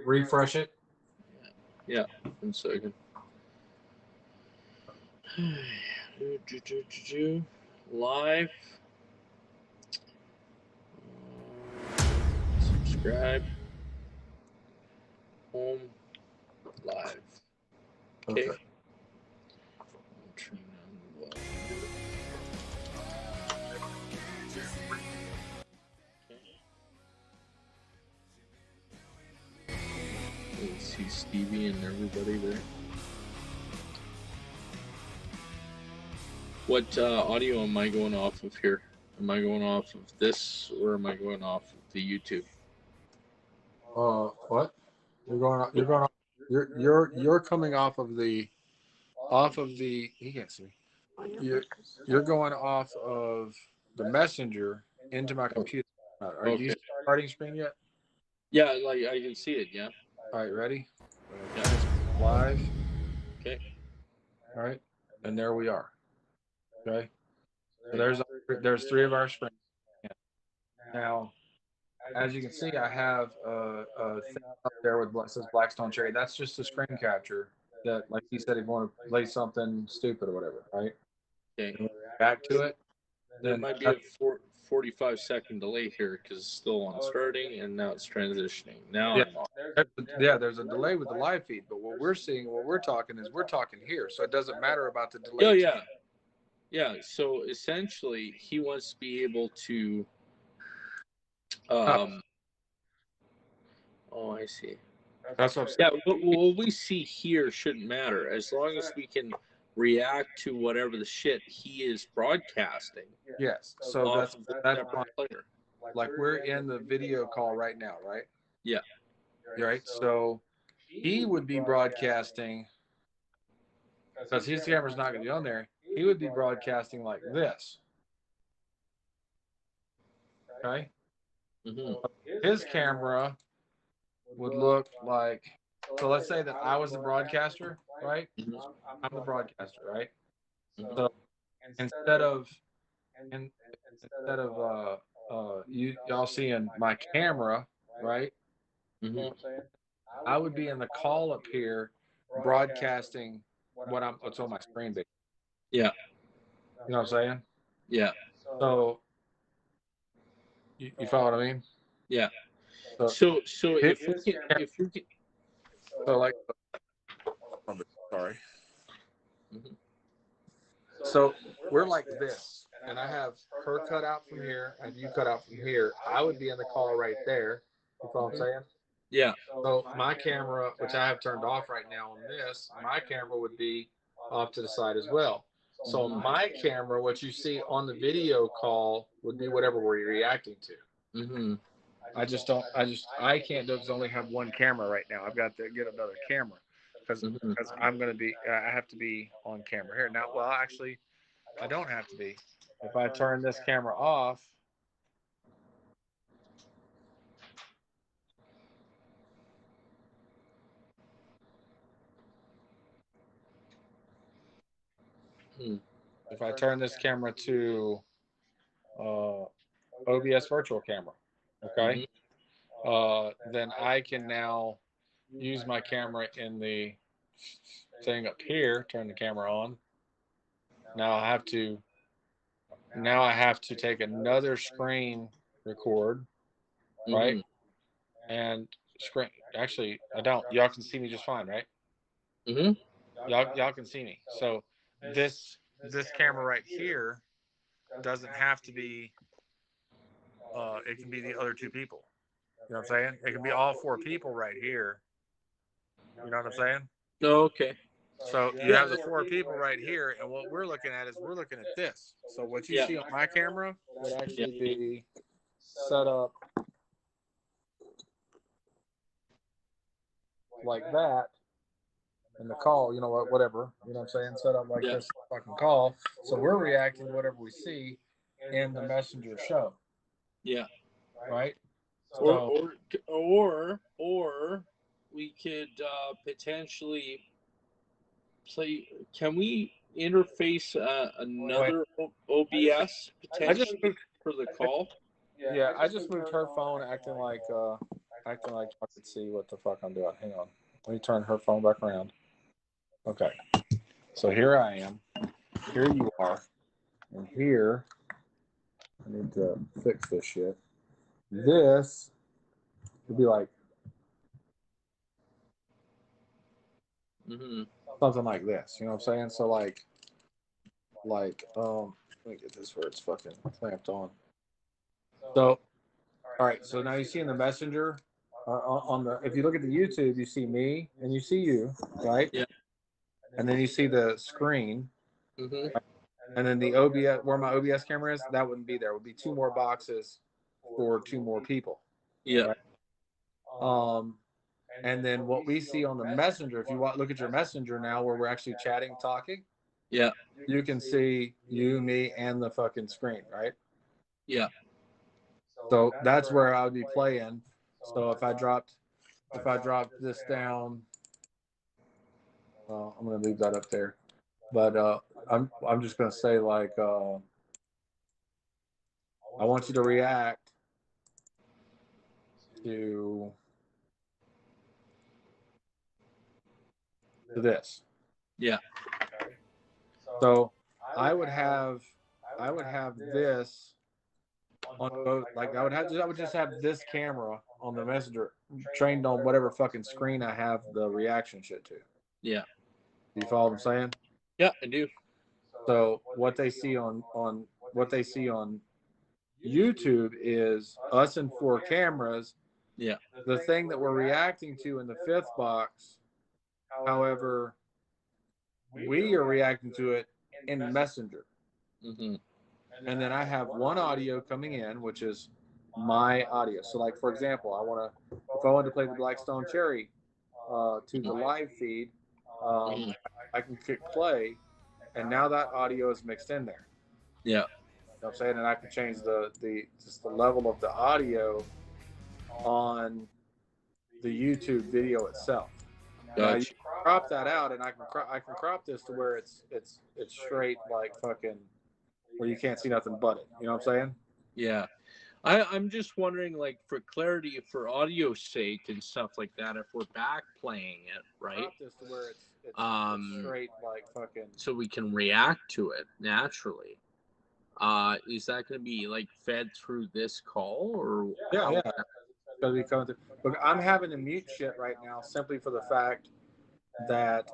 Refresh it. Yeah, 1 second. Live. Subscribe. Home. Live. Okay. Turn on the volume. Okay. See Stevie and everybody there. What audio am I going off of here? Am I going off of this or am I going off of the YouTube? What? You're coming off of the he can't see. You're going off of the messenger into my computer. Are you starting screen yet? Yeah, like I can see it. Yeah. All right, ready? Yeah. Live. Okay. All right, and there we are. Okay, so there's 3 of our screens. Now, as you can see, I have a thing up there with says Blackstone Cherry. That's just a screen capture that, like he said, if you want to play something stupid or whatever, right? Okay. Back to it. There might be a 45-second delay here because it's still on starting and now it's transitioning. Now yeah, I'm on. there's a delay with the live feed, but what we're talking here, so it doesn't matter about the delay. Oh yeah, yeah. So essentially, he wants to be able to. Oh, I see. That's what I'm saying. Yeah, what we see here shouldn't matter as long as we can react to whatever the shit he is broadcasting. Yes. So that's player. Like we're in the video call right now, right? Yeah. Right. So he would be broadcasting because his camera's not going to be on there. He would be broadcasting like this. Okay. Mm-hmm. His camera would look like. So let's say that I was the broadcaster, right? Mm-hmm. I'm the broadcaster, right? Mm-hmm. So instead of y'all seeing my camera, right? Mm-hmm. I would be in the call up here broadcasting what's on my screen. Yeah. You know what I'm saying? Yeah. So you follow what I mean? Yeah. So if we can so like sorry. Mm-hmm. So we're like this, and I have her cut out from here, and you cut out from here. I would be in the call right there. You follow what I'm saying? Yeah. So my camera, which I have turned off right now on this, my camera would be off to the side as well. So my camera, what you see on the video call, would be whatever we're reacting to. Mm-hmm. I can't do it because I only have one camera right now. I've got to get another camera because I'm going to be, I have to be on camera here. Now, well, actually, I don't have to be. If I turn this camera off, if I turn this camera to OBS virtual camera, okay, then I can now use my camera in the thing up here, turn the camera on. Now I have to take another screen record, right? And screen, actually, I don't. Y'all can see me just fine, right? Mm-hmm. Y'all can see me. So this camera right here doesn't have to be. It can be the other 2 people. You know what I'm saying? It can be all 4 people right here. You know what I'm saying? Oh, okay. So you have the 4 people right here, and what we're looking at is we're looking at this. So what you see on my camera would actually be set up like that in the call, you know what, whatever, you know what I'm saying, set up like this fucking call. So we're reacting to whatever we see in the messenger show. Yeah. Right. So, or we could potentially play. Can we interface another OBS potentially for the call? Yeah, I just moved her phone, acting like acting like I can see what the fuck I'm doing. Hang on. Let me turn her phone back around. Okay. So here I am. Here you are. And here, I need to fix this shit. This would be like something like this. You know what I'm saying? So let me get this where it's fucking clamped on. So, all right. So now you see in the messenger, on the if you look at the YouTube, you see me and you see you, right? Yeah. And then you see the screen, Mm-hmm. right? And then the OBS where my OBS camera is, that wouldn't be there. It would be two more boxes for two more people. Yeah. Right? And then what we see on the messenger, if you look at your messenger now, where we're actually chatting, talking, Yeah. you can see you, me, and the fucking screen, right? Yeah. So that's where I would be playing. So if I dropped this down, I'm gonna leave that up there. But I'm just gonna say like I want you to react to this. Yeah. Okay. So I would have this on both. Like I would just have this camera on the messenger trained on whatever fucking screen I have the reaction shit to. Yeah. You follow what I'm saying? Yeah, I do. So what they see on what they see on YouTube is us and four cameras. Yeah. The thing that we're reacting to in the fifth box, however, we are reacting to it in Messenger. Mm-hmm. And then I have one audio coming in, which is my audio. So, like for example, if I wanted to play the Blackstone Cherry to the live feed, Mm-hmm. I can click play, and now that audio is mixed in there. Yeah. You know what I'm saying? And I can change the just the level of the audio on the YouTube video itself. Now you Gotcha. crop that out, and I can crop this to where it's straight like fucking where you can't see nothing but it. You know what I'm saying? Yeah. I'm just wondering, like, for clarity, for audio sake and stuff like that, if we're back playing it, right? Crop this to where it's Um, straight like fucking. so we can react to it naturally. Is that going to be like fed through this call, or Yeah, how? yeah. It's gonna be coming through. Look, I'm having to mute shit right now simply for the fact that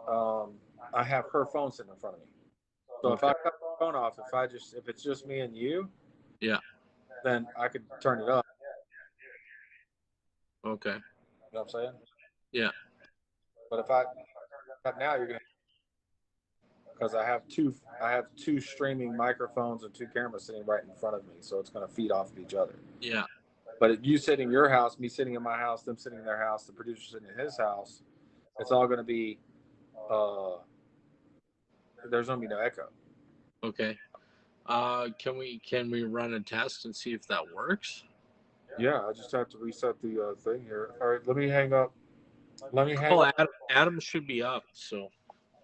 I have her phone sitting in front of me. So if Okay. I cut the phone off, if it's just me and you, Yeah. then I could turn it up. Okay. You know what I'm saying? Yeah. But if I cut now, you're gonna because I have two streaming microphones and two cameras sitting right in front of me, so it's gonna feed off of each other. Yeah. But you sitting in your house, me sitting in my house, them sitting in their house, the producer sitting in his house, it's all gonna be uh, there's gonna be no echo. Okay. Can we run a test and see if that works? Yeah, I just have to reset the thing here. All right, let me hang up. Let me hang Oh, up. Adam should be up. So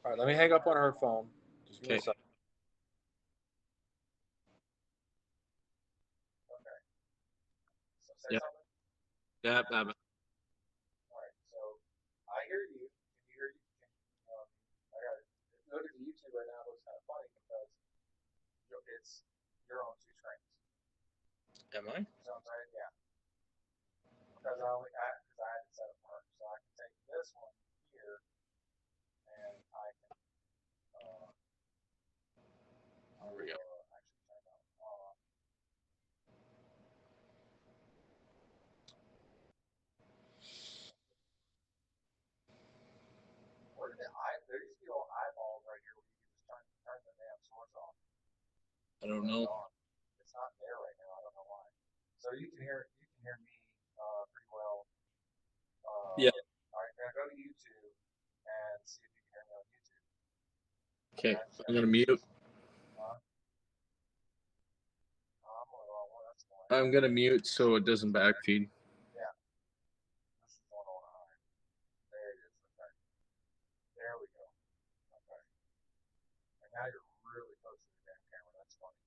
All right, let me hang up on her phone. Just give me a okay. second. Yeah. Yeah. All right, so I hear you. Can you hear you? I got it. Look at the YouTube right now. It looks kind of funny because you're on two screens. Am I? So I'm saying, yeah, because I had to set up her, so I can take this one here and I can I There we will go. actually turn that on. Where did there used to be little eyeballs right here where you could just turn the damn source off. I don't know. It's not there right now. I don't know why. So you can hear me pretty well. Yeah. All right, now go to YouTube and see if you can hear me on YouTube. Okay. Okay. I'm gonna mute. I'm on the wrong one. That's why. I'm gonna mute so it doesn't backfeed. Yeah. This is one on high. There it is. Okay. There we go. Okay. And now you're really close to the damn camera. That's funny.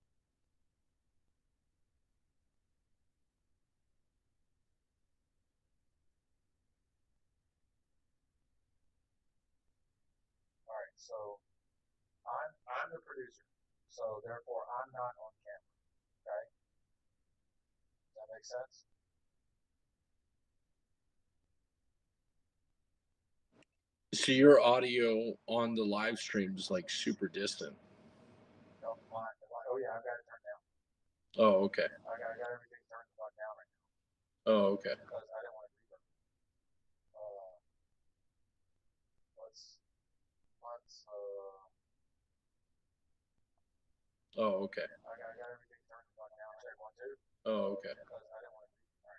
So I'm the producer. So therefore, I'm not on camera. Okay. Does that make sense? So your audio on the live stream is like super distant. No, oh yeah, I've got it turned down. Oh, okay. I got everything turned down right now. Oh, okay. Because I didn't want to reverb. Let's Oh, okay. I got everything turned down. Check 1, 2. Oh, okay. Because I didn't want to. All right,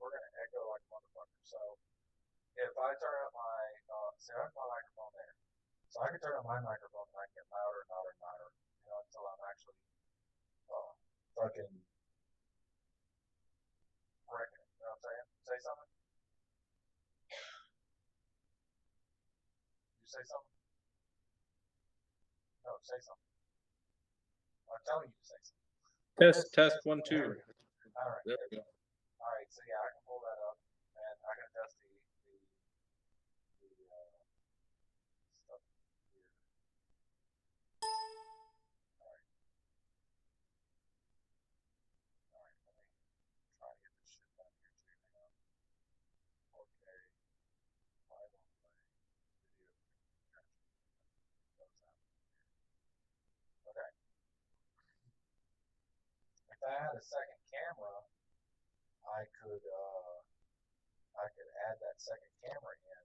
we're gonna echo like a motherfucker. So if I turn up my see, I have my microphone there, so I can turn up my microphone and I can get louder and louder and louder, until I'm actually fucking wrecking it. You know what I'm saying? Say something. You say something. No, say something. I'm telling you to say something. Test 1, 2. All right. There we go. All right. So yeah, I can pull that up, and I can test the stuff here. All right. All right. Let me try to get this shit done here too. Hang on. Okay. Live on play. Video. Okay. If I had a second camera, I could add that second camera in.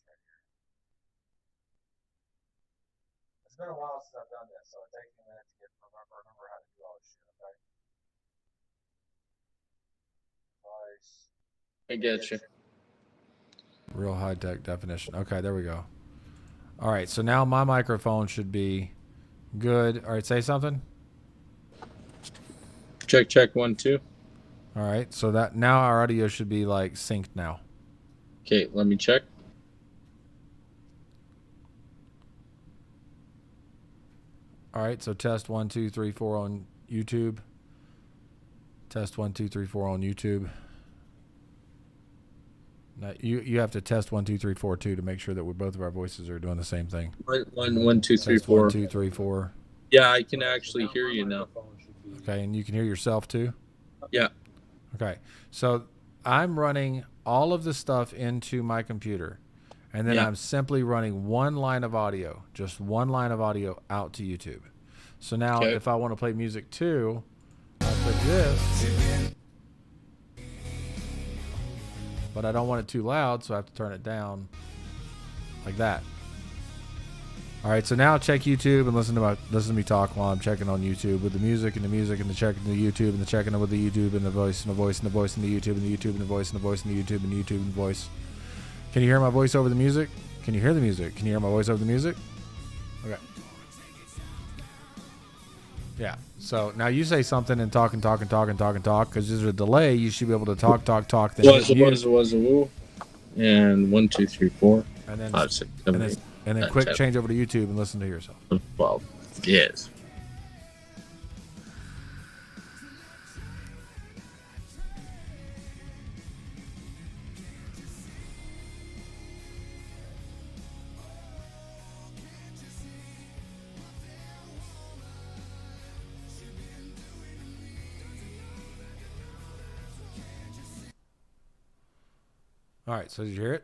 Right here. It's been a while since I've done this, so it takes me a minute to remember how to do all this shit. Okay. Device. I get you. Real high tech definition. Okay, there we go. All right, so now my microphone should be good. All right, say something. Check 1, 2. All right, so that now our audio should be like synced now. Okay, let me check. All right, so test 1, 2, 3, 4 on YouTube. Test 1, 2, 3, 4 on YouTube. Now you have to test 1, 2, 3, 4 too to make sure that both of our voices are doing the same thing. 1, 2, 3, Test 4. 1, 2, 3, 4. Yeah, I can actually hear you now. Okay, and you can hear yourself too? Yeah. Okay, so I'm running all of the stuff into my computer, and then I'm simply running one line of audio, just one line of audio out to YouTube. So now if I want to play music too, I click this, but I don't want it too loud, so I have to turn it down like that. All right, so now check YouTube and listen to me talk while I'm checking on YouTube with the music and the music and the checking the YouTube and the checking with the YouTube and the voice and the voice and the voice and the YouTube and the YouTube and the voice and the voice and the YouTube and the YouTube and the voice. Can you hear my voice over the music? Can you hear the music? Can you hear my voice over the music? Okay. Yeah. So now you say something and talk because there's a delay. You should be able to talk. Then Was a woo. And 1, 2, 3, 4. And then 5, 6, 7, 8. And then quick change over to YouTube and listen to yourself. 12. Yes. All right. So did you hear it?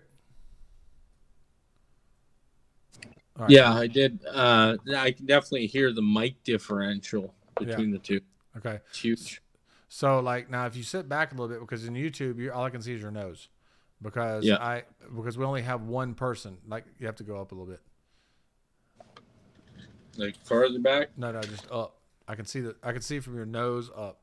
Right. Yeah, I did. I can definitely hear the mic differential between the two. Okay. It's huge. So, like, now if you sit back a little bit, because in YouTube, all I can see is your nose. Because because we only have one person. Like, you have to go up a little bit. Like farther back? No, just up. I can see from your nose up.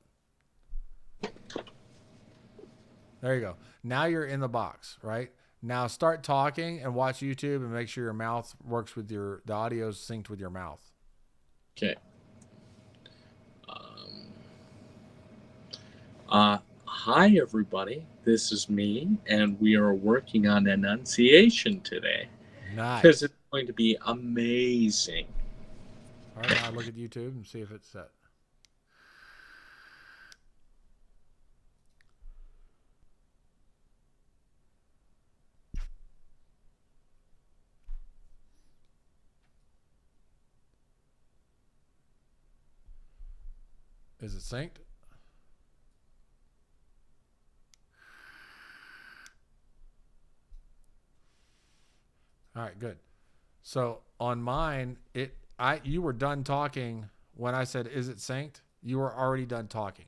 There you go. Now you're in the box, right? Now start talking and watch YouTube and make sure your mouth works with the audio is synced with your mouth. Okay. Hi everybody. This is me, and we are working on enunciation today. Nice. Because it's going to be amazing. All right, now look at YouTube and see if it's set. Is it synced? All right, good. So on mine, you were done talking when I said, "Is it synced?" You were already done talking.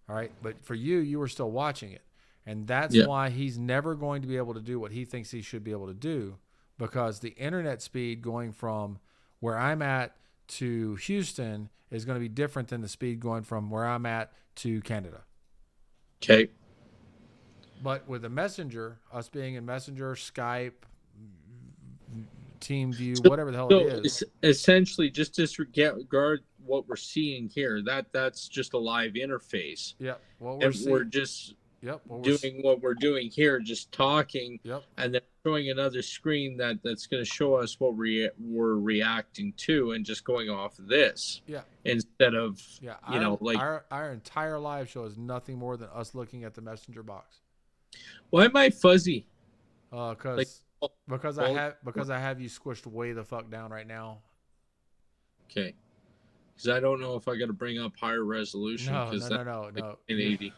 All right, but for you, you were still watching it, and that's why he's never going to be able to do what he thinks he should be able to do, because the internet speed going from where I'm at to Houston is going to be different than the speed going from where I'm at to Canada. Okay. But with the Messenger, us being in Messenger, Skype, TeamView, whatever the hell it is. Essentially, just disregard what we're seeing here. That's just a live interface. Yep. We're just doing what we're doing here, just talking, and then showing another screen that's going to show us what we're reacting to, and just going off of this. Yeah. Instead of our entire live show is nothing more than us looking at the Messenger box. Why am I fuzzy? Because I have you squished way the fuck down right now. Okay. Because I don't know if I got to bring up higher resolution. No. 1080.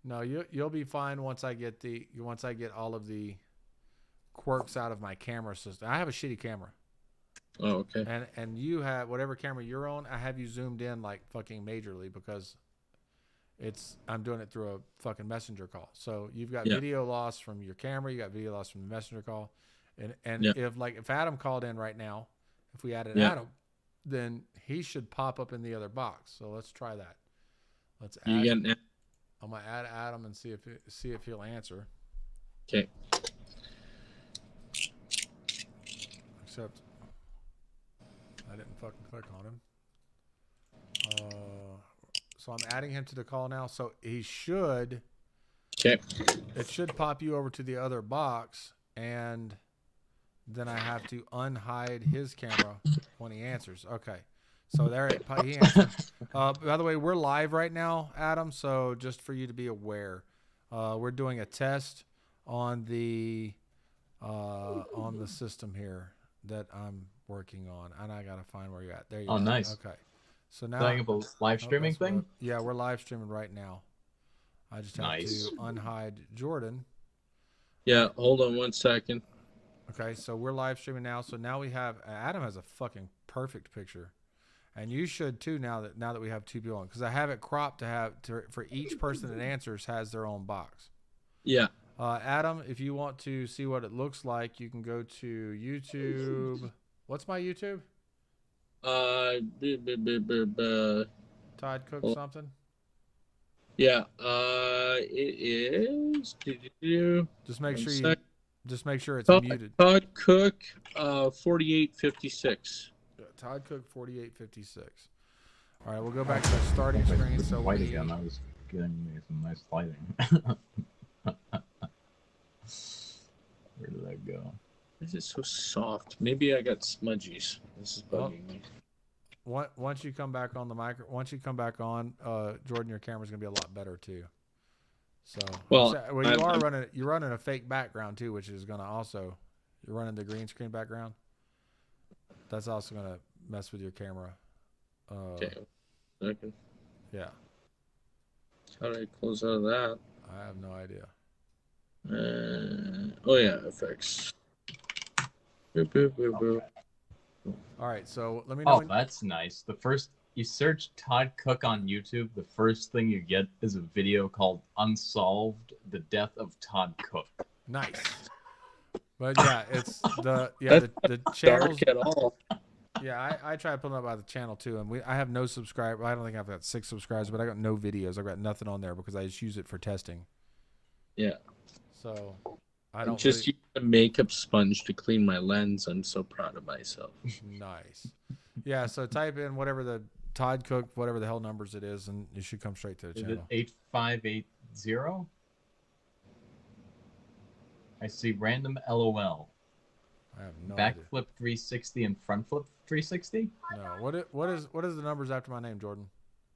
No, you'll be fine once I get all of the quirks out of my camera system. I have a shitty camera. Oh, okay. And you have whatever camera you're on. I have you zoomed in like fucking majorly because I'm doing it through a fucking messenger call. So you've got video loss from your camera, you got video loss from the messenger call, and if Adam called in right now, if we added Adam, then he should pop up in the other box. So let's try that. Let's add. I'm gonna add Adam and see if he'll answer. Okay. Except I didn't fucking click on him. So I'm adding him to the call now. So he should. Okay. It should pop you over to the other box, and then I have to unhide his camera when he answers. Okay. So there he answered. By the way, we're live right now, Adam. So just for you to be aware, we're doing a test on the system here that I'm working on, and I gotta find where you're at. There you go. Oh, nice. Okay. So now Setting up a live streaming thing? Yeah, we're live streaming right now. I just have to unhide Jordan. Yeah, hold on 1 second. Okay, so we're live streaming now. So now we have Adam has a fucking perfect picture, and you should too now that we have two people on, because I have it cropped for each person that answers has their own box. Yeah. Adam, if you want to see what it looks like, you can go to YouTube. What's my YouTube? Todd Cook something. Yeah. It is. Just make sure it's Todd, muted. Todd Cook, 4856. Todd Cook 4856. All right, we'll go back to the starting screen. So white again. I was getting me some nice lighting. Where did that go? This is so soft. Maybe I got smudgies. This is bugging me. Once you come back on Jordan, your camera's gonna be a lot better too. So you're running a fake background too, which is gonna also you're running the green screen background. That's also gonna mess with your camera. Okay. Second. Yeah. How do I close out of that? I have no idea. Oh yeah, effects. Boop, boop, boop, boop. All right, so let me know. Oh, that's nice. You search Todd Cook on YouTube, the first thing you get is a video called Unsolved: The Death of Todd Cook. Nice. But yeah, it's the channels. Dark at all. Yeah, I try to put up by the channel too, and I have no subscribers. I don't think I've got 6 subscribers, but I got no videos. I've got nothing on there because I just use it for testing. Yeah. So I don't just use a makeup sponge to clean my lens. I'm so proud of myself. Nice. Yeah, so type in whatever the Todd Cook, whatever the hell numbers it is, and you should come straight to the channel. Is it 8580? I see random LOL. I have no Back idea. flip 360 and front flip 360? No. What is the numbers after my name, Jordan?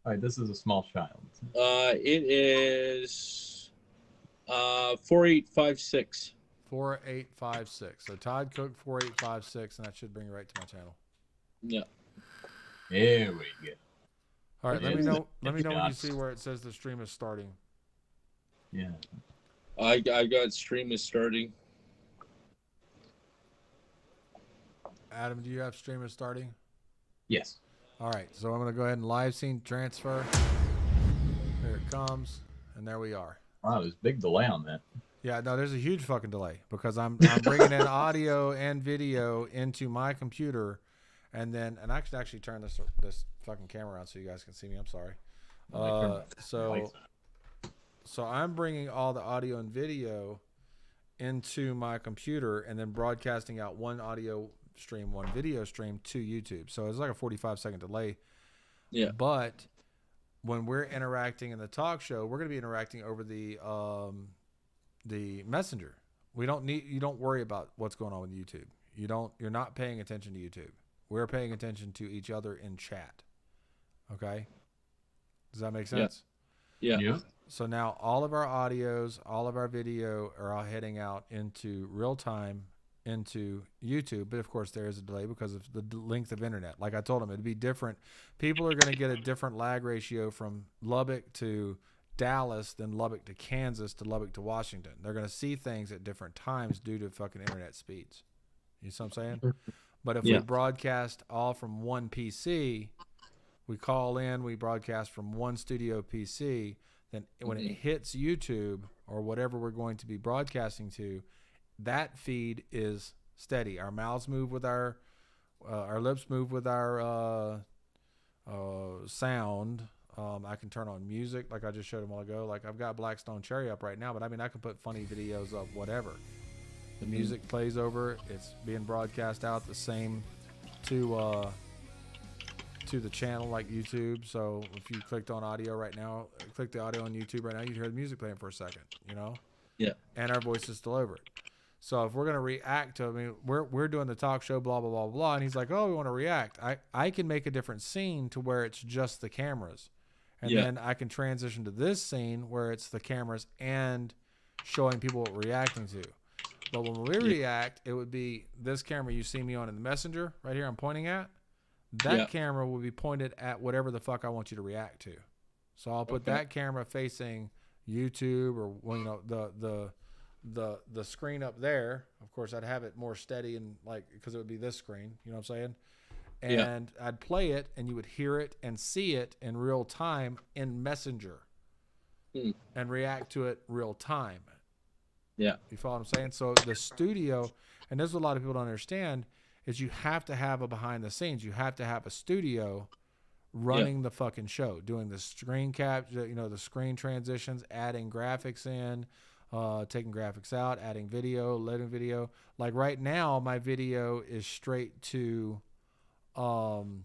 All right, this is a small child. It is 4856. 4856. So Todd Cook 4856, and that should bring you right to my channel. Yeah. There we go. All right, Yeah, let me it's know. Let me know when you dots. see where it says the stream is starting. Yeah. I got stream is starting. Adam, do you have stream is starting? Yes. All right, so I'm going to go ahead and live scene transfer. Here it comes, and there we are. Wow, there's a big delay on that. Yeah, no, there's a huge fucking delay because I'm bringing in audio and video into my computer, and I should actually turn this fucking camera on so you guys can see me. I'm sorry. So I'm bringing all the audio and video into my computer and then broadcasting out one audio stream, one video stream to YouTube. So it's like a 45-second delay. Yeah. But when we're interacting in the talk show, we're going to be interacting over the messenger. You don't worry about what's going on with YouTube. You're not paying attention to YouTube. We're paying attention to each other in chat. Okay? Does that make sense? Yeah. So now all of our audios, all of our video are all heading out into real time into YouTube. But of course there is a delay because of the length of internet. Like I told them, it'd be different. People are going to get a different lag ratio from Lubbock to Dallas than Lubbock to Kansas to Lubbock to Washington. They're going to see things at different times due to fucking internet speeds. You see what I'm saying? But if we broadcast all from one PC, we call in, we broadcast from one studio PC, then when it hits YouTube or whatever we're going to be broadcasting to, that feed is steady. Our mouths move with our lips move with our sound. I can turn on music like I just showed a while ago. Like I've got Blackstone Cherry up right now, but I mean I can put funny videos up, whatever. The music plays over. It's being broadcast out the same to the channel like YouTube. So if you clicked on audio right now, click the audio on YouTube right now, you'd hear the music playing for a second, you know? Yeah. And our voice is still over it. So if we're going to react to, I mean, we're doing the talk show, blah, blah, blah, blah. And he's like, oh, we want to react. I can make a different scene to where it's just the cameras. And then I can transition to this scene where it's the cameras and showing people what we're reacting to. But when we react, it would be this camera you see me on in the messenger right here I'm pointing at. That camera will be pointed at whatever the fuck I want you to react to. So I'll put that camera facing YouTube or, well, you know, the screen up there. Of course, I'd have it more steady and like, because it would be this screen, you know what I'm saying? And I'd play it and you would hear it and see it in real time in Messenger and react to it real time. Yeah. You follow what I'm saying? So the studio, and this is what a lot of people don't understand, is you have to have a behind the scenes. You have to have a studio running the fucking show, doing the screen cap, you know, the screen transitions, adding graphics in, taking graphics out, adding video, loading video. Like right now, my video is straight to from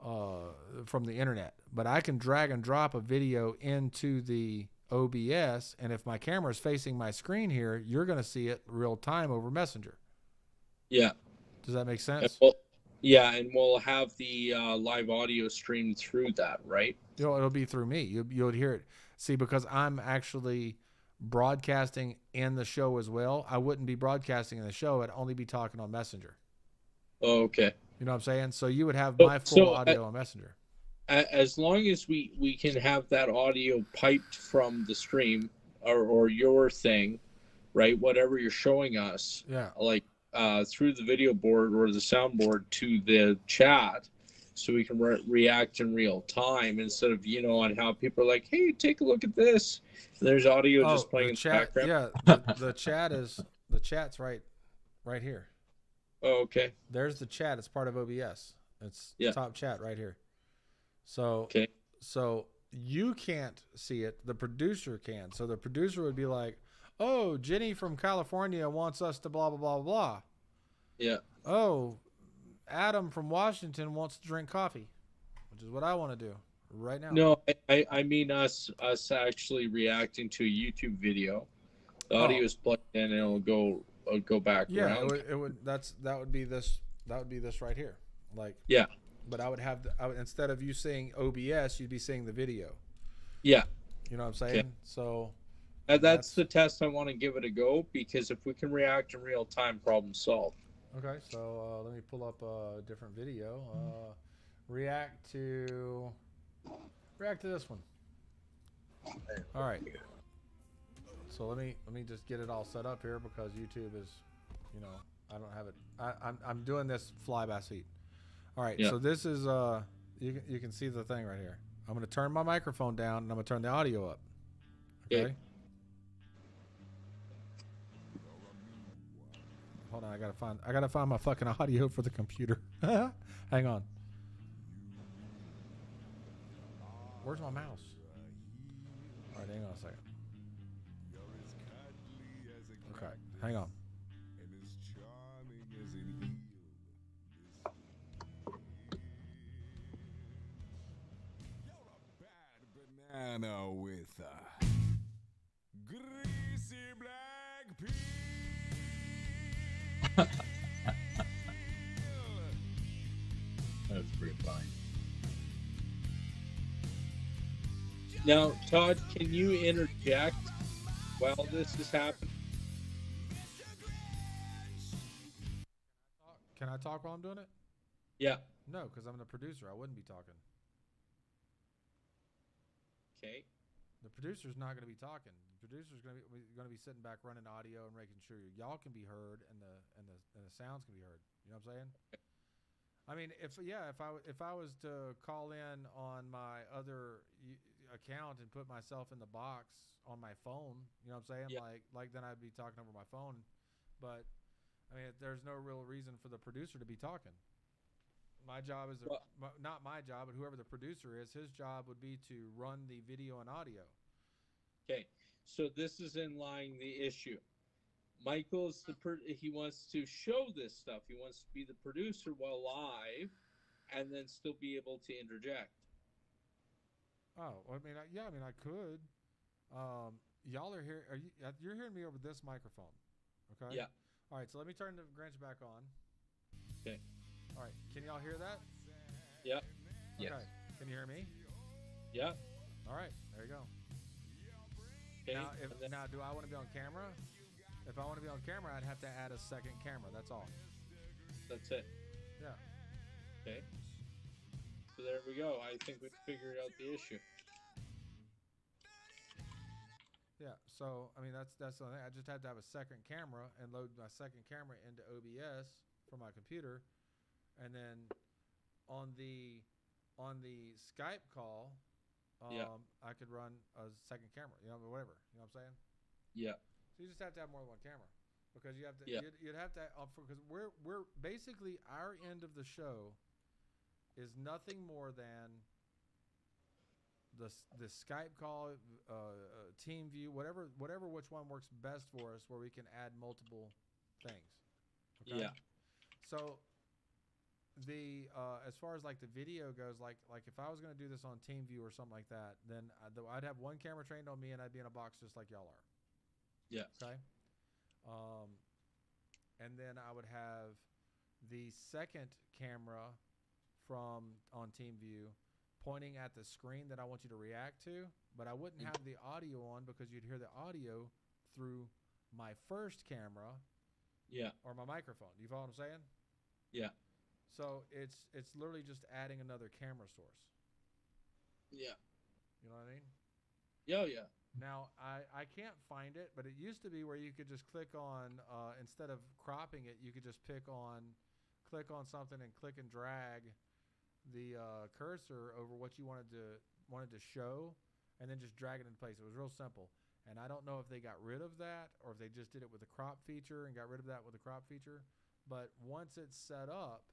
the internet, but I can drag and drop a video into the OBS, and if my camera is facing my screen here, you're going to see it real time over Messenger. Yeah. Does that make sense? And we'll have the live audio streamed through that, right? You know, it'll be through me. You'll hear it. See, because I'm actually broadcasting in the show as well. I wouldn't be broadcasting in the show. I'd only be talking on Messenger. Oh, okay. You know what I'm saying? So you would have my full audio on Messenger. As long as we can have that audio piped from the stream or your thing, right? Whatever you're showing us, like through the video board or the soundboard to the chat, so we can react in real time instead of, you know, on how people are like, hey, take a look at this. And there's audio just playing in the background. Yeah, the chat's right here. Oh, okay. There's the chat. It's part of OBS. It's top chat right here. So so you can't see it. The producer can. So the producer would be like, oh, Jenny from California wants us to blah, blah, blah, blah. Yeah. Oh, Adam from Washington wants to drink coffee, which is what I want to do right now. No, I mean us actually reacting to a YouTube video. The audio is plugged in and it'll go back around. It would that would be this right here. Like but I would have instead of you seeing OBS, you'd be seeing the video. Yeah. You know what I'm saying? Okay. So that's the test I want to give it a go, because if we can react in real time, problem solved. Okay, so let me pull up a different video. react to this one. All right. So let me just get it all set up here because YouTube is, you know, I don't have it. I'm doing this fly by seat. All right. Yeah. So this is you can see the thing right here. I'm going to turn my microphone down and I'm going to turn the audio up. Okay. Hold on, I gotta find my fucking audio for the computer. Hang on. Where's my mouse? All right, hang on a second. Okay, hang on. Banana with a greasy black peel. That's pretty funny. Now, Todd, can you interject while this is happening? Can I talk while I'm doing it? Yeah. No, because I'm the producer. I wouldn't be talking. Okay. The producer's not going to be talking. The producer's going to be sitting back running audio and making sure y'all can be heard and the sounds can be heard. You know what I'm saying? I mean, if I was to call in on my other account and put myself in the box on my phone, you know what I'm saying? Yeah. Like then I'd be talking over my phone. But I mean, there's no real reason for the producer to be talking. My job is not my job, but whoever the producer is, his job would be to run the video and audio. Okay. So this is in line the issue. Michael's he wants to show this stuff. He wants to be the producer while live, and then still be able to interject. Oh, I mean, I could. Y'all are here. You're hearing me over this microphone, okay? Yeah. All right. So let me turn the Grinch back on. Okay. All right. Can y'all hear that? Yeah. Yes. Okay. Can you hear me? Yeah. All right. There you go. Okay. Now, do I want to be on camera? If I want to be on camera, I'd have to add a second camera. That's all. That's it. Yeah. Okay. So there we go. I think we figured out the issue. Yeah. So I mean, that's the thing. I just had to have a second camera and load my second camera into OBS for my computer, and then on the Skype call, I could run a second camera. You know, whatever. You know what I'm saying? Yeah. So you just have to have more than one camera because you have to. Yeah. You'd have to because we're basically our end of the show is nothing more than the Skype call, team view, whatever which one works best for us, where we can add multiple things. Okay? Yeah. So the as far as like the video goes, like if I was going to do this on TeamView or something like that, then I'd have one camera trained on me and I'd be in a box just like y'all are. Yeah. Okay. And then I would have the second camera on TeamView pointing at the screen that I want you to react to, but I wouldn't have the audio on because you'd hear the audio through my first camera. Yeah. Or my microphone. Do you follow what I'm saying? Yeah. So it's literally just adding another camera source. Yeah. You know what I mean? Yeah. Yeah. Now, I can't find it, but it used to be where you could just click on, instead of cropping it, you could just click on something and click and drag the cursor over what you wanted to show, and then just drag it into place. It was real simple. And I don't know if they got rid of that or if they just did it with the crop feature and got rid of that with the crop feature. But once it's set up,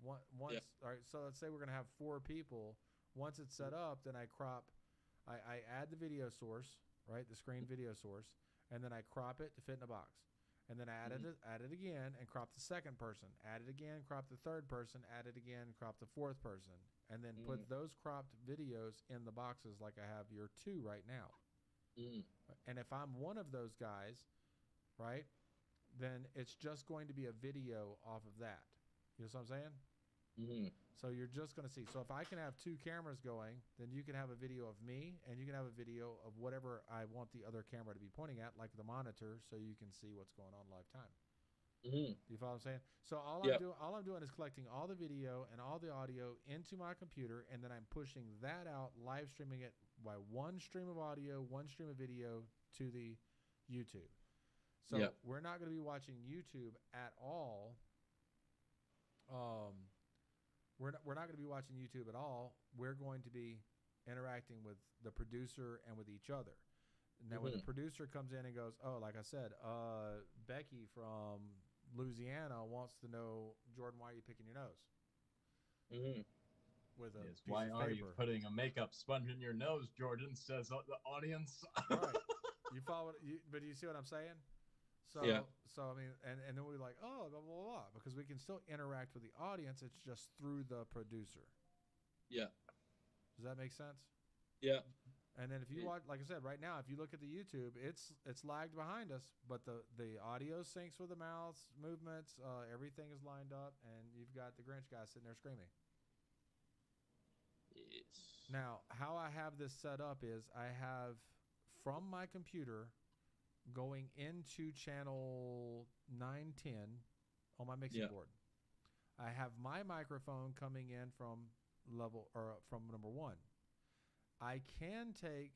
all right, so let's say we're going to have 4 people. Once it's set up, then I add the video source, right, the screen video source, and then I crop it to fit in a box. And then I add it again and crop the second person. Add it again, crop the third person, add it again, crop the fourth person. And then put those cropped videos in the boxes like I have your 2 right now. And if I'm one of those guys, right, then it's just going to be a video off of that. You know what I'm saying? So you're just going to see. So if I can have 2 cameras going, then you can have a video of me and you can have a video of whatever I want the other camera to be pointing at, like the monitor, so you can see what's going on live time. Mm-hmm. You follow what I'm saying? So Yep. all I'm doing is collecting all the video and all the audio into my computer, and then I'm pushing that out, live streaming it by one stream of audio, one stream of video to the YouTube. So Yep. we're not going to be watching YouTube at all. We're not going to be watching YouTube at all. We're going to be interacting with the producer and with each other. Now, when the producer comes in and goes, "Oh, like I said, Becky from Louisiana wants to know, Jordan, why are you picking your nose?" Mm-hmm. With a Yes, piece why of are paper. you putting a makeup sponge in your nose, Jordan? Says the audience. Right. You follow it, but you see what I'm saying? So, Yeah. so I mean, and then we're like, oh, blah, blah, blah, because we can still interact with the audience. It's just through the producer. Yeah. Does that make sense? Yeah. And then if you watch, like I said, right now, if you look at the YouTube, it's lagged behind us, but the audio syncs with the mouths, movements, everything is lined up, and you've got the Grinch guy sitting there screaming. Yes. Now, how I have this set up is I have from my computer going into channel 910 on my mixing board. I have my microphone coming in from from number 1. I can take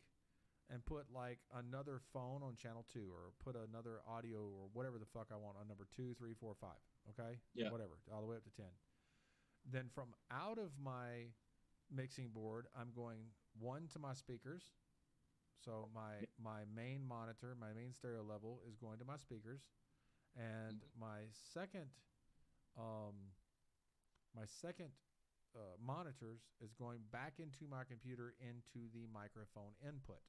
and put like another phone on channel 2, or put another audio or whatever the fuck I want on number 2, 3, 4, 5. Okay? Yeah. Whatever, all the way up to 10. Then from out of my mixing board, I'm going 1 to my speakers. So my main monitor, my main stereo level is going to my speakers, and my second monitors is going back into my computer into the microphone input.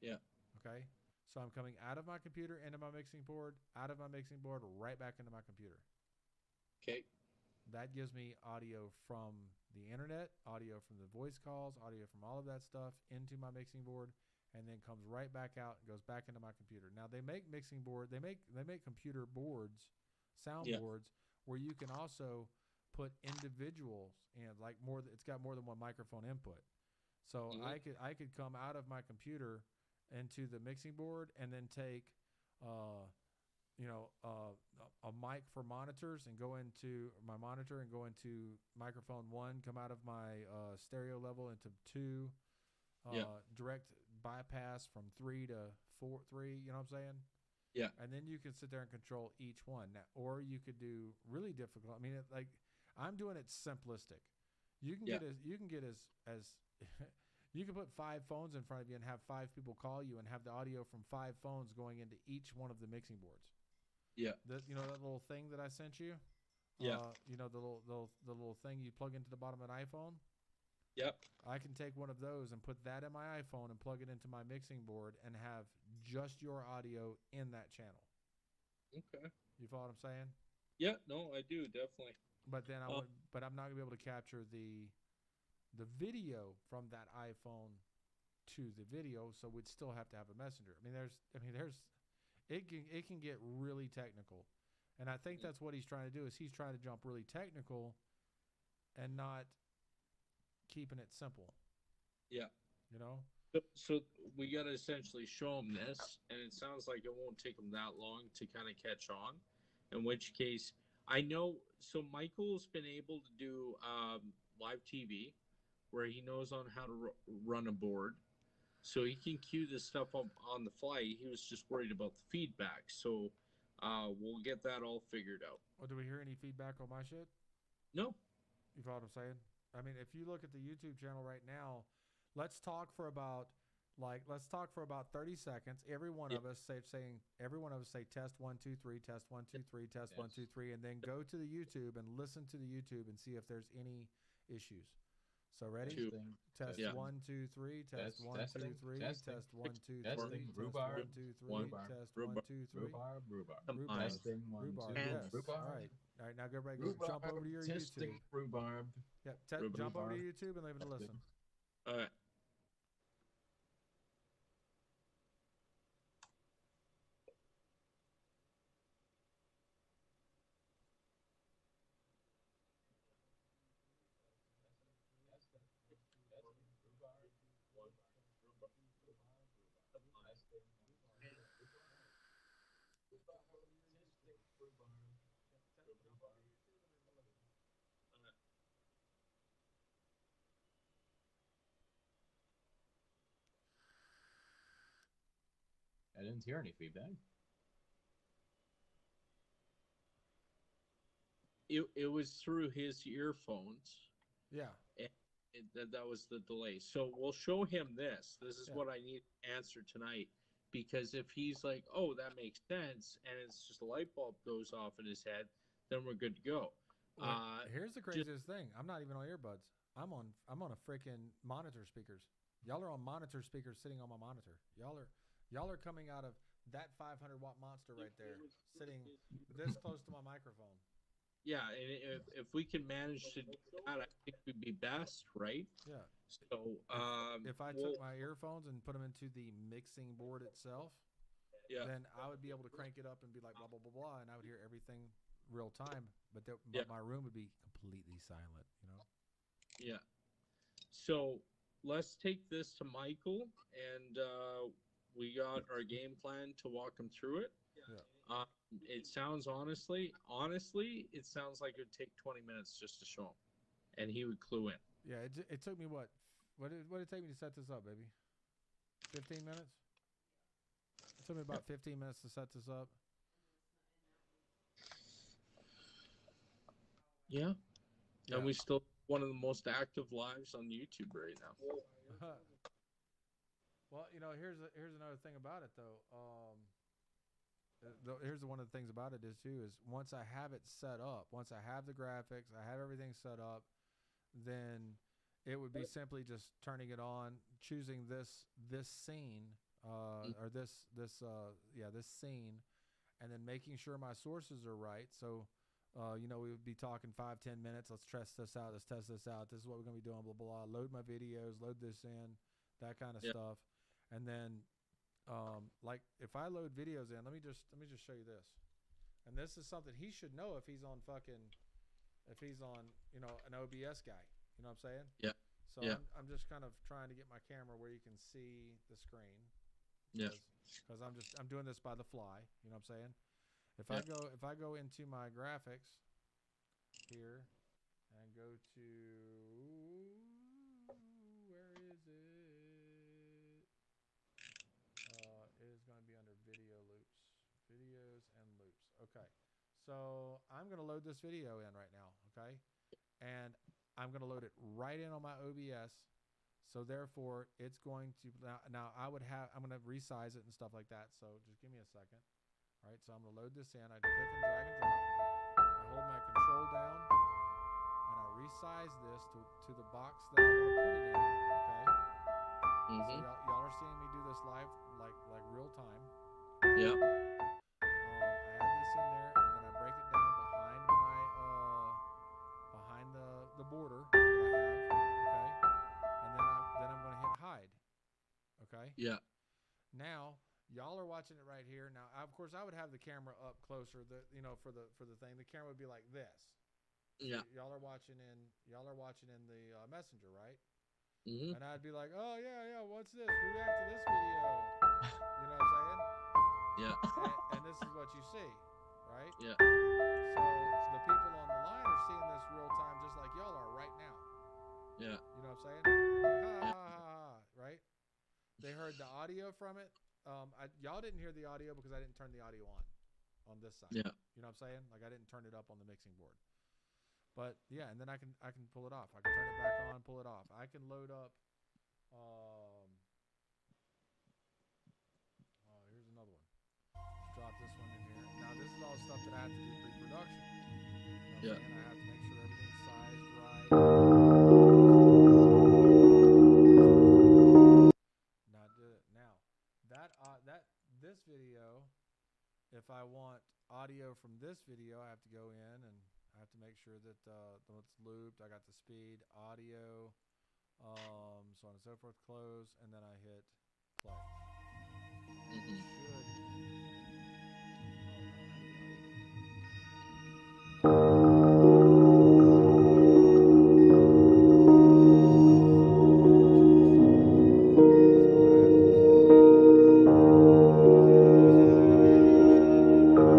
Yeah. Okay. So I'm coming out of my computer into my mixing board, out of my mixing board, right back into my computer. Okay. That gives me audio from the internet, audio from the voice calls, audio from all of that stuff into my mixing board, and then comes right back out and goes back into my computer. Now they make mixing board, they make computer boards, sound boards, where you can also put individuals and like it's got more than one microphone input. So I could come out of my computer into the mixing board and then take a mic for monitors and go into my monitor and go into microphone 1, come out of my stereo level into 2, direct bypass from 3 to 4, 3, you know what I'm saying? Yeah. And then you can sit there and control each one. Now, or you could do really difficult. I mean, I'm doing it simplistic. You can get as you can put 5 phones in front of you and have 5 people call you and have the audio from 5 phones going into each one of the mixing boards. Yeah. That that little thing that I sent you. Yeah. The little thing you plug into the bottom of an iPhone. Yep. I can take one of those and put that in my iPhone and plug it into my mixing board and have just your audio in that channel. Okay. You follow what I'm saying? Yeah. No, I do definitely. But then but I'm not gonna be able to capture the video from that iPhone to the video, so we'd still have to have a messenger. It can get really technical, and I think that's what he's trying to do. Is he's trying to jump really technical, and not keeping it simple. Yeah. You know. So we got to essentially show them this, and it sounds like it won't take them that long to kind of catch on. In which case, I know. So Michael's been able to do live TV, where he knows on how to run a board, so he can cue this stuff up on the fly. He was just worried about the feedback, so we'll get that all figured out. Well, do we hear any feedback on my shit? No. You follow what I'm saying? I mean, if you look at the YouTube channel right now, let's talk for about 30 seconds. Every one of us say test 1 2 3, test 1 2 3, test 1 2 3, and then go to the YouTube and listen to the YouTube and see if there's any issues. So ready? Test 1 2 3, test 1 2 3, test 1 2 3, test 1 2 3, test 1 2 3. Rhubarb. Testing 1 2 3. Yes. All right, now everybody go jump over to your YouTube. Rhubarb. Yep. Jump over to YouTube and leave it to listen. All right. I didn't hear any feedback. It was through his earphones. Yeah. And that was the delay. So we'll show him this. This is Yeah. what I need to answer tonight. Because if he's like, oh, that makes sense, and it's just a light bulb goes off in his head, then we're good to go. Well, here's the craziest thing. I'm not even on earbuds. I'm on a freaking monitor speakers. Y'all are on monitor speakers sitting on my monitor. Y'all are coming out of that 500 watt monster right there, sitting this close to my microphone. Yeah, and if we can manage to do that, I think we'd be best, right? Yeah. So if I took my earphones and put them into the mixing board itself, then I would be able to crank it up and be like blah blah blah blah, and I would hear everything real time. But my room would be completely silent, you know. Yeah. So let's take this to Michael, and we got our game plan to walk him through it. Yeah. It sounds honestly, it sounds like it would take 20 minutes just to show him, and he would clue in. Yeah, it took me what did it take me to set this up, baby? 15 minutes? It took me about 15 minutes to set this up. Yeah. And we still one of the most active lives on YouTube right now. Well, you know, here's another thing about it though. Here's one of the things about it is once I have it set up, once I have the graphics, I have everything set up, then it would be simply just turning it on, choosing this scene or this scene, and then making sure my sources are right. So you know, we would be talking 5-10 minutes. Let's test this out. Let's test this out. This is what we're gonna be doing. Blah blah blah. Load my videos. Load this in. That kind of stuff. And then, like if I load videos in, let me just show you this. And this is something he should know if he's on you know, an OBS guy. You know what I'm saying? Yeah. So I'm just kind of trying to get my camera where you can see the screen. Yeah. Because I'm doing this by the fly. You know what I'm saying? If I go into my graphics here and go to where is it? It is going to be under video loops, videos and loops. Okay, so I'm going to load this video in right now. Okay, and I'm going to load it right in on my OBS. So therefore, it's going to now I'm going to resize it and stuff like that. So just give me a second. All right, so I'm going to load this in. I click and drag and drop. I hold my control down, and I resize this to the box that I want to put it in. Okay. So y'all are seeing me do this live, like real time. Yeah. I add this in there, and then I break it down behind the border that I have. Okay. And then I'm going to hit hide. Okay. Yeah. Now y'all are watching it right here. Now, of course, I would have the camera up closer. For the thing, the camera would be like this. Yeah. So y'all are watching in the messenger, right? Mm-hmm. And I'd be like, oh yeah, what's this? React to this video. You know what I'm saying? Yeah. And this is what you see, right? Yeah. So the people on the line are seeing this real time, just like y'all are right now. Yeah. You know what I'm saying? Ha, ha, ha, ha, right? They heard the audio from it. Y'all didn't hear the audio because I didn't turn the audio on this side. Yeah. You know what I'm saying? Like I didn't turn it up on the mixing board. But yeah, and then I can pull it off. I can turn it back on, pull it off. I can load up. Here's another one. Let's drop this one in here. Now this is all stuff that I have to do pre-production. You know what I'm saying? I have to make sure everything's sized right. This video, if I want audio from this video, I have to go in and I have to make sure that it's looped. I got the speed, audio, so on and so forth, close, and then I hit play.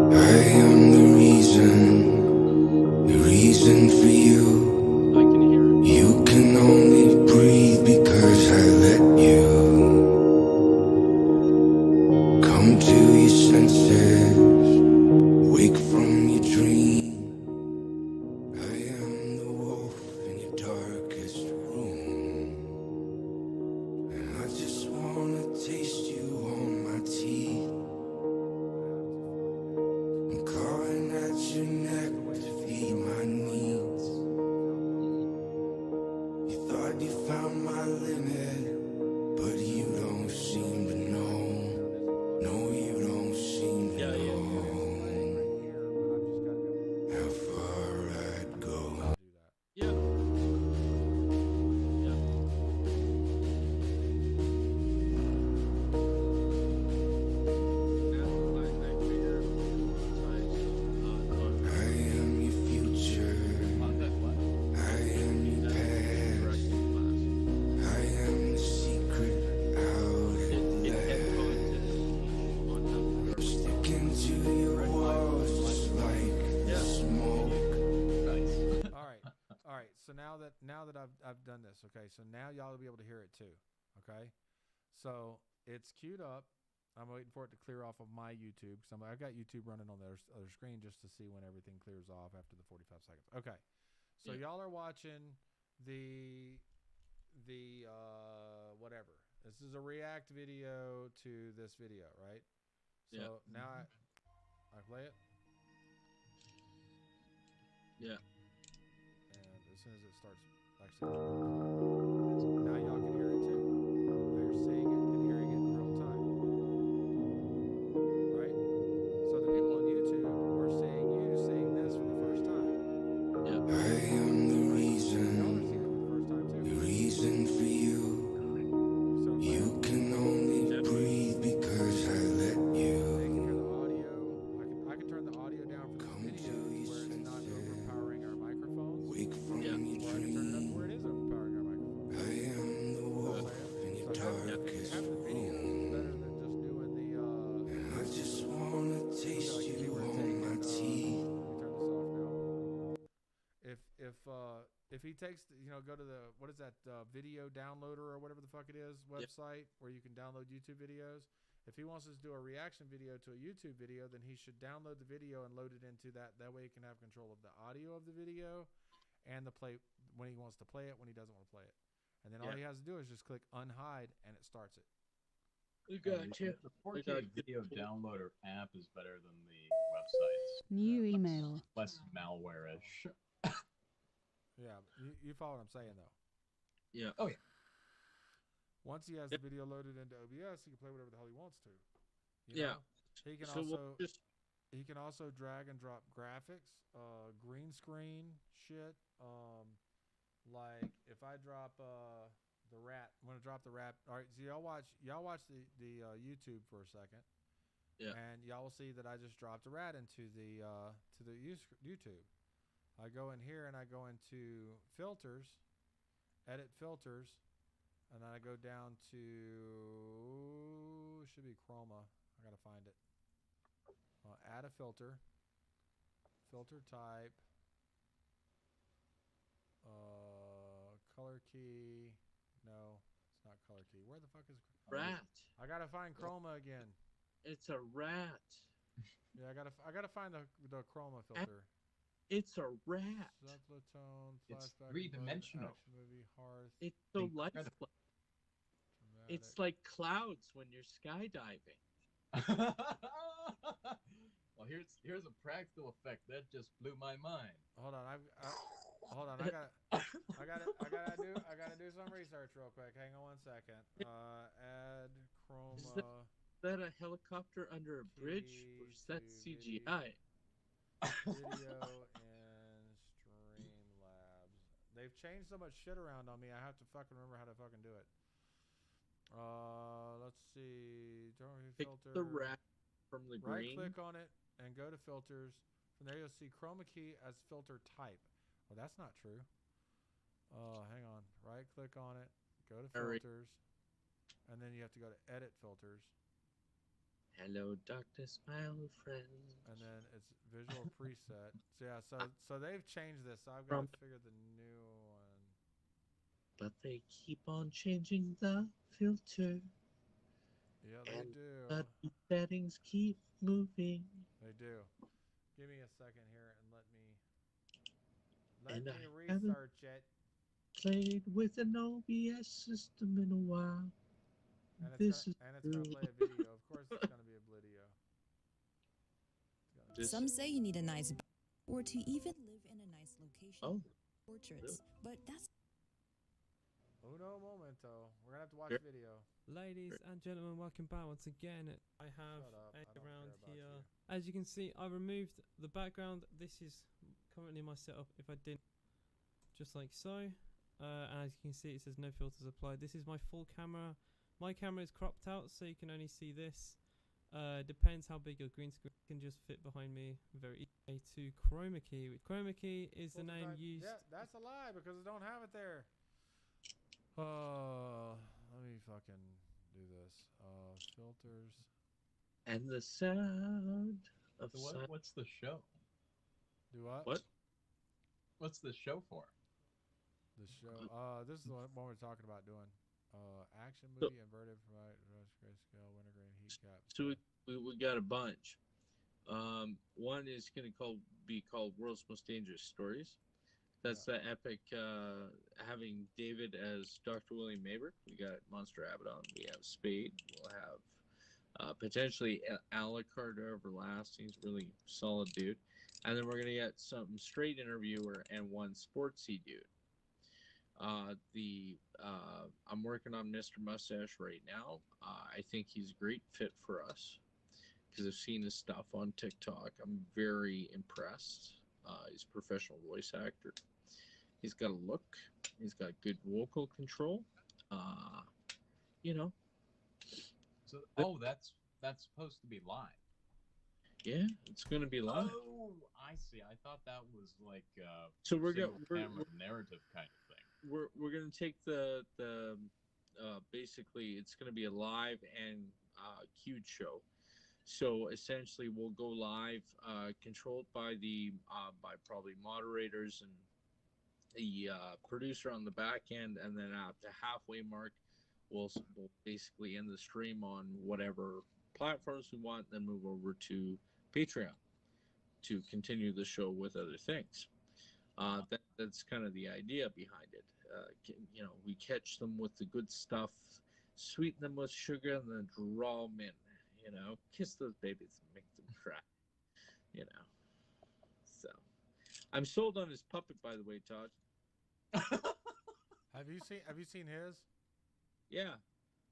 I am the back to feed my needs. You thought you found my limit, but you don't seem to know. No, you don't seem to know how far I'd go. Yeah. I am your future. I am your past. I am the secret out at last. Sticking to your walls just like smoke. All right. So now that I've done this, okay. So now y'all will be able to hear it too, okay. So it's queued up. I'm waiting for it to clear off of my YouTube because I've got YouTube running on the other screen just to see when everything clears off after the 45 seconds. Okay. So y'all are watching the whatever. This is a react video to this video, right? So now I play it. Yeah. And as soon as it starts actually now y'all can hear it too. Now you're seeing it and hearing it in real time. Right? So the people on YouTube are seeing you saying this for the first time. Yeah. I am the Y'all are reason, seeing it for the first time the too. reason for you. So You can only breathe because I let they you. can hear the audio. I can turn the audio down for the video to where it's not overpowering our microphones. Wake from Yeah. your Or I can turn it up to dream. where it is overpowering our microphones. I am the wolf in your So darkest half the video room. is better than just doing the I just wanna taste you on my teeth. Let me turn this off now. If he takes go to the what is that video downloader or whatever the fuck it is website where you can download YouTube videos. If he wants us to do a reaction video to a YouTube video, then he should download the video and load it into that. That way he can have control of the audio of the video and the play when he wants to play it, when he doesn't want to play it. And then all he has to do is just click unhide and it starts it. We got you. The 4K video downloader app is better than the websites. New email. Less malware-ish. Yeah, you follow what I'm saying though. Yeah. Oh, yeah. Once he has the video loaded into OBS, he can play whatever the hell he wants to. You Yeah. know? He can So also we'll just he can also drag and drop graphics, green screen shit. Like if I drop the rat, I'm gonna drop the rat. All right, so y'all watch the YouTube for a second. Yeah. And y'all will see that I just dropped a rat into the YouTube. I go in here and I go into filters, edit filters, and then I go down to should be chroma. I gotta find it. Add a filter. Filter type. Color key. No, it's not color key. Where the fuck is rat. I gotta find chroma again. It's a rat. Yeah, I gotta find the chroma filter. It's a rat. Subtone, It's flashback, three-dimensional. action movie, hearth. It's so Incredible. lifeless. Dramatic. It's like clouds when you're skydiving. Well, here's a practical effect that just blew my mind. Hold on, hold on. I gotta do some research real quick. Hang on 1 second. Add chroma. Is that a helicopter under a bridge, or is that CGI? Video and Streamlabs. They've changed so much shit around on me. I have to fucking remember how to fucking do it. Let's see. Pick Filter. the rat from the Right green. click on it and go to filters. From there you'll see chroma key as filter type. Well, that's not true. Hang on. Right click on it. Go to filters. And then you have to go to edit filters. Hello, darkness, my old friend. And then it's visual preset. So yeah, so they've changed this. So I've got to figure the new one. But they keep on changing the filter. Yeah, they And do. the settings keep moving. They do. Give me a second here and let me And I research it. Played with an OBS system in a while. And This it's gonna play a video. Of course, it's gonna be a video. This- Some say you need a nice or to even live in a nice location. Oh, Portraits, but that's Uno momento. We're gonna have to watch Sure. video. Ladies and gentlemen, welcome back once again. I have Shut up. I don't around care about here. you. As you can see, I removed the background. This is currently my setup. If I didn't, just like so. And as you can see, it says no filters applied. This is my full camera. My camera is cropped out, so you can only see this. Depends how big your green screen can just fit behind me. Very easy to chroma key. Chroma key is the name used. Yeah, that's a lie because I don't have it there. Let me fucking do this. Filters. and the sound of So silence. what's the show? Do what? What? What's the show for? The show. This is the one we're talking about doing. Action movie, inverted, right? Grayscale, wintergreen, heat cap. So we got a bunch. One is going to be called World's Most Dangerous Stories. That's the epic, having David as Dr. William Maber. We got Monster Abaddon. We have Spade. We'll have potentially Alucard Everlasting. He's a really solid dude. And then we're going to get some straight interviewer and one sportsy dude. I'm working on Mr. Mustache right now. I think he's a great fit for us because I've seen his stuff on TikTok. I'm very impressed. He's a professional voice actor. He's got a look. He's got good vocal control. You know. So that's supposed to be live. Yeah, it's going to be live. Oh, I see. I thought that was like So we're narrative kind of thing. We're going to take the basically it's going to be a live and queued show. So essentially, we'll go live, controlled by by probably moderators and the producer on the back end, and then at the halfway mark, we'll basically end the stream on whatever platforms we want, then move over to Patreon to continue the show with other things. That's kind of the idea behind it. We catch them with the good stuff, sweeten them with sugar, and then draw them in. Kiss those babies and make them cry. So I'm sold on his puppet, by the way, Todd. Have you seen his? Yeah,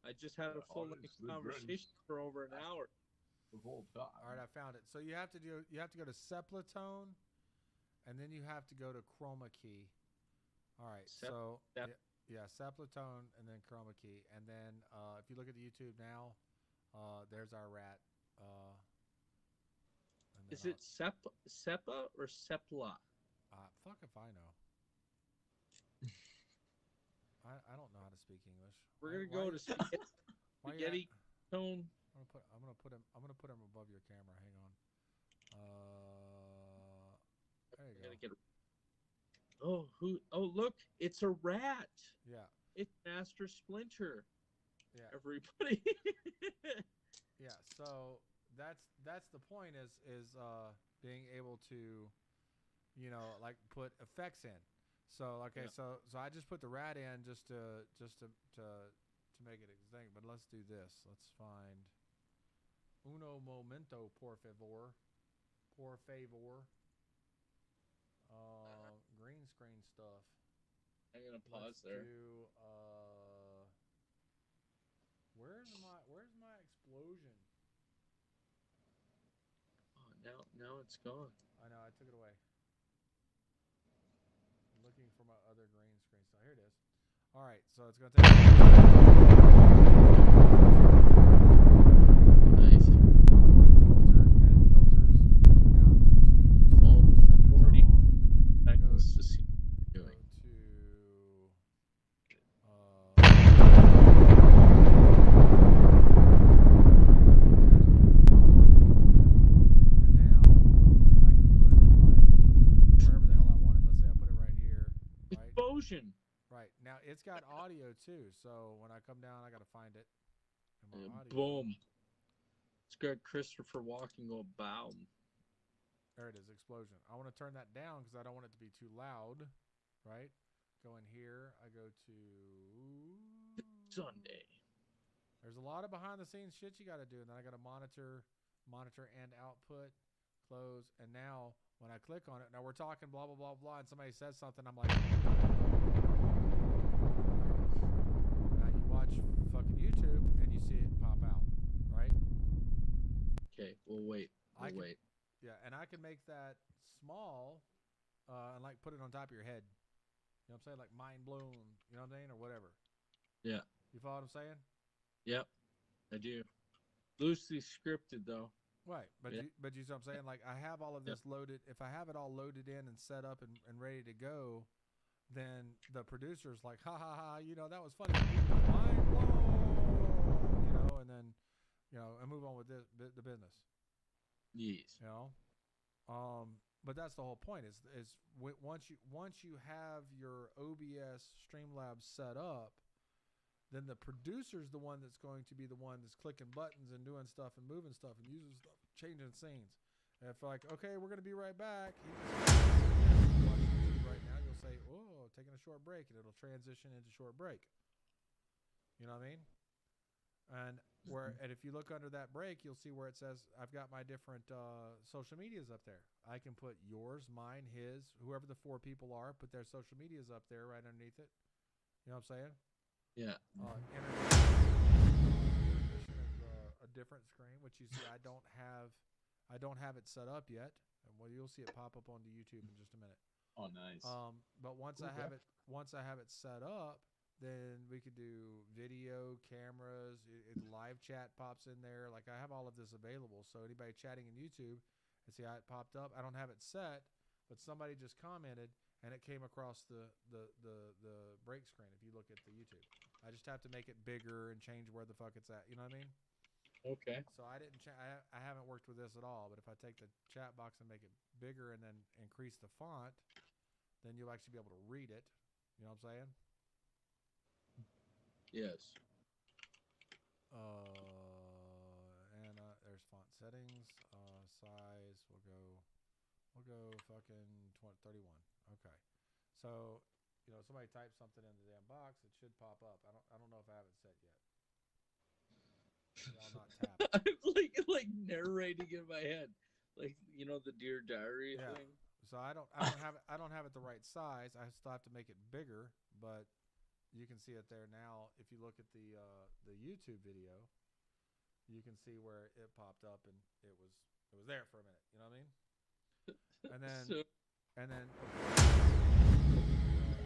I just had a full conversation for over an hour. All right, I found it. So you have to go to Seplatone, and then you have to go to Chroma Key. All right, Seplatone, and then Chroma Key, and then if you look at the YouTube now, there's our rat. Is it Sepa or Sepla? Fuck if I know. I don't know how to speak English. We're gonna go to Spaghetti Tone. I'm gonna put him above your camera. Hang on. There you go. Oh, look, it's a rat. Yeah. It's Master Splinter. Yeah. Everybody. Yeah. So that's the point is being able to, like put effects in. So so I just put the rat in just to make it a thing. But let's do this. Let's find uno momento, por favor. Green screen stuff. I'm gonna pause there. Where's my explosion? Oh, now it's gone. I know, I took it away. I'm looking for my other green screen stuff. Here it is. All right, so it's gonna take. Nice. Right. Now it's got audio too, so when I come down I gotta find it. Boom. It's got Christopher Walken go boom. There it is, explosion. I want to turn that down because I don't want it to be too loud. Right? Go in here. I go to Sunday. There's a lot of behind the scenes shit you gotta do, and then I gotta monitor and output, close, and now when I click on it. Now we're talking blah blah blah blah, and somebody says something. I'm like, now you watch fucking YouTube and you see it pop out, right? Okay, we'll wait. Wait. Yeah, and I can make that small, and like put it on top of your head. You know what I'm saying? Like mind blown. You know what I'm saying, or whatever. Yeah. You follow what I'm saying? Yep, I do. Loosely scripted though. Right, but Yeah. you see what I'm saying? Like I have all of this loaded. If I have it all loaded in and set up and ready to go, then the producer's like, ha ha ha, you know, that was funny. Mind blown, you know, and then, you know, and move on with the business. Yes. You know, but that's the whole point. Is once you have your OBS Streamlabs set up, then the producer's the one that's going to be the one that's clicking buttons and doing stuff and moving stuff and using stuff, changing scenes. And if like, okay, we're gonna be right back. Right now, you'll say, "Oh, taking a short break," and it'll transition into short break. You know what I mean? And and if you look under that break, you'll see where it says I've got my different social medias up there. I can put yours, mine, his, whoever the 4 people are. Put their social medias up there right underneath it. You know what I'm saying? Yeah. Intermission is a different screen, which you see I don't have it set up yet. And well, you'll see it pop up onto YouTube in just a minute. Oh, nice. But once I have it set up, then we could do video, cameras, live chat pops in there. Like I have all of this available. So anybody chatting in YouTube, and see how it popped up. I don't have it set, but somebody just commented and it came across the break screen. If you look at the YouTube, I just have to make it bigger and change where the fuck it's at. You know what I mean? Okay. So I didn't. I haven't worked with this at all. But if I take the chat box and make it bigger and then increase the font, then you'll actually be able to read it. You know what I'm saying? Yes. And there's font settings. Size. We'll go fucking 31. Okay. So, you know, somebody types something in the damn box, it should pop up. I don't know if I have it set yet. I'll not tap. I'm like narrating in my head, like you know the Dear Diary thing. So I don't have it the right size. I still have to make it bigger, but you can see it there now. If you look at the YouTube video, you can see where it popped up and it was there for a minute. You know what I mean? And then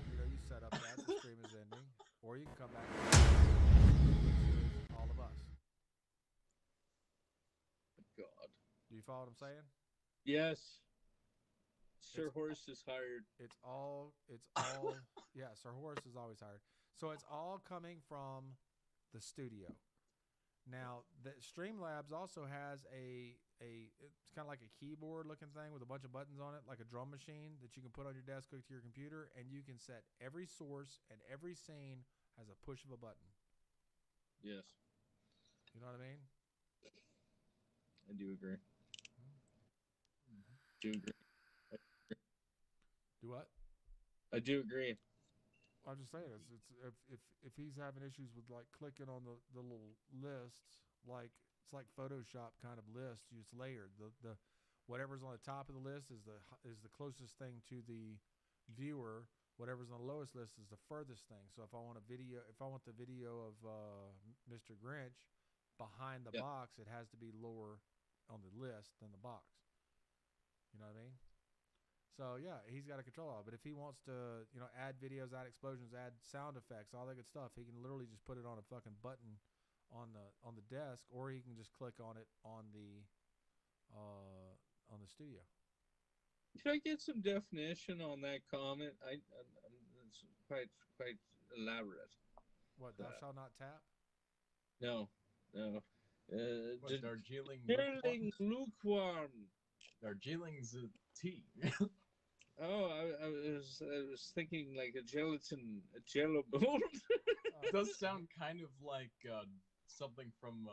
you know, you set up that the stream is ending, or you can come back and all of us. God. Do you follow what I'm saying? Yes. Sir Horse is hired. It's all yeah, Sir Horse is always hired. So it's all coming from the studio. Now, the Streamlabs also has it's kind of like a keyboard looking thing with a bunch of buttons on it, like a drum machine that you can put on your desk, hook to your computer, and you can set every source and every scene has a push of a button. Yes. You know what I mean? I do agree. Do agree. Do what? I do agree. I'm just saying, it's if he's having issues with like clicking on the little lists, like it's like Photoshop kind of list, it's layered. The whatever's on the top of the list is the closest thing to the viewer. Whatever's on the lowest list is the furthest thing. So if I want the video of Mr. Grinch behind the box, it has to be lower on the list than the box. You know what I mean? So yeah, he's got to control all. But if he wants to, you know, add videos, add explosions, add sound effects, all that good stuff, he can literally just put it on a fucking button on the desk, or he can just click on it on the studio. Can I get some definition on that comment? It's quite elaborate. What? Thou shalt not tap? No. Darjeeling lukewarm. Darjeeling's a tea. Oh, I was thinking like a jello mold. It does sound kind of like something from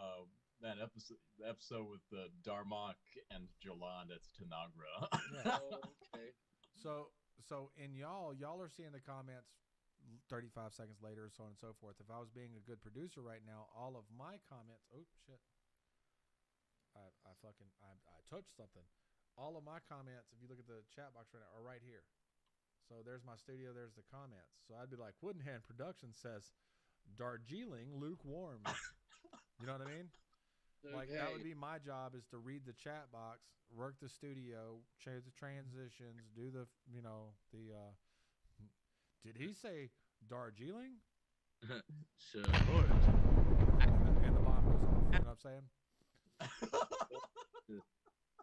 that episode with Darmok and Joland at Tanagra. Yeah. Oh, okay. So in y'all are seeing the comments 35 seconds later, so on and so forth. If I was being a good producer right now, all of my comments. Oh shit! I touched something. all of my comments, if you look at the chat box right now, are right here. So there's my studio. There's the comments. So I'd be like, Woodenhand Productions says, Darjeeling lukewarm. You know what I mean? Like that would be my job, is to read the chat box, work the studio, change the transitions, do the did he say Darjeeling? So And the bomb goes off. You know what I'm saying?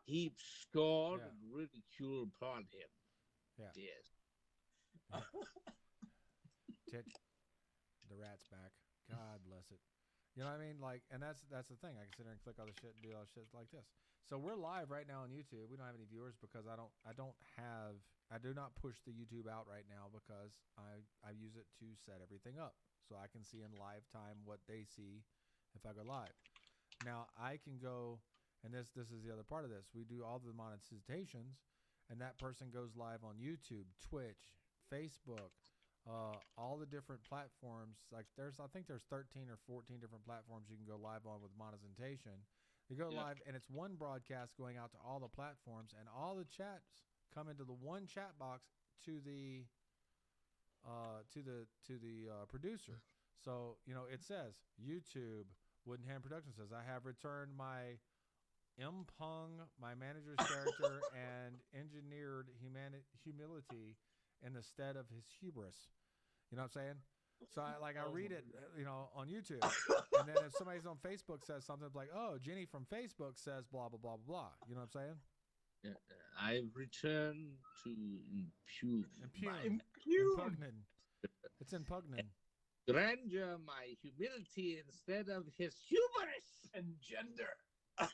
heap scorn Yeah. and ridicule upon him. Yeah. Yes. The rat's back. God bless it. You know what I mean? Like, and that's the thing. I can sit there and click all the shit and do all the shit like this. So we're live right now on YouTube. We don't have any viewers because I do not push the YouTube out right now because I use it to set everything up. So I can see in live time what they see if I go live. Now I can go, and this is the other part of this. We do all the monetizations, and that person goes live on YouTube, Twitch, Facebook, all the different platforms. Like I think there's 13 or 14 different platforms you can go live on with monetization. You go live, and it's one broadcast going out to all the platforms, and all the chats come into the one chat box to the producer. So it says YouTube. Woodenhand Productions says, I have returned my impung, my manager's character, and engineered humility in the stead of his hubris. You know what I'm saying? So I read it, on YouTube, and then if somebody's on Facebook says something like, "Oh, Jenny from Facebook says blah blah blah blah blah," you know what I'm saying? I've returned to impugn. Impugnin. It's impugnin. Grandeur my humility instead of his hubris and gender. And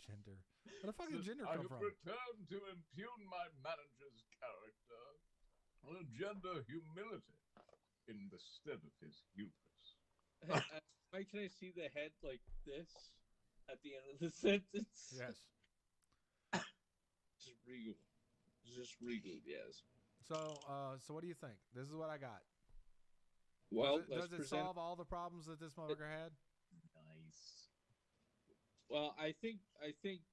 gender. Where the fuck did gender come from? I have returned to impugn my manager's character and gender humility in the stead of his hubris. Why can I see the head like this at the end of the sentence? Yes. Just regal. Just regal, yes. So what do you think? This is what I got. Well, does it solve all the problems that this motherfucker had? Nice. Well, I think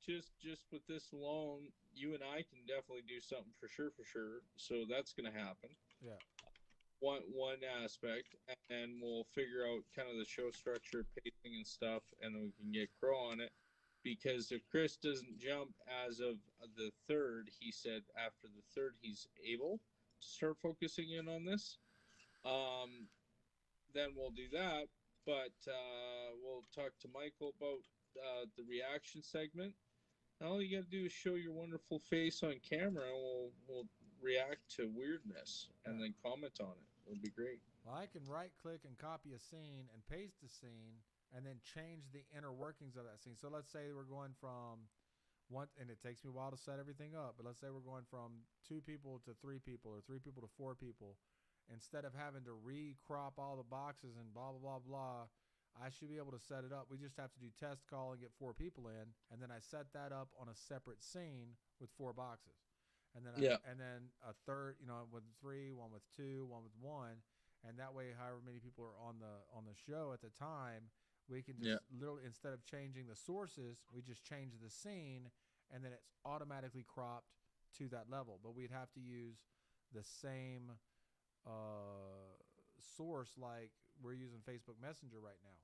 just with this alone, you and I can definitely do something for sure. So that's going to happen. Yeah. One aspect, and then we'll figure out kind of the show structure, pacing, and stuff, and then we can get Crow on it. Because if Chris doesn't jump as of the 3rd, he said after the 3rd he's able to start focusing in on this. Then we'll do that. But we'll talk to Michael about the reaction segment. All you got to do is show your wonderful face on camera, and we'll react to weirdness and then comment on it. It'll be great. Well, I can right-click and copy a scene and paste the scene, and then change the inner workings of that scene. So let's say we're going from one, and it takes me a while to set everything up, but let's say we're going from 2 people to 3 people, or 3 people to 4 people. Instead of having to re-crop all the boxes and blah, blah, blah, blah, I should be able to set it up. We just have to do test call and get 4 people in, and then I set that up on a separate scene with 4 boxes. And then and then a third, with 3, one with 2, one with 1, and that way, however many people are on the show at the time, we can just literally, instead of changing the sources, we just change the scene, and then it's automatically cropped to that level. But we'd have to use the same source like we're using Facebook Messenger right now,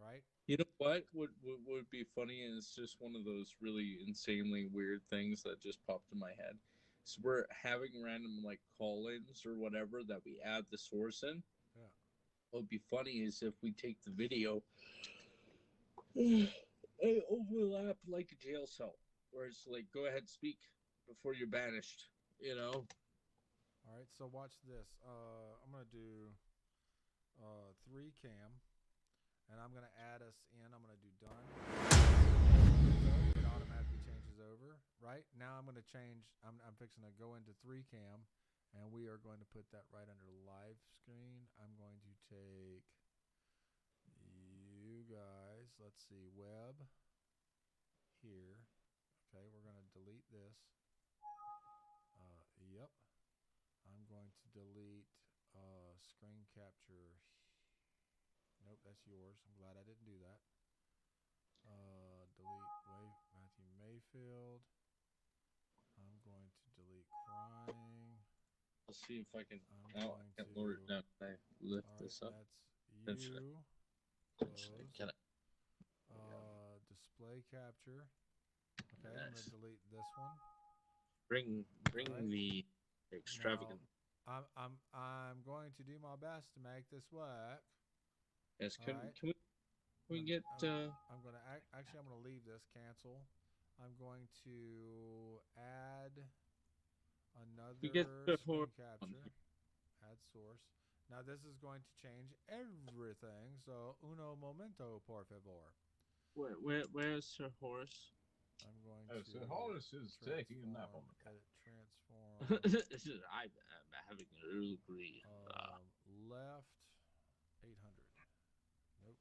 right? You know what would be funny, and it's just one of those really insanely weird things that just popped in my head. So we're having random call-ins or whatever that we add the source in. Yeah. What would be funny is if we take the video and overlap like a jail cell, where it's like, go ahead, speak before you're banished. All right, so watch this. I'm gonna do 3 cam, and I'm gonna add us in. I'm gonna do done. It automatically changes over. Right now, I'm gonna change. I'm fixing to go into 3 cam, and we are going to put that right under live screen. I'm going to take you guys. Let's see, web here. Okay, we're gonna delete this. Yep. I'm going to delete screen capture. Nope, that's yours. I'm glad I didn't do that. Delete Matthew Mayfield. crying. I'll see if I can. I'm Oh, I going can to. lower it down. Can I lift All right, this up? that's Eventually. you. Eventually. Close. Can I? Display capture. Okay, I'm Yes. gonna delete this one. Bring Alright. the extravagant. Now, I'm going to do my best to make this work. Yes. Can Alright. can we get? I'm gonna actually I'm gonna leave this cancel. I'm going to add We get another the screen horse. capture. Add source. Now this is going to change everything. So uno momento, por favor. Where's Sir Horse? I'm going Oh, to. so Horace is taking a nap on the couch. Edit transform. I'm having an Earl Grey. Left 800. Nope.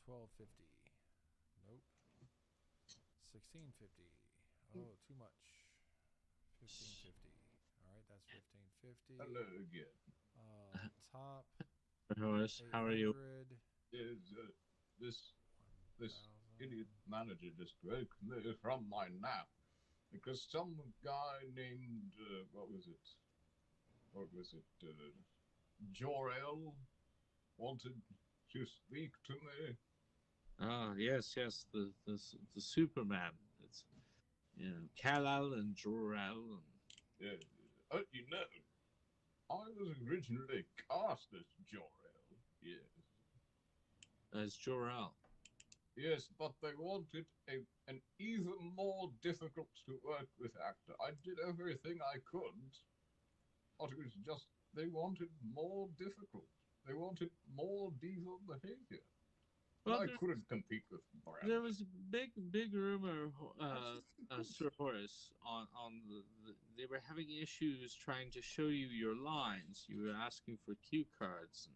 1250. Nope. 1650. Oh, too much. 1550. All right, that's 1550. Hello again. Top. Horace, how are you? Is this idiot manager just woke me from my nap because some guy named what was it? Jor-El wanted to speak to me. Ah, yes, the Superman. It's Kal-El and Jor-El. Yeah. You know, I was originally cast as Jor-El. Yes. As Jor-El. Yes, but they wanted an even more difficult to work with actor. I did everything I could, but it was just they wanted more difficult. They wanted more diva behavior. Well, I couldn't compete with Brad. there was a big rumor, Sir Horace, on they were having issues trying to show you your lines. You were asking for cue cards,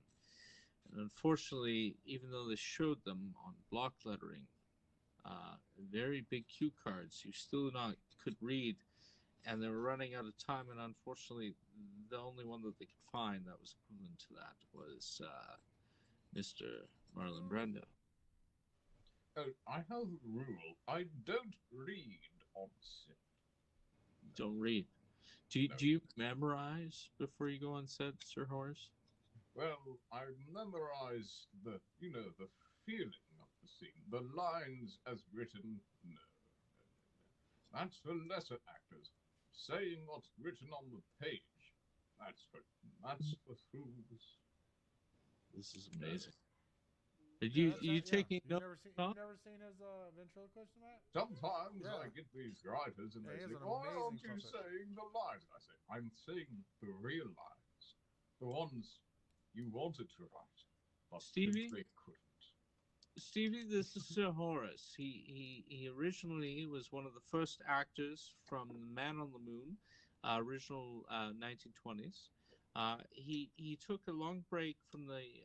and unfortunately, even though they showed them on block lettering, very big cue cards, you still not could read, and they were running out of time. And unfortunately, the only one that they could find that was equivalent to that was Mr. Marlon Brando. I have a rule. I don't read on set. No. Don't read. Do you memorize before you go on set, Sir Horace? Well, I memorize the feeling of the scene. The lines as written, no. That's for lesser actors. Saying what's written on the page, that's for fools. This is amazing. You taking You've notes? never seen his ventriloquist, Matt? Sometimes I get these writers and they say, "Why aren't you saying the lines?" I say, "I'm saying the real lines, the ones you wanted to write, but Stevie couldn't." Stevie, this is Sir Horace. He originally was one of the first actors from Man on the Moon, original 1920s. He took a long break from the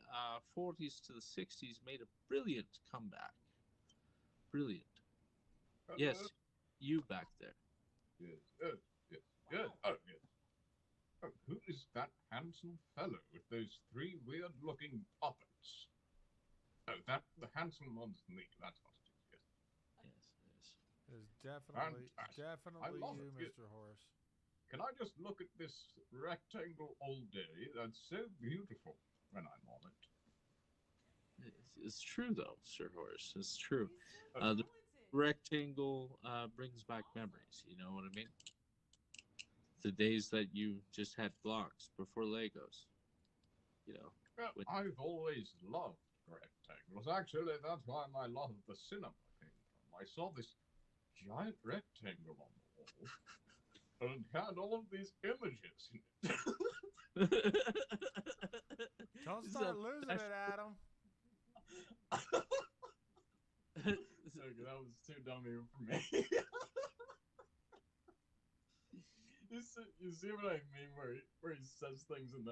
40s to the 60s, made a brilliant comeback. Brilliant. Yes, you back there. Yes. Oh, yes. Oh, who is that handsome fellow with those three weird-looking puppets? Oh, the handsome one's me. That's what it is. Yes. Yes. It is definitely you, it. Mr. Horace. Can I just look at this rectangle all day? That's so beautiful when I'm on it. It's true, though, Sir Horace. It's true. The rectangle brings back memories. You know what I mean? The days that you just had blocks before Legos. You know. Well, I've always loved rectangles. Actually, that's why my love of the cinema came from. I saw this giant rectangle on the wall. And it had all of these images in it. Don't start losing it, Adam. Okay, that was too dumb even for me. You see what I mean? Where he says things in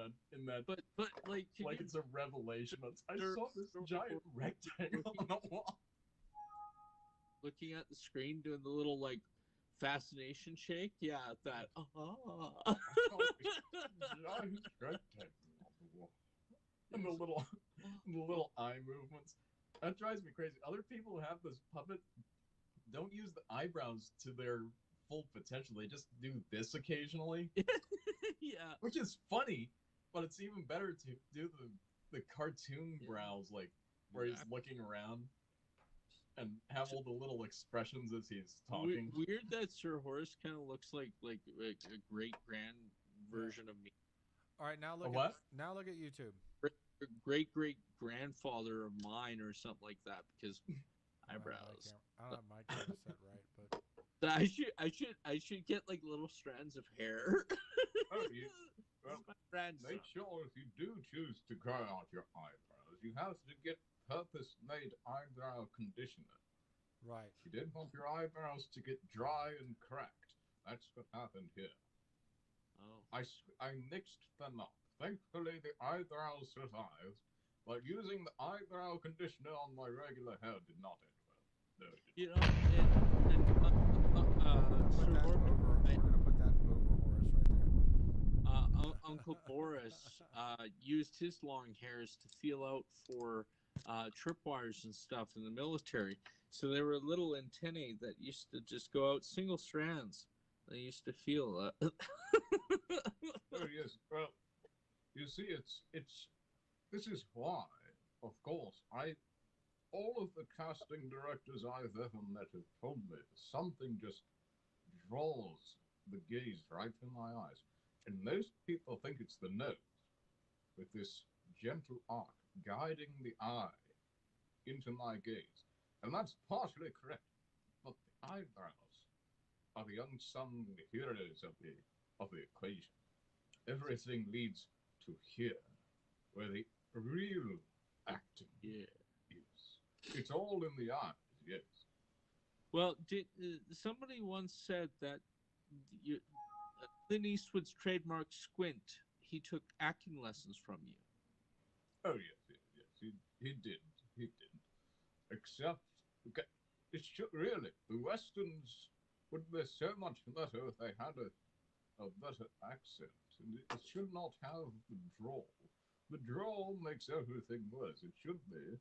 that, but like it's a revelation. I saw this giant rectangle on the wall. Looking at the screen, doing the little like fascination shake. Yeah, that. Giant rectangle on the wall, and the little eye movements. That drives me crazy. Other people who have this puppet don't use the eyebrows to their full potential. They just do this occasionally, Yeah. which is funny, but it's even better to do the cartoon brows, like where he's looking around and have all the little expressions as he's talking. Weird that Sir Horace kind of looks like a great grand version of me. All right, now A look what? at YouTube. Great grandfather of mine or something like that because eyebrows. I don't have my camera set right, but So I should get like little strands of hair. Oh, you, well, My grandson. make sure if you do choose to grow out your eyebrows, you have to get purpose-made eyebrow conditioner. right. You didn't want your eyebrows to get dry and cracked. That's what happened here. Oh. I mixed them up. Thankfully, the eyebrows survived, but using the eyebrow conditioner on my regular hair did not end well. No, it did You not. know, and Put Sir that Horace, over. We're gonna put that over Horace right there. Uncle Boris used his long hairs to feel out for tripwires and stuff in the military. So there were little antennae that used to just go out single strands. They used to feel. Oh yes, well, you see, this is why, of course, all of the casting directors I've ever met have told me something just draws the gaze right in my eyes. And most people think it's the nose, with this gentle arc guiding the eye into my gaze. And that's partially correct. But the eyebrows are the unsung heroes of the equation. Everything leads to here, where the real acting is. It's all in the eyes, yes. Well, somebody once said that Clint Eastwood's trademark squint, he took acting lessons from you. Oh yes. He didn't. He didn't. Except, okay, it should really. The westerns would be so much better if they had a better accent, and it should not have the drawl. The drawl makes everything worse. It should be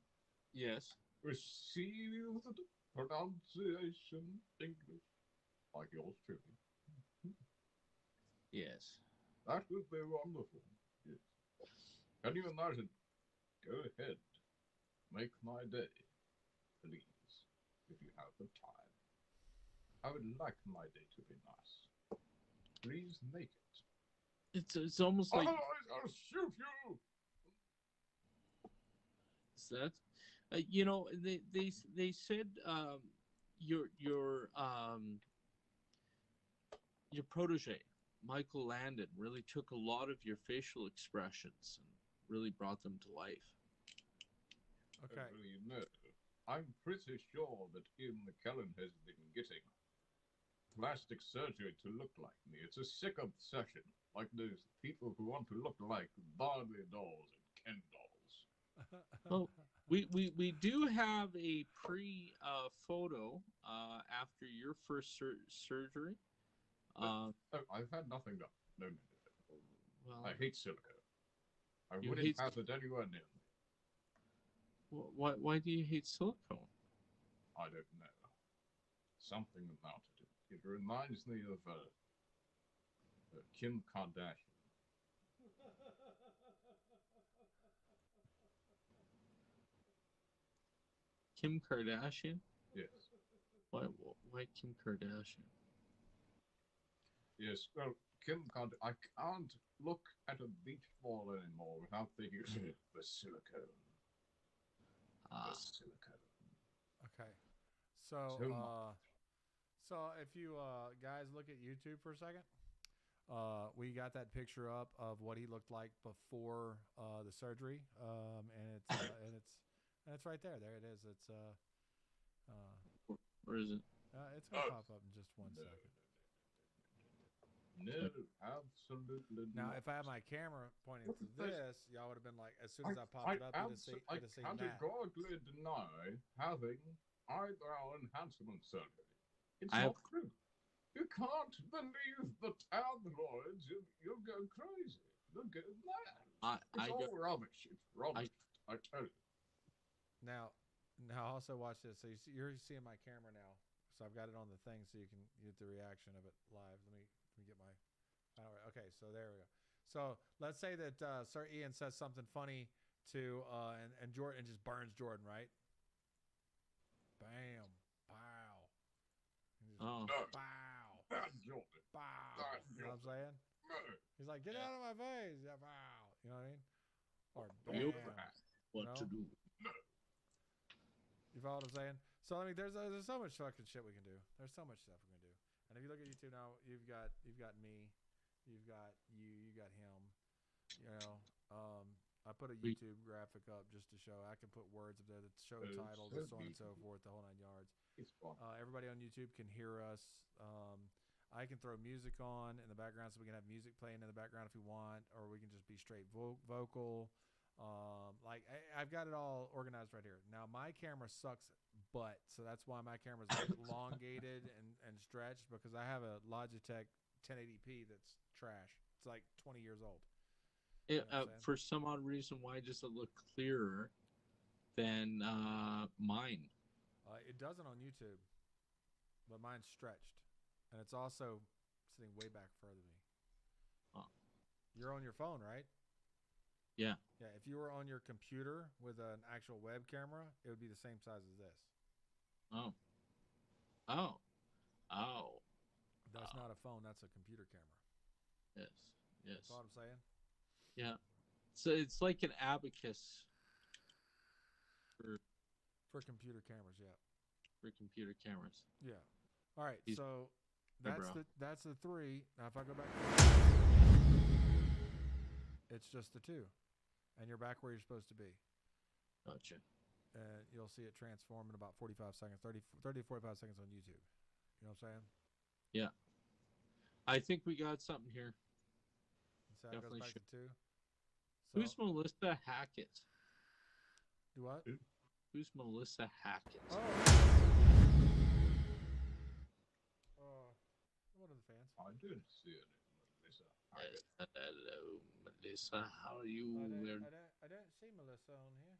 Yes. received pronunciation English, like yours truly. Yes. That would be wonderful. Yes. Can you imagine? Go ahead. Make my day, please, if you have the time. I would like my day to be nice. Please make it. It's almost like Otherwise, I'll shoot you. is that they said your protege Michael Landon really took a lot of your facial expressions and really brought them to life. Okay. You know, I'm pretty sure that Ian McKellen has been getting plastic surgery to look like me. It's a sick obsession, like those people who want to look like Barbie dolls and Ken dolls. Well, we do have a photo after your first surgery. Oh, I've had nothing done. No. Well, I hate silicone. I You wouldn't hate have it anywhere near me. why do you hate silicone? I don't know. Something about it. It reminds me of Kim Kardashian. Kim Kardashian? Yes. Why Kim Kardashian? Yes. Well, Kim Kardashian. I can't look at a beach ball anymore without thinking the silicone. The silicone. Okay. So, So much. so if you guys look at YouTube for a second, we got that picture up of what he looked like before the surgery, and it's right there. There it is. It's Where is it? it's gonna pop up in just one second. No, absolutely Now, not. if I had my camera pointing What to is this? this, y'all would have been like, as soon as I popped it up, you'd have seen that. categorically deny having eyebrow enhancement surgery. It's I not true. You can't believe the tabloids. You'll go crazy. You'll go mad. It's all rubbish. It's rubbish. I tell you. Now also watch this. So you're seeing my camera now. So I've got it on the thing so you can get the reaction of it live. Let me get my. Okay, so there we go. So let's say that Sir Ian says something funny to and Jordan just burns Jordan, right? Bam, pow. Oh. Bow. Jordan. Bow. You know what I'm saying? He's like, get out of my face. Yeah, bow. You know what I mean? Or bam. You'll what to do. You follow what I'm saying? So I mean, there's so much fucking shit we can do. There's so much stuff we can do. And if you look at YouTube now, you've got me, you've got you got him. You know, I put a YouTube graphic up just to show. I can put words up there that show titles and so on and so forth, the whole 9 yards. Everybody on YouTube can hear us. I can throw music on in the background so we can have music playing in the background if we want, or we can just be straight vocal. Like I've got it all organized right here. Now my camera sucks butt, so that's why my camera's elongated and stretched, because I have a Logitech 1080p that's trash. It's like 20 years old. You know for some odd reason, why does it look clearer than mine? It doesn't on YouTube, but mine's stretched, and it's also sitting way back further than me. Oh. You're on your phone, right? Yeah. Yeah. If you were on your computer with an actual web camera, it would be the same size as this. Oh. That's not a phone. That's a computer camera. Yes. That's what I'm saying. Yeah. So it's like an abacus for computer cameras. Yeah. For computer cameras. Yeah. All right. So that's the 3. Now if I go back, it's just the 2, and you're back where you're supposed to be. Gotcha. And you'll see it transform in about 45 seconds, 30 to 45 seconds on YouTube. You know what I'm saying? Yeah. I think we got something here. So that goes back to 2. So, who's Melissa Hackett? Do what? Who's Melissa Hackett? One of the fans. I did see it, Melissa. Hello, Melissa. How are you? I don't see Melissa on here.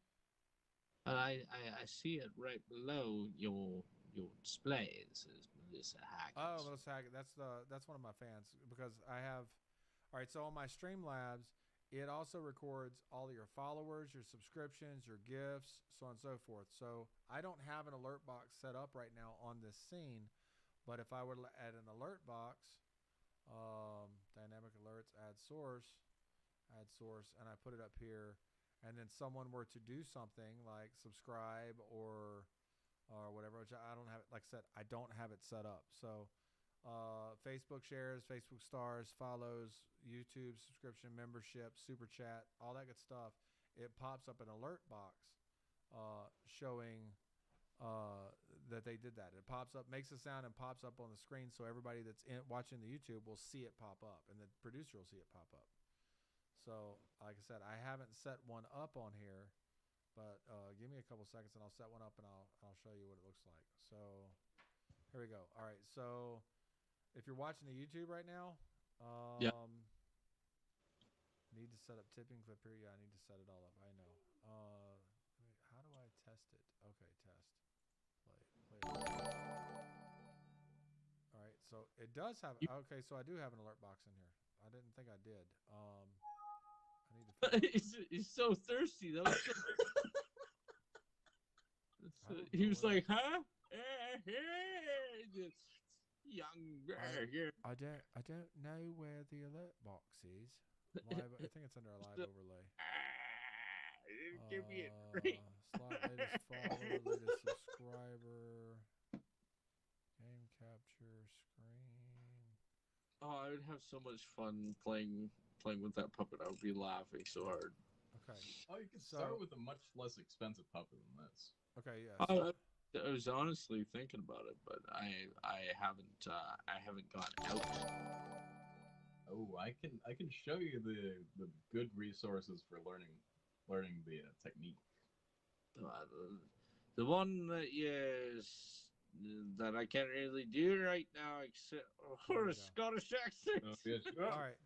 I see it right below your display. It says Melissa Hackett. Oh, Melissa Hackett. That's one of my fans, because I have. All right, so on my Streamlabs, it also records all of your followers, your subscriptions, your gifts, so on and so forth. So I don't have an alert box set up right now on this scene, but if I were to add an alert box, dynamic alerts, add source, and I put it up here, and then someone were to do something like subscribe or whatever, which I don't have it. Like I said, I don't have it set up. So Facebook shares, Facebook stars, follows, YouTube subscription, membership, super chat, all that good stuff. It pops up an alert box showing that they did that. It pops up, makes a sound, and pops up on the screen, so everybody that's watching the YouTube will see it pop up, and the producer will see it pop up. So, like I said, I haven't set one up on here, but give me a couple seconds, and I'll set one up, and I'll show you what it looks like. So, here we go. All right, so if you're watching the YouTube right now, need to set up tipping clip here. Yeah, I need to set it all up. I know. How do I test it? Okay, test. Play. All right, so it does have. Okay, so I do have an alert box in here. I didn't think I did. I need to. He's so thirsty though. He was like, "Huh? Young here." I don't know where the alert box is. Live, I think it's under a live overlay. Give me a drink. Slot latest follower, latest subscriber, game capture screen. Oh, I would have so much fun playing with that puppet. I would be laughing so hard. Okay. Oh, you can start with a much less expensive puppet than this. Okay, yeah. I was honestly thinking about it, but I haven't gone out. Oh, I can show you the good resources for learning the technique. The one that I can't really do right now, except for a Scottish accent. Yes. All right.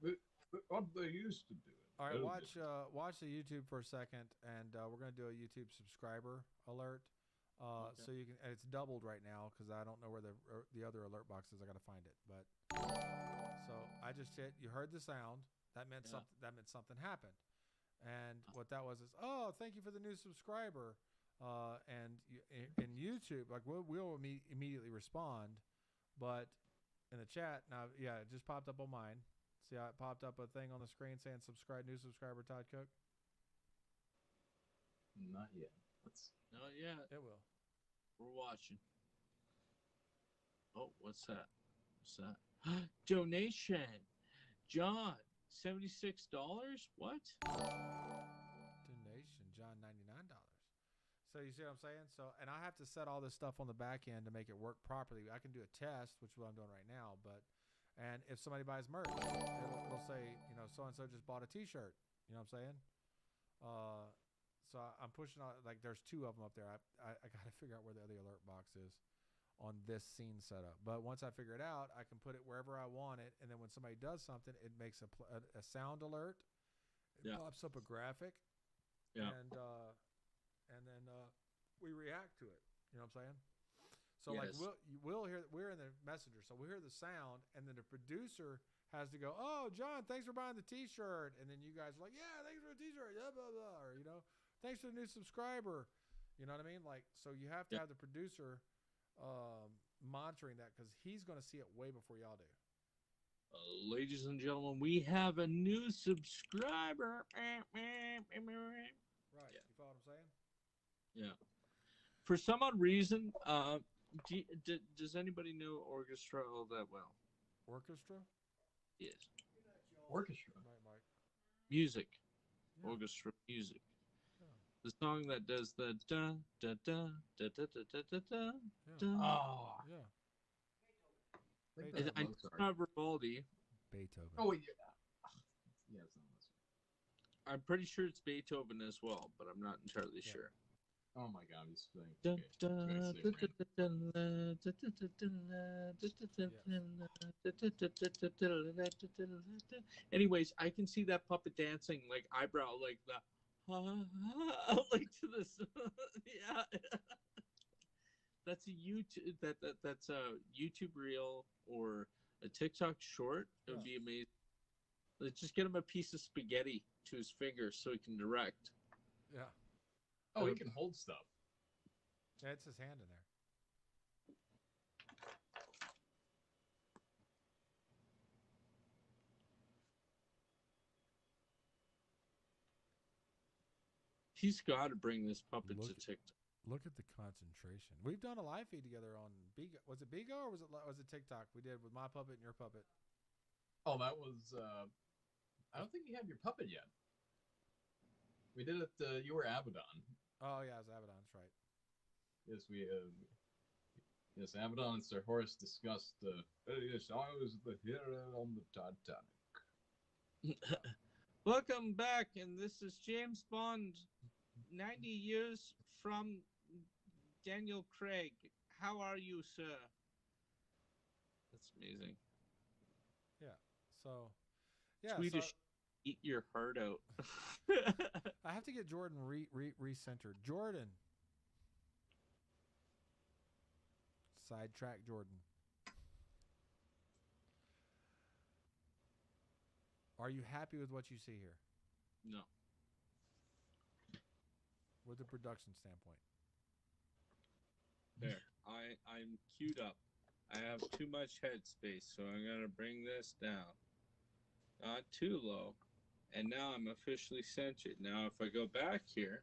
What they used to do. All right, watch the YouTube for a second, and we're gonna do a YouTube subscriber alert. Okay. So you can. And it's doubled right now because I don't know where the other alert box is. I got to find it. But so I just hit. You heard the sound. That meant something. That meant something happened. And what that was is, oh, thank you for the new subscriber. And in YouTube, like we'll immediately respond, but in the chat now, yeah, it just popped up on mine. See how it popped up a thing on the screen saying subscribe, new subscriber Todd Cook. Not yet. Not yet. It will. We're watching. Oh, what's that? What's that? Donation. John, $76. What? Donation, John, $99. So you see what I'm saying? So, and I have to set all this stuff on the back end to make it work properly. I can do a test, which is what I'm doing right now. And if somebody buys merch, it'll say, so and so just bought a T-shirt. You know what I'm saying? So I'm pushing on, like, there's 2 of them up there. I got to figure out where the other alert box is on this scene setup. But once I figure it out, I can put it wherever I want it. And then when somebody does something, it makes a sound alert. It pops up a graphic. Yeah. And then we react to it. You know what I'm saying? So Yes. like we'll hear, we're in the messenger, so we'll hear the sound, and then the producer has to go, oh, John, thanks for buying the T-shirt, and then you guys are like, yeah, thanks for the T-shirt, blah blah blah, or thanks for the new subscriber. You know what I mean? Like, so you have to have the producer monitoring that because he's going to see it way before y'all do. Ladies and gentlemen, we have a new subscriber. Right. Yeah. You follow what I'm saying? Yeah. For some odd reason, does anybody know orchestra all that well? Orchestra? Yes. Orchestra. Mike. Music. Yeah. Orchestra music. Yeah. The song that does the da da da da da da da da da. Yeah. Da. Oh. Yeah. I think Beethoven. that's I know it's not Vivaldi. Beethoven. Oh, yeah. Yeah, it's not Mozart. I'm pretty sure it's Beethoven as well, but I'm not entirely sure. Oh my god, I'm just saying. Da, Okay. da, It's da, gonna da, sing da, da, da, da, da, da, da. Anyways, I can see that puppet dancing like eyebrow, like the like to this. Yeah, that's a YouTube reel or a TikTok short. It would be amazing. Let's just get him a piece of spaghetti to his finger so he can direct. Yeah. Oh, he can hold stuff. Yeah, it's his hand in there. He's got to bring this puppet to TikTok. Look at the concentration. We've done a live feed together on Bigo. Was it Bigo or was it TikTok? We did with my puppet and your puppet. Oh, that was. I don't think you have your puppet yet. We did it. You were Abaddon. Oh yeah, it was Abaddon. That's right. Yes, yes, Abaddon and Sir Horace discussed. Yes, I was the hero on the Titanic. Welcome back, and this is James Bond, 90 years from Daniel Craig. How are you, sir? That's amazing. Yeah. So, yeah. Swedish, eat your heart out. I have to get Jordan recentered. Jordan. Sidetrack Jordan. Are you happy with what you see here? No. With the production standpoint. There. I'm queued up. I have too much headspace, so I'm going to bring this down. Not too low. And now I'm officially centered. Now, if I go back here,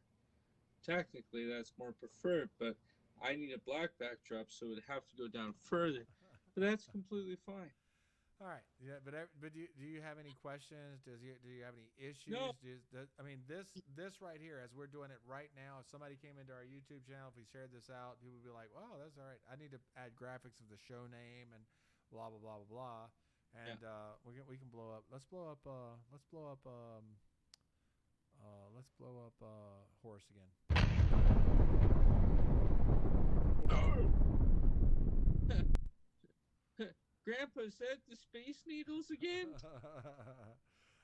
technically that's more preferred, but I need a black backdrop, so it would have to go down further. But that's completely fine. All right. Yeah, but do you have any questions? Do you have any issues? No. I mean, this right here, as we're doing it right now, if somebody came into our YouTube channel, if we shared this out, people would be like, "Wow, that's all right. I need to add graphics of the show name and blah blah blah blah blah." And we can blow up. Let's blow up Horse again. Grandpa, is that the Space Needles again?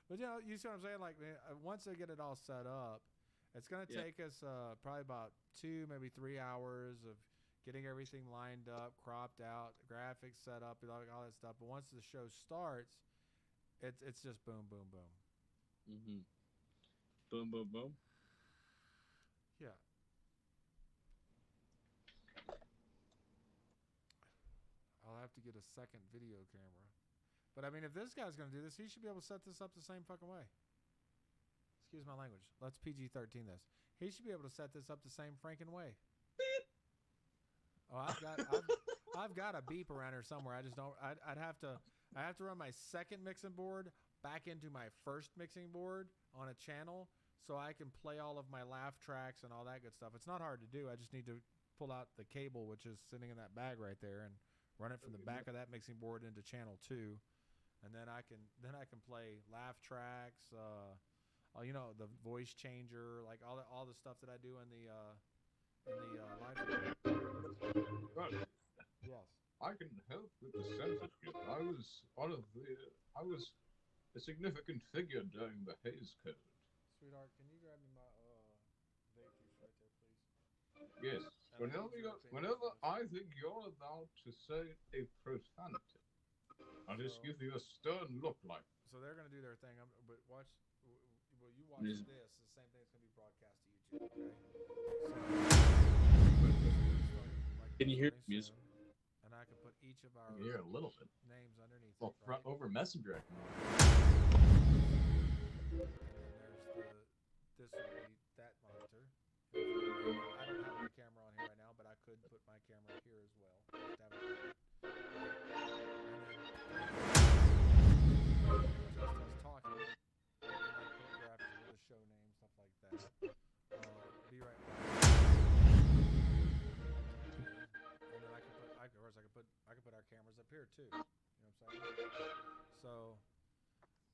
But you see what I'm saying? Like, once they get it all set up, It's gonna take us probably about 2, maybe 3 hours of getting everything lined up, cropped out, graphics set up, all that stuff. But once the show starts, it's just boom, boom, boom. Mm-hmm. Boom, boom, boom. Yeah. I'll have to get a second video camera. But I mean, if this guy's gonna do this, he should be able to set this up the same fucking way. Excuse my language. Let's PG-13 this. He should be able to set this up the same franken way. Oh, I've got a beep around here somewhere. I just don't. I have to run my second mixing board back into my first mixing board on a channel so I can play all of my laugh tracks and all that good stuff. It's not hard to do. I just need to pull out the cable, which is sitting in that bag right there, and run it from the back of that mixing board into channel 2, and then I can play laugh tracks. The voice changer, like all the stuff that I do in the live stream. Well, Yes. I can help with the censorship. I was a significant figure during the Hays Code. Sweetheart, can you grab me my vape juice right there, please? Yes. And I need your opinion Whenever on this. I think you're about to say a profanity, I'll just So- give you a stern look like. So they're gonna do their thing, but watch. Well, you watch Yes. this. The same thing's gonna be broadcast to YouTube. Okay. So, Can you hear starting music? soon, and I can put each of our You can hear a little bit. names underneath Well, it. Right? over Messenger, I can. And then this would be that monitor. I don't have my camera on here right now, but I could put my camera here as well. Just have it there. And then just us talking. And then I put graphics with the show name, stuff like that. Be right back. And then I could put our cameras up here too. You know what I'm saying? So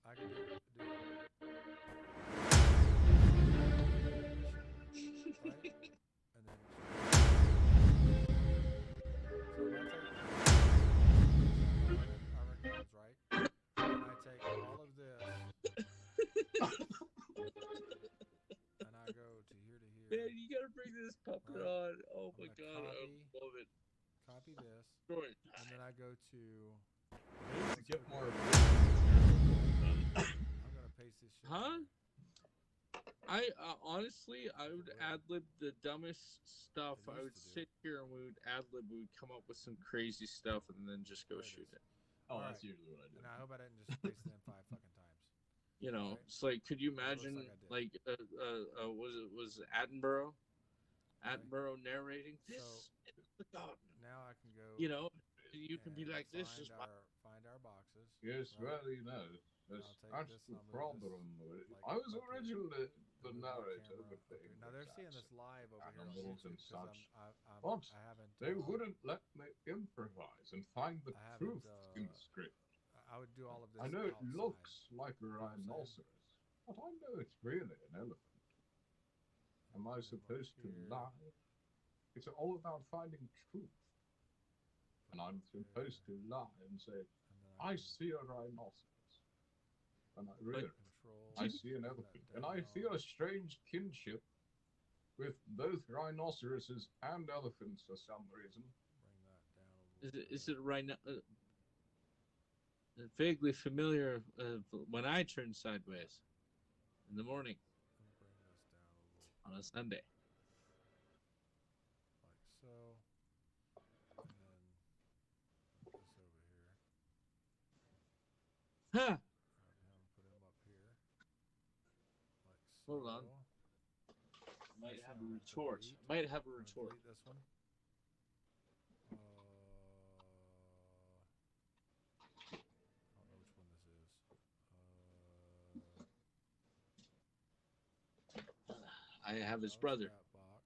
I can do it. Right? And then so if I take our cams, right? And I take all of this and I go to here to here. Man, you gotta bring this puppet Right. on. Oh my I'm god, gonna I copy. love it. Copy this, George, and then I go to. I need to get more original material. I'm gonna paste this shit. Huh? here. I honestly, I would Really? ad lib the dumbest stuff. I I used would to do. sit here and we would ad lib. We would come up with some crazy stuff and then just go There it shoot is. it. Oh, All that's right. usually what I do. And I hope I didn't just paste it in 5 fucking times. You know, Right. it's like, could you It looks imagine, like I did. was it Attenborough? Okay. Attenborough narrating So- this is the garden. Now I can go. You know, you can be and like, this is find our boxes. Yes, right? well, you know, I'll that's take that's this the and I'll move problem. this, like, I was up here. originally the Move my narrator, camera but up they here. Now they're seeing this live over here on animals YouTube and because such. I haven't. They wouldn't let me improvise and find the I haven't, truth in the script. I would do all of this. I know it outside. looks like a what I'm saying? rhinoceros, but I know it's really an elephant. Am I Put him up supposed to here. lie? It's all about finding truth. Put And him I'm up here. supposed to lie and say, And then I can see a rhinoceros. And I really, control. I see an bring that elephant. And I down, feel a strange kinship with both rhinoceroses and elephants for some reason. Bring that down a little Is bit. it right now? Vaguely familiar when I turn sideways in the morning Let me bring this down a little, on a Sunday. like so. And then put this over here. Huh. Have him put him up here. Like so. Hold on. Might This have a one retort. delete. Might have a I'm gonna retort. delete this one. I don't know which one this is. I have his No, it's brother. that box.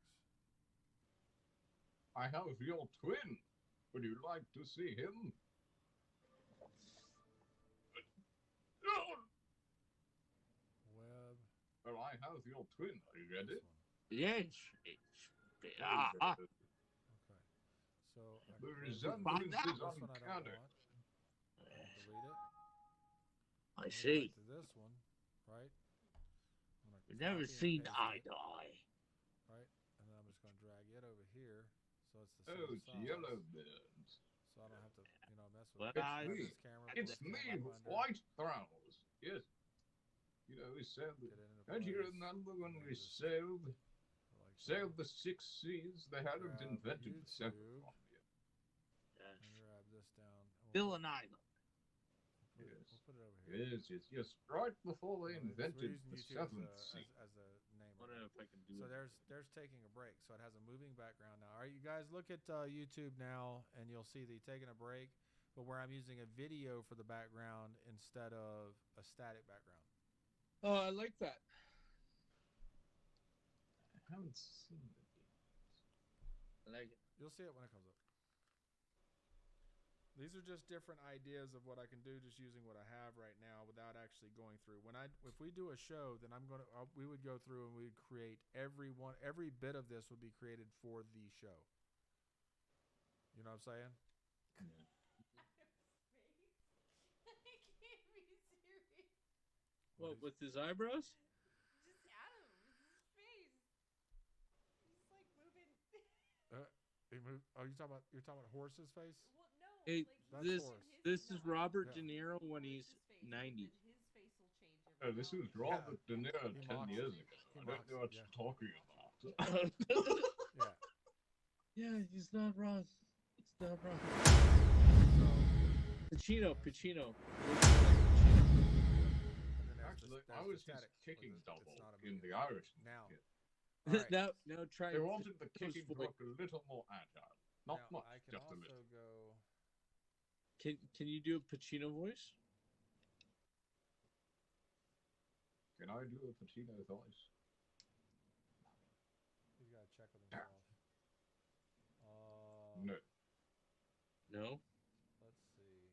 I have your twin. Would you like to see him? Web. Well, I have your twin. Are you ready? This one. Yes. Okay. So I The can resemblance that? is this one I don't uncanny. want. Delete it. I Go see. back to this one, right? I'm gonna It's never copy and seen paste I it, die. right? And then I'm just gonna drag it over here, so it's the same Oh, it's size. yellow birds. So I don't have to, mess with Well, it. I- Grab me. this camera, pull It's this camera me, up under, White Throwers. Yes. You know, we sailed. get it into Don't you place, remember when and then we just sailed go like sailed that. the 6 seas? They hadn't Grab invented the seventh YouTube. one yet. And grab this down. And Still we'll an island. put, Yes. we'll put it over here. Yes. Right before they No, we're invented using the YouTube seventh sea. as a name. I Right don't know now. if I can do So it. there's taking a break. So it has a moving background now. All right, you guys look at YouTube now, and you'll see the taking a break, but where I'm using a video for the background instead of a static background. Oh, I like that. I haven't seen it yet. I like it. You'll see it when it comes up. These are just different ideas of what I can do just using what I have right now without actually going through. If we do a show, then we would go through and we'd create every bit of this would be created for the show. You know what I'm saying? Yeah. I can't be serious. What, with his eyebrows? Just Adam, it's his face. He's like moving. You're talking about Horse's face? Well, no, Hey, like That's this Horace. this is Robert Yeah. De Niro when he's Horse's face, 90. Then his face will change. Oh, this was Robert De Niro He 10 mocks years it. ago. He I don't mocks know it, what yeah. you're talking about. Yeah. Yeah, he's not wrong. It's not wrong. So Pacino. and then Actually, I there's was the his static, kicking but it's double not a in movie. The Irishman. Now, skit. all right. Now try. They wanted the Pacino's kicking to voice. look a little more agile. Not Now, much, I can just a also little. go. Can you do a Pacino voice? Can I do a Pacino voice? He's got to check with himself. No. No. Let's see.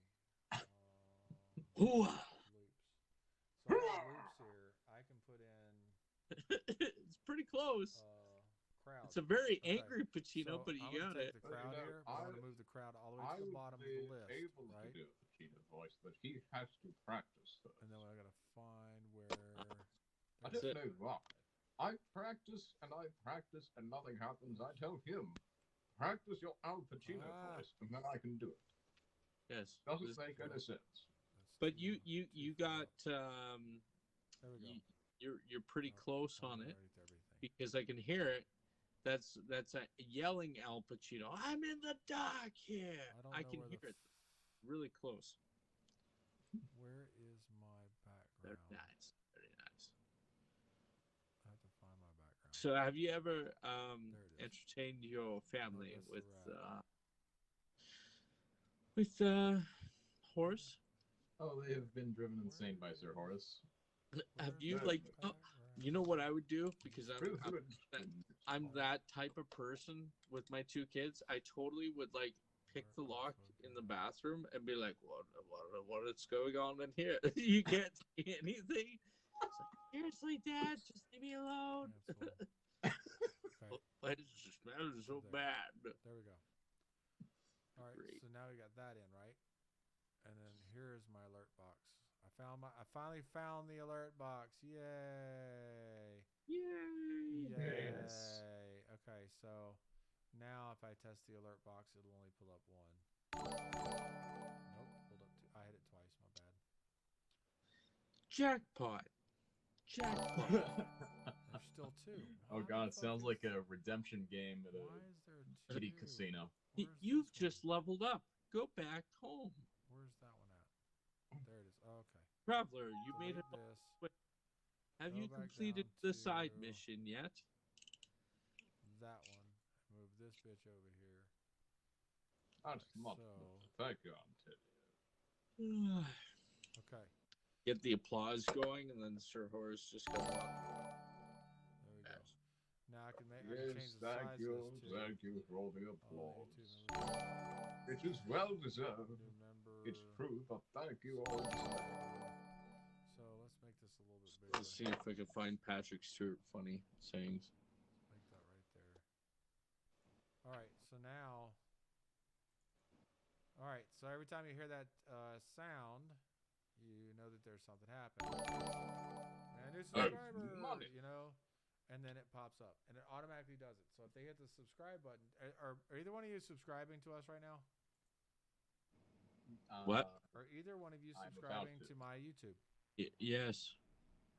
Ooh. Loops. So I have loops here. I can put in It's pretty close. crowd. It's a very Okay. angry Pacino, So but I'm you gonna got take it. the crowd here. But I'm going to move the crowd all the way I to the would bottom of be the list, able right? to do a Pacino voice, but he has to practice first. And then I got to find where. I That's don't it. know why. I practice and nothing happens. I tell him, practice your Al Pacino voice, and then I can do it. Yes. Doesn't make any sense. That's But too- you too got far up. There we go. you're pretty close I'm on it ready to everything. because I can hear it. That's a yelling Al Pacino. I'm in the dark here. I don't I know can where hear the it really close. Where is my Very background? nice. Very nice. I have to find my background. So have you ever There it is. entertained your family that's the with rat. horse? Oh, they have been driven insane by Sir Horace. Have Where's you my like background? you know what I would do because Really I'm that type of person with my two kids. I totally would like pick the lock in the bathroom and be like, what is going on in here? You can't see anything. It's like, seriously, Dad, just leave me alone. Absolutely. Okay, Why does it smell so bad? there we go. All right, Great. so now we got that in, right? And then here is my alert box. I finally found the alert box. Yay! Yay! Yay! Yes. Okay, so now if I test the alert box, it'll only pull up one. Nope, pulled up two. I hit it twice. My bad. Jackpot! Jackpot! There's still two. Oh Why god, the it sounds fuck like is- a redemption game at Why a is there kitty two? casino. Where's You've this one? just leveled up. Go back home. Where's that one at? There it is. Oh, okay. Traveler, you made it. Delete this. Have Go you back completed down the side to- mission yet? That one. Move this bitch over here. That's much So- better. Thank you, Auntie. Okay. Get the applause going, and then Sir Horace just goes up. There we go. Now I can make. I can change Yes, the size thank of you, this too. thank you for all the Oh, applause. YouTube member- It is well deserved. new member. It's true, but thank you all. So let's make this a little bit bigger. Let's see if I can find Patrick Stewart funny sayings. Make that right there. All right. So now. All right. So every time you hear that sound, you know that there's something happening. And new That's subscriber, money. you know, and then it pops up and it automatically does it. So if they hit the subscribe button, are either one of you subscribing to us right now? What? Are either one of you I'm about subscribing to. to my YouTube? Yes.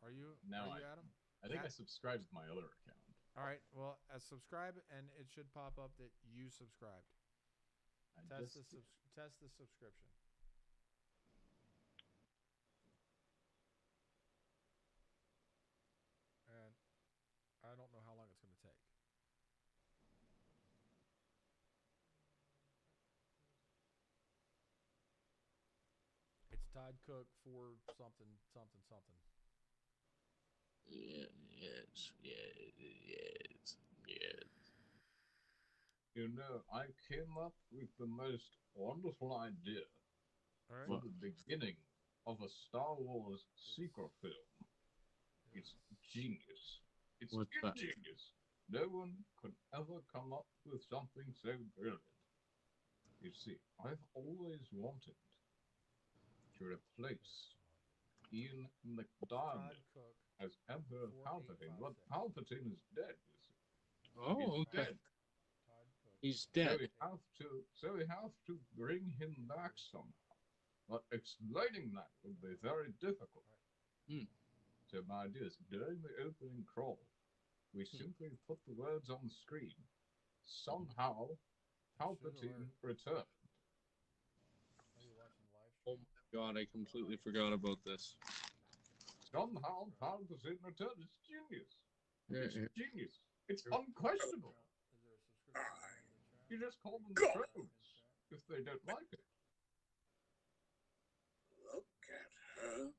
Are you? No, are you, Adam? I think I subscribed with my other account. All right. Well, subscribe, and it should pop up that you subscribed. Test the subscription. And I don't know how long it's going to take. It's Todd Cook for something. Yes. You know, I came up with the most wonderful idea for the beginning of a Star Wars sequel film. It's genius. It's ingenious. No one could ever come up with something so brilliant. You see, I've always wanted to replace Ian McDiarmid as Emperor Palpatine, but Palpatine is dead, you see. Oh, He's okay. dead. He's dead. So we have to bring him back somehow. But explaining that would be very difficult. So my idea is, during the opening crawl, we simply put the words on the screen. Somehow, Palpatine returned. Oh my god, I completely forgot about this. Somehow, Palpatine returned. It's genius. It's Yeah. genius. It's unquestionable. You just call them trolls if they don't like it. Look at her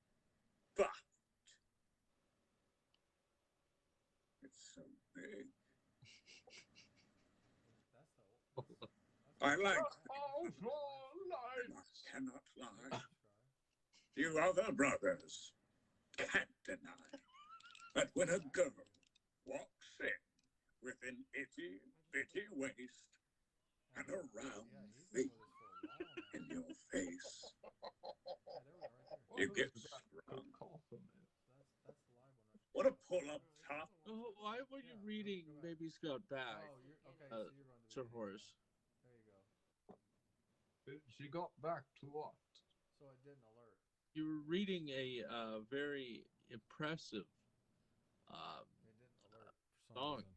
butt. It's so big. I like I cannot lie. You other brothers can't deny that when a girl walks in with an itty bitty waist and a round thing in your face, you get sprung. What a pull up top. Oh, why were you reading Baby's Got Back? Sir Horace. There you go. She got back to what? So it didn't alert. You were reading a very impressive It didn't alert for some song. reason.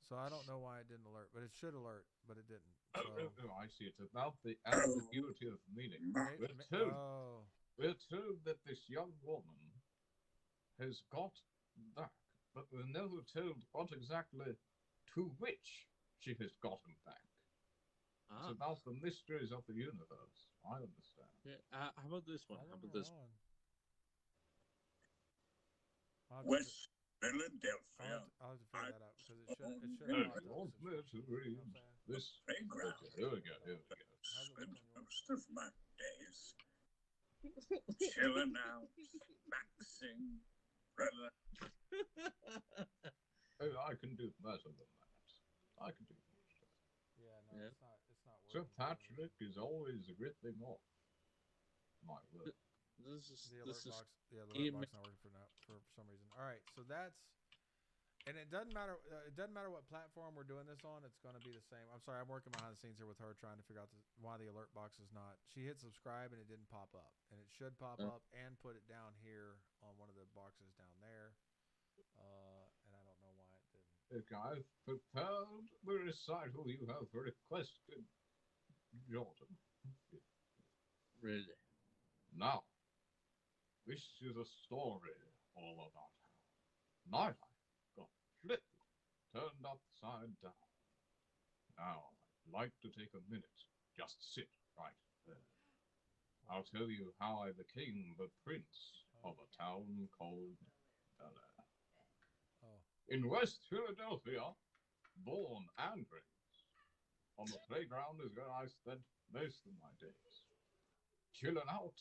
So I don't know why it didn't alert, but it should alert, but it didn't. Oh, So. I see. It's about the ambiguity of meaning. We're told that this young woman has got back, but we're never told what exactly to which she has gotten back. It's about the mysteries of the universe. I understand. Yeah, how about this one? How about this one? West Philadelphia. I'll have to figure that out because it should want me to read this. Playground. Here we go. Spent most of my days chilling out, maxing, Oh, I can do better than that. I can do better. Yeah, no, it's not Sir working. Patrick is always ripping off my work. This is the alert box. Yeah, the alert box not working for some reason. All right, so that's, and it doesn't matter. It doesn't matter what platform we're doing this on. It's going to be the same. I'm sorry, I'm working behind the scenes here with her trying to figure out why the alert box is not. She hit subscribe and it didn't pop up, and it should pop up and put it down here on one of the boxes down there. And I don't know why it didn't. Look, I've prepared the recital you have requested, Jordan. Really? Now, this is a story all about how Nightlife got flipped, turned upside down. Now, I'd like to take a minute, just sit right there. I'll tell you how I became the prince of a town called Bel Air. In West Philadelphia, born and raised. On the playground is where I spent most of my days. Chilling out,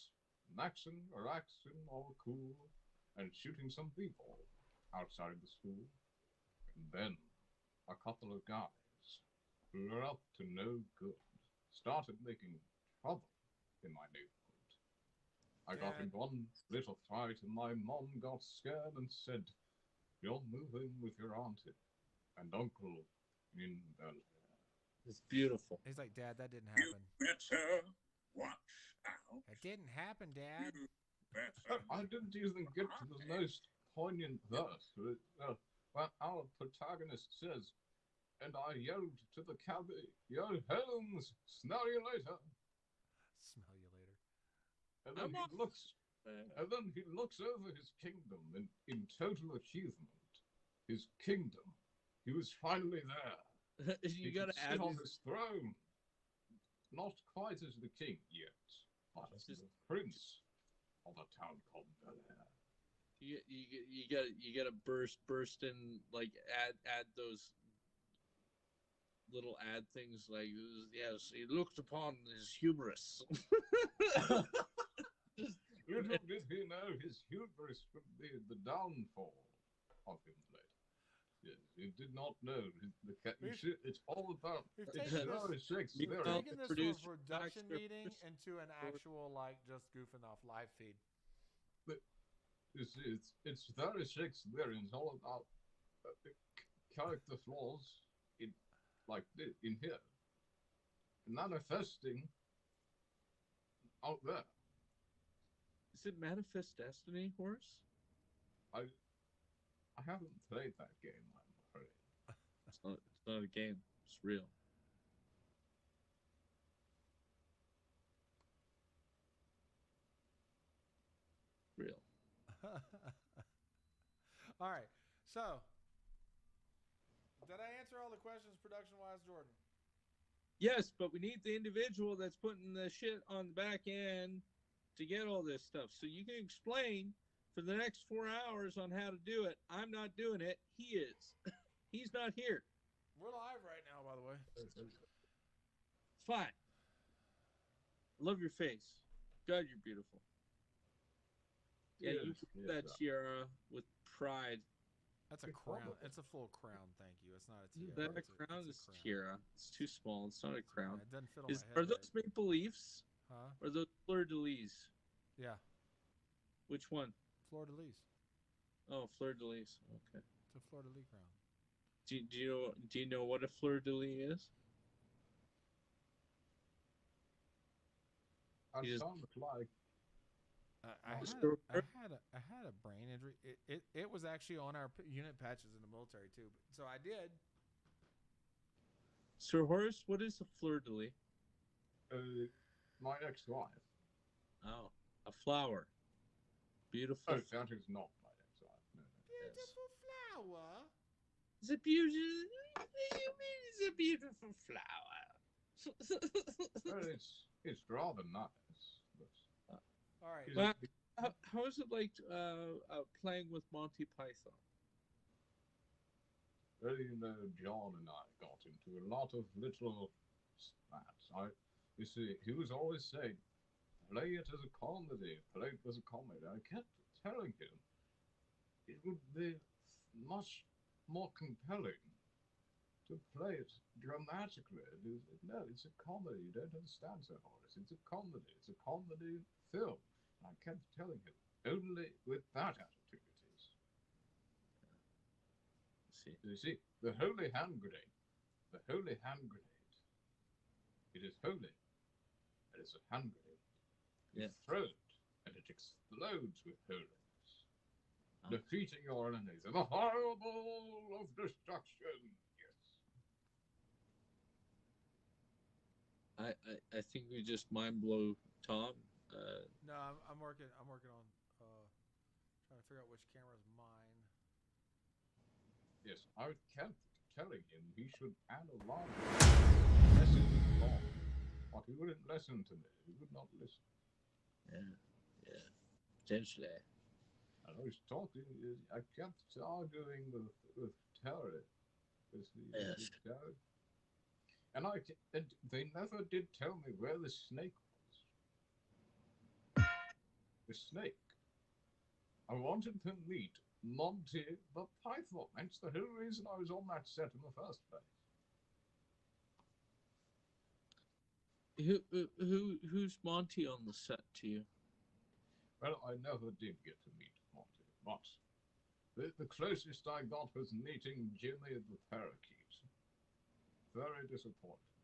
maxing, relaxing, all cool, and shooting some people outside the school. And then a couple of guys who were up to no good started making trouble in my neighborhood. I got in one little fight, and my mom got scared and said, "You're moving with your auntie and uncle in Bel Air." It's beautiful. He's like, Dad, that didn't You happen. better watch out. It didn't happen, Dad. You better. I didn't even get to the most poignant verse. Well, our protagonist says, "And I yelled to the cabbie, 'Yo, Holmes, smell you later.'" Smell you later. And then he looks over his kingdom in total achievement. His kingdom. He was finally there. You gotta sit on his throne. Not quite as the king yet, but as the prince of a town called Bel Air. You gotta burst in, like add those little ad things like, yes, he looked upon his hubris. Little did he know his hubris would be the downfall of him later. Yes, he did not know. It's all about. We've It's taken very this Shakespearean. from a production meeting into an actual, like, just goofing off live feed. But you see, it's very Shakespearean. It's all about character flaws in here, manifesting out there. Is it Manifest Destiny, Horace? I haven't played that game, I'm afraid. It's not a game. It's real. Real. All right. So, did I answer all the questions production-wise, Jordan? Yes, but we need the individual that's putting the shit on the back end to get all this stuff. So you can explain for the next 4 hours on how to do it. I'm not doing it. He is. He's not here. We're live right now, by the way. Fine. Love your face. God, you're beautiful. Yeah, you put that tiara with pride. That's a crown. It's a full crown, thank you. It's not a tiara. That crown is a tiara. It's too small. It's not a crown. It doesn't fit on my head. Are those maple leaves? Huh? Or those fleur-de-lis? Yeah. Which one? Fleur-de-lis. Oh, fleur-de-lis. Okay. It's a fleur-de-lis crown. Do you know what a fleur-de-lis is? I sound like I had a brain injury. It was actually on our unit patches in the military too. So I did. Sir Horace, what is a fleur-de-lis? My ex-wife. Oh, a flower. Beautiful. Oh, that is not my ex-wife. No. Beautiful flower. It's a beautiful flower. Well, it's rather nice. But, all right. Well, how is it like playing with Monty Python? Well, John and I got into a lot of little spats. You see, he was always saying, "Play it as a comedy. Play it as a comedy." I kept telling him it would be much more compelling to play it dramatically. No, it's a comedy. You don't understand, Sir Horace. It's a comedy. It's a comedy film. And I kept telling him, only with that attitude it is. You see, the holy hand grenade. The holy hand grenade. It is holy. It is a hand grenade. You throw it, and it explodes with holiness. Defeating your enemies in a fireball of destruction. I think we just mind blow Tom. No, I'm working on trying to figure out which camera's mine. Yes, I kept telling him he should analyze listen more. But he wouldn't listen to me. He would not listen. Yeah. Potentially. And I was talking. I kept arguing with Terry. Yes. Terry. And they never did tell me where the snake was. The snake. I wanted to meet Monty the Python. That's the whole reason I was on that set in the first place. Who's Monty on the set to you? Well, I never did get to meet Monty, but the closest I got was meeting Jimmy the parakeet. Very disappointing.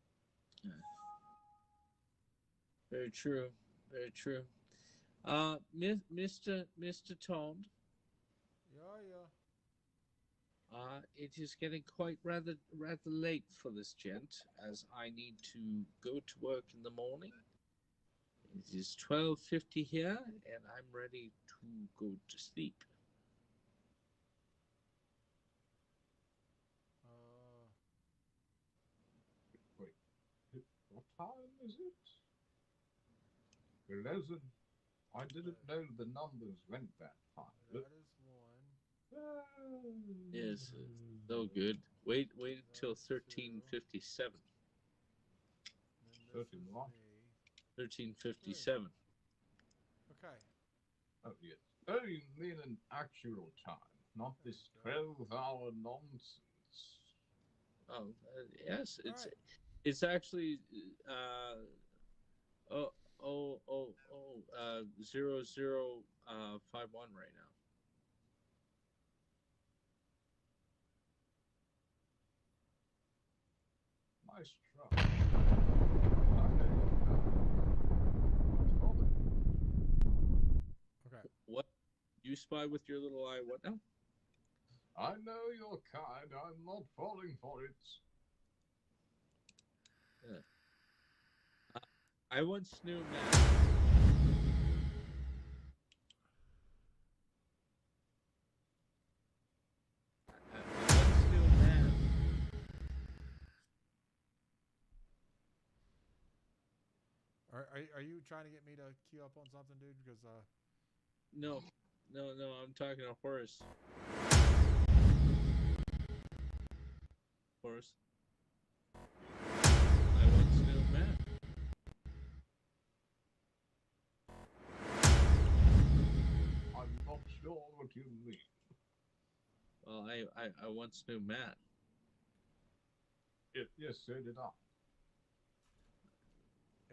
Very true. Very true. Mr. Tond, Yeah. it is getting quite rather late for this gent, as I need to go to work in the morning. It is 12:50 here, and I'm ready to go to sleep. Wait, what time is it? 11. I didn't know the numbers went that high. That is one. Yes, so good. Wait until 13:57. 31. 13:57. Okay. Oh, yes. Oh, you mean an actual time, not this 12-hour nonsense. Oh, yes, Alright. it's actually 0051 right now. Nice try. Okay. What? You spy with your little eye? What now? I know you're kind. I'm not falling for it. I once knew a man. I once knew a man. Are you trying to get me to queue up on something, dude? Because No, I'm talking to Horace. Horace. I once knew a man. I'm not sure what you mean. Well, I once knew Matt. Yes, so did I.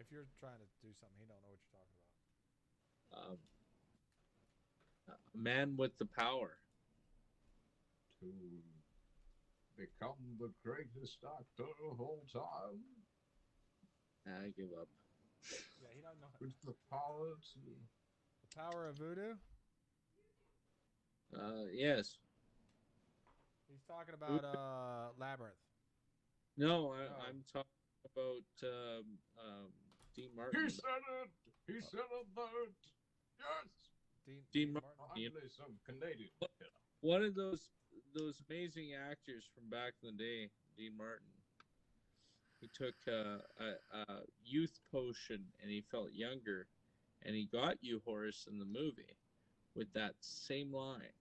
if you're trying to do something, he don't know what you're talking about. A man with the power. To become the greatest actor of all time. I give up. Yeah, he don't know. With the power to... The power of voodoo? Yes. He's talking about Labyrinth. No, I'm talking about Dean Martin. He said it! He said it, Bert! Yes! Dean Martin. Finally, some Canadian. One of those amazing actors from back in the day, Dean Martin. He took a youth potion and he felt younger, and he got you, Horace, in the movie with that same line.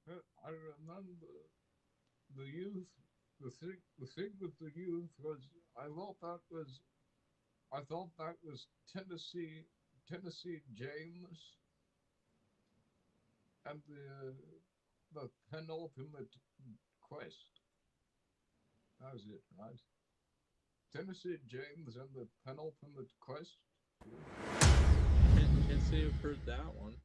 I remember the youth. The thing with the youth was I thought that was Tennessee James, and the penultimate quest. That was it, right? Tennessee James and the penultimate quest. Can't say I've heard that one.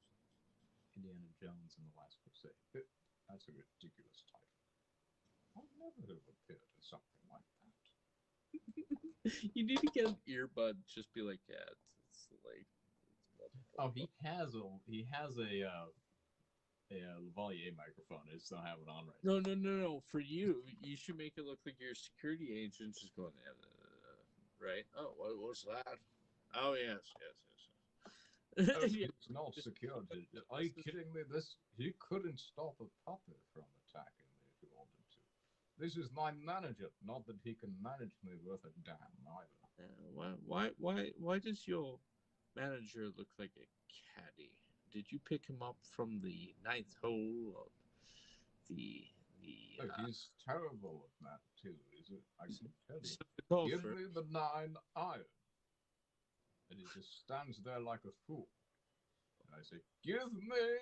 Indiana Jones and the Last Crusade. That's a ridiculous title. I'll never have appeared in something like that. You need to get an earbud. Just be like, yeah, it's like. Oh, he has a lavalier microphone. I just don't have it on right now. No. For you, you should make it look like you're a security agent just going, right? Oh, what was that? Oh, yes. Oh, it's not security. Are you kidding me? He couldn't stop a puppet from attacking me if he wanted to. This is my manager. Not that he can manage me worth a damn either. Why does your manager look like a caddy? Did you pick him up from the ninth hole of the? Oh, he's terrible at that too. Is it? I can tell you. Give me the 9 iron. And he just stands there like a fool. And I say, give me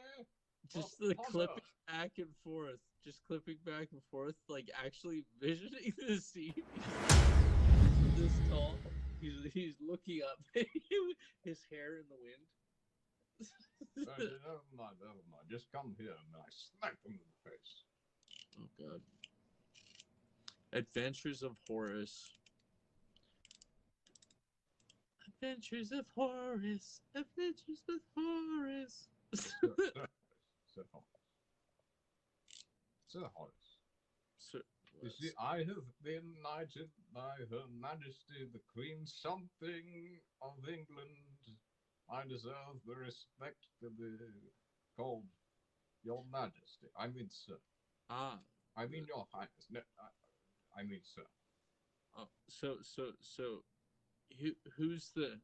just the clipping back and forth. Just clipping back and forth, like actually visioning the scene. This tall. He's looking up. His hair in the wind. Never mind, never mind. Just come here and I smack them in the face. Oh God. Adventures of Horace. Adventures of Horace. Adventures with Horace. Sir Horace. Sir Horace. Sir, You see, I have been knighted by Her Majesty the Queen something of England. I deserve the respect to be called Your Majesty. I mean, sir. Ah. I mean, Your Highness. No, I mean, sir. Oh, so, who's the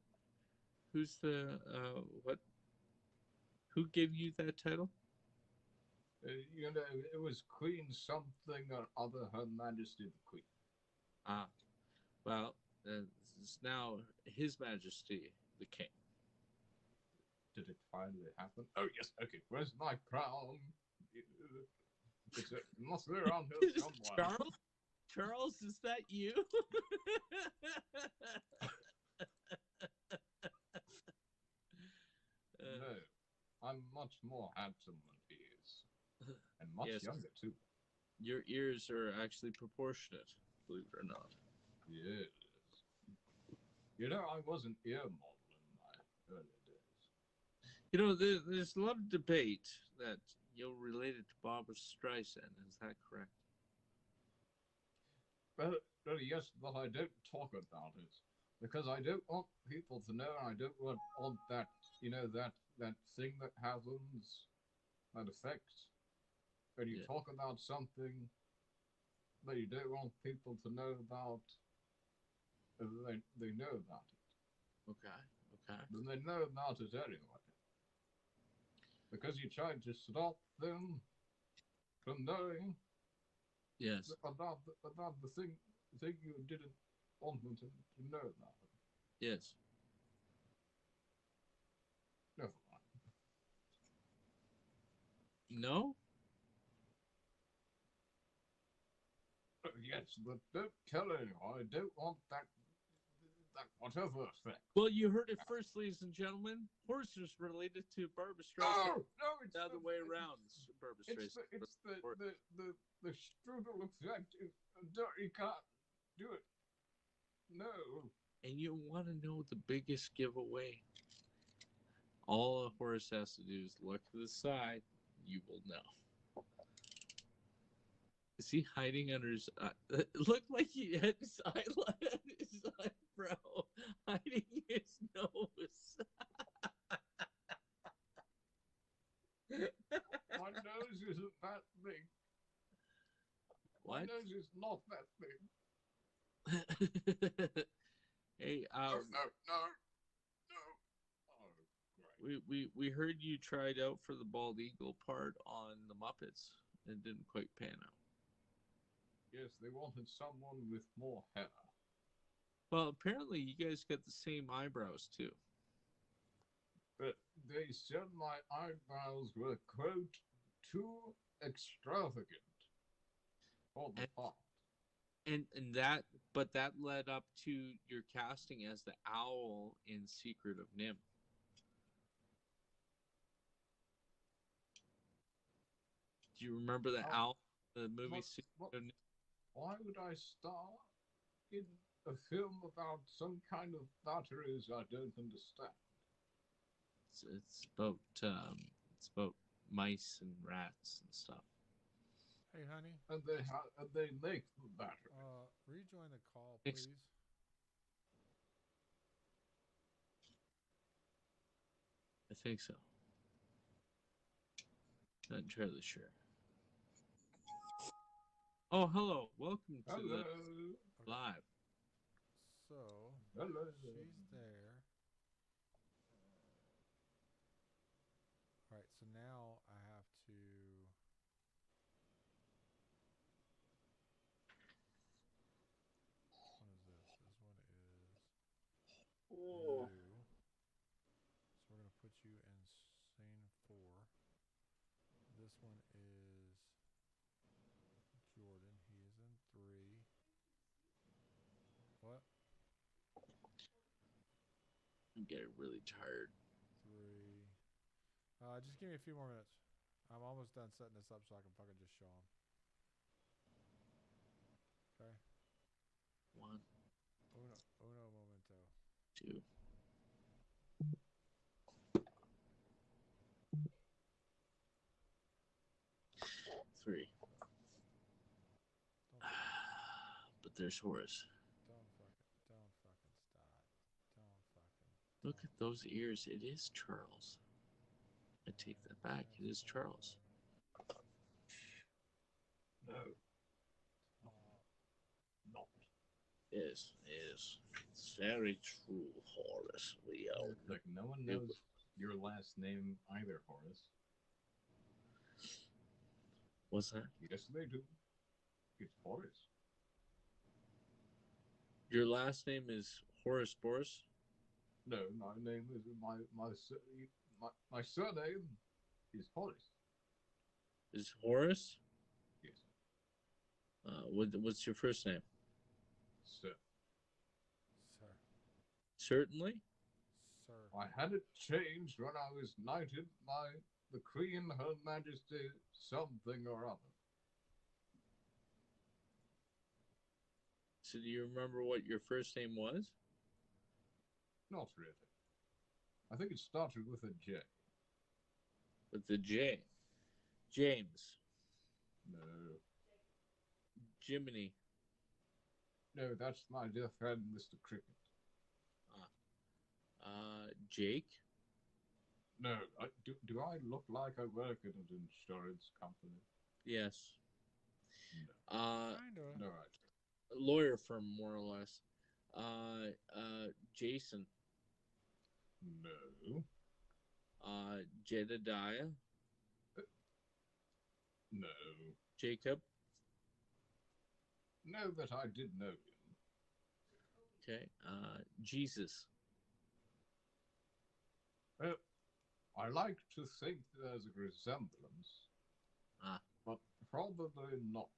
what? Who gave you that title? You know, it was Queen something or other, Her Majesty the Queen. Ah, well, it's now His Majesty the King. Did it finally happen? Oh yes. Okay. Where's my crown? It must be around here somewhere. Charles, is that you? No, I'm much more handsome than he is, and much younger too. Your ears are actually proportionate, believe it or not. Yes. You know, I was an ear model in my early days. You know, there's a lot of debate that you're related to Barbara Streisand. Is that correct? Well, yes, but I don't talk about it because I don't want people to know. I don't want that, you know, that thing that happens, that effect, when you talk about something that you don't want people to know about. They know about it. Okay. Then they know about it anyway. Because you tried to stop them from knowing about the thing you didn't want them to know about. Yes. Never mind. No? Yes, but don't tell anyone. I don't want that whatever effect. Well, you heard it first, ladies and gentlemen. Horace is related to Barbara Streisand. No, it's the other way around. Barbara Streisand. It's the strudel effect. You can't do it. No. And you want to know the biggest giveaway? All Horace has to do is look to the side. You will know. Is he hiding under his? It looked like he had his eyebrow hiding his nose. My nose isn't that big. What? My nose is not that big. Hey, no. We heard you tried out for the bald eagle part on the Muppets and didn't quite pan out. Yes, they wanted someone with more hair. Well, apparently you guys got the same eyebrows too. But they said my eyebrows were, quote, too extravagant for the part. And that led up to your casting as the owl in Secret of Nim. Do you remember the owl, the movie Secret of Nim? Why would I star in a film about some kind of batteries I don't understand? It's about mice and rats and stuff. Hey, honey. And they make the battery. Rejoin the call, please. I think so. Not entirely sure. Oh, hello. Welcome to the live. So, hello. She's there. All right, so now I have to... What is this? This one is you. So we're going to put you in scene 4. This one is Jordan. He is in 3. What? getting really tired. 3. Just give me a few more minutes. I'm almost done setting this up so I can fucking just show them. Okay. 1, Uno momento. 2. 3. But there's Horace. Don't fucking stop. Look at those ears. It is Charles. I take that back. It is Charles. No. Not. Yes, yes. It's very true, Horace. Leo. Look, no one knows your last name either, Horace. What's that? Yes, they do. It's Horace. Your last name is Horace Boris? No, my name is my surname is Horace. Is Horace? Yes, What's your first name? sir. Sir. Certainly. Sir. I had it changed when I was knighted by the Queen, Her Majesty, something or other. So do you remember what your first name was? Not really. I think it started with a J. With the J. James. No. Jiminy. No, that's my dear friend, Mr. Cricket. Jake. No, do I look like I work at an insurance company? Yes. No. Kinda. No, I Lawyer firm, more or less. Jason. No. Jedediah. No. Jacob. No, but I did know him. Okay. Jesus. I like to think there's a resemblance. But probably not.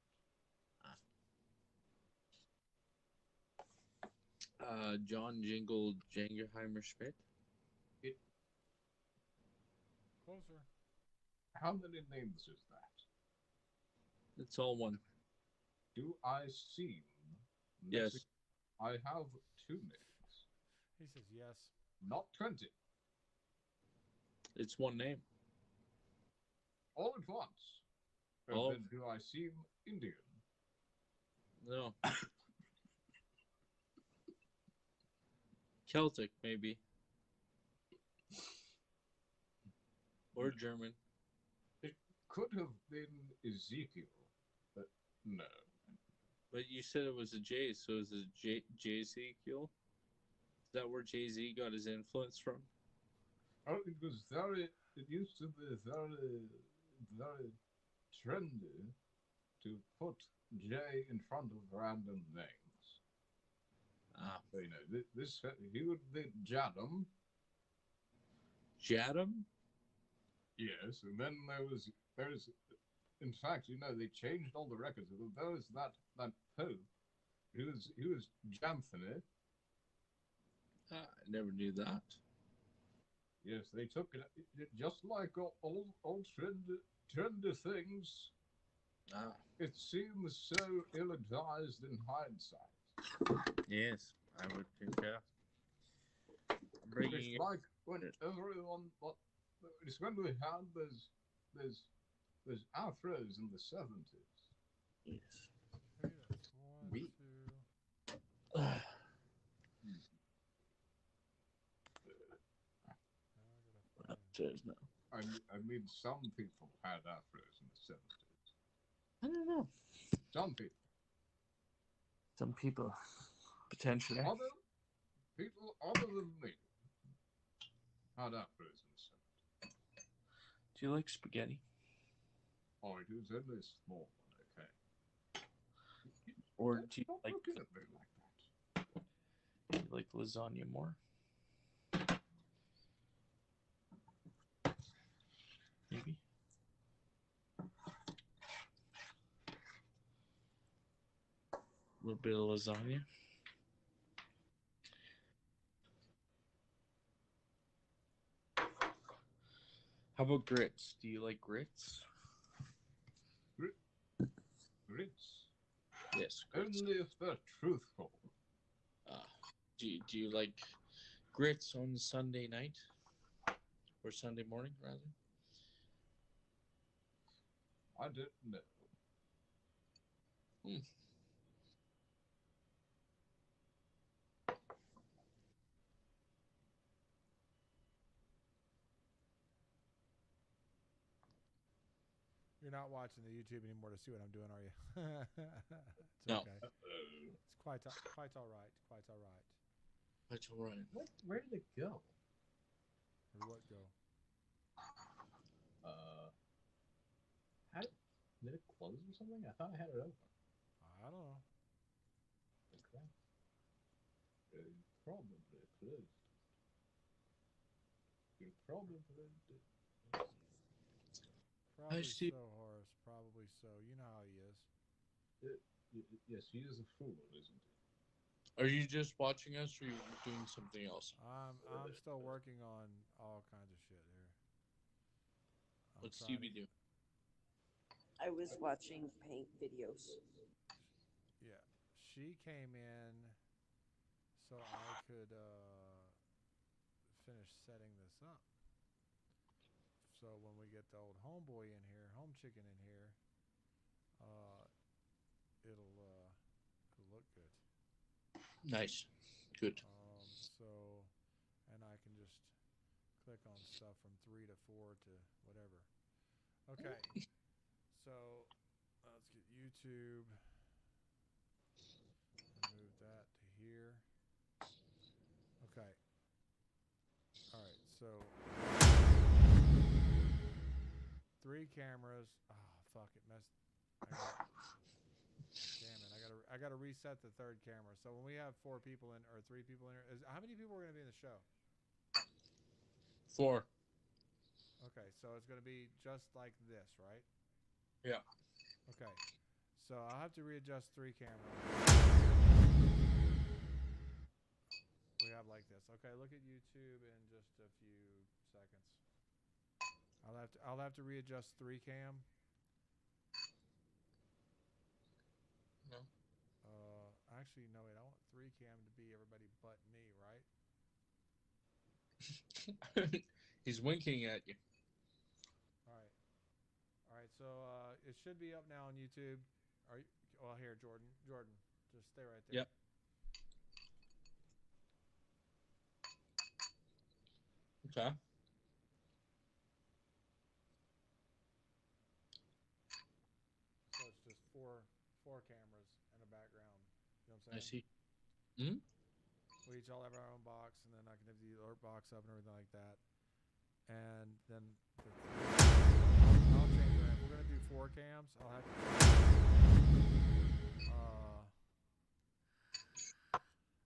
John Jingle Jangerheimer Schmidt. Closer. How many names is that? It's all one. Do I seem? Yes. I have 2 names. He says yes. Not 20. It's one name. All at once. All- Then do I seem Indian? No. Celtic, maybe. Or German. It could have been Ezekiel, but no. But you said it was a J, so is it J-Ezekiel? Is that where Jay-Z got his influence from? Oh, it used to be very trendy to put J in front of random names. So, you know, he would be Jadam. Jadam? Yes, and then there's in fact, you know, they changed all the records. There was that Pope. He was Jamphony. I never knew that. Yes, they took it just like all trendy things. It seems so ill-advised in hindsight. Yes, I would concur. It's like when everyone, it's when we had there's afros in the 70s. Yes. One, two. Upstairs now. I mean, some people had afros in the 70s. I don't know. Some people. Some people, potentially. Other people other than me had afros in the 70s. Do you like spaghetti? Oh, it was only a small one, okay. Or do you Stop like looking at me like that. do you like lasagna more? Maybe. A little bit of lasagna. How about grits? Do you like grits? Grits. Yes, grits. Only if they're truthful. Do you like grits on Sunday night or Sunday morning rather? I didn't know. You're not watching the YouTube anymore to see what I'm doing, are you? It's No. okay. It's quite all right. Quite all right. That's all right. Where did it go? Or what go? Did it close or something? I thought I had it open. I don't know. Okay. Probably closed. You probably did. Probably see. so, Horace. Probably so. You know how he is. Yes, he is a fool, isn't he? Are you just watching us or are you doing something else? I'm still working on all kinds of shit here. What's Stevie do? I was watching paint videos. Yeah. She came in so I could finish setting this up. So when we get the old homeboy in here, home chicken in here, it'll look good. Nice. Good. So, and I can just click on stuff from 3 to 4 to whatever. Okay. So let's get YouTube. Move that to here. Okay. All right. So 3 cameras. Oh fuck! It messed. Damn it! I gotta reset the 3rd camera. So when we have 4 people in or 3 people in here, how many people are gonna be in the show? 4. Okay, so it's gonna be just like this, right? Yeah. Okay. So I'll have to readjust 3 cameras. We have like this. Okay, look at YouTube in just a few seconds. I'll have to readjust 3 cam. No. Actually, no, wait. I want 3 cam to be everybody but me, right? He's winking at you. All right. All right. So it should be up now on YouTube. Are you? Well, here, Jordan. Jordan, just stay right there. Yep. Okay. So it's just four cameras and a background. You know what I'm I saying? see. Hmm. We each all have our own box, and then I can have the alert box up and everything like that. And then I'll change that. If we're gonna do 4 cams, I'll have to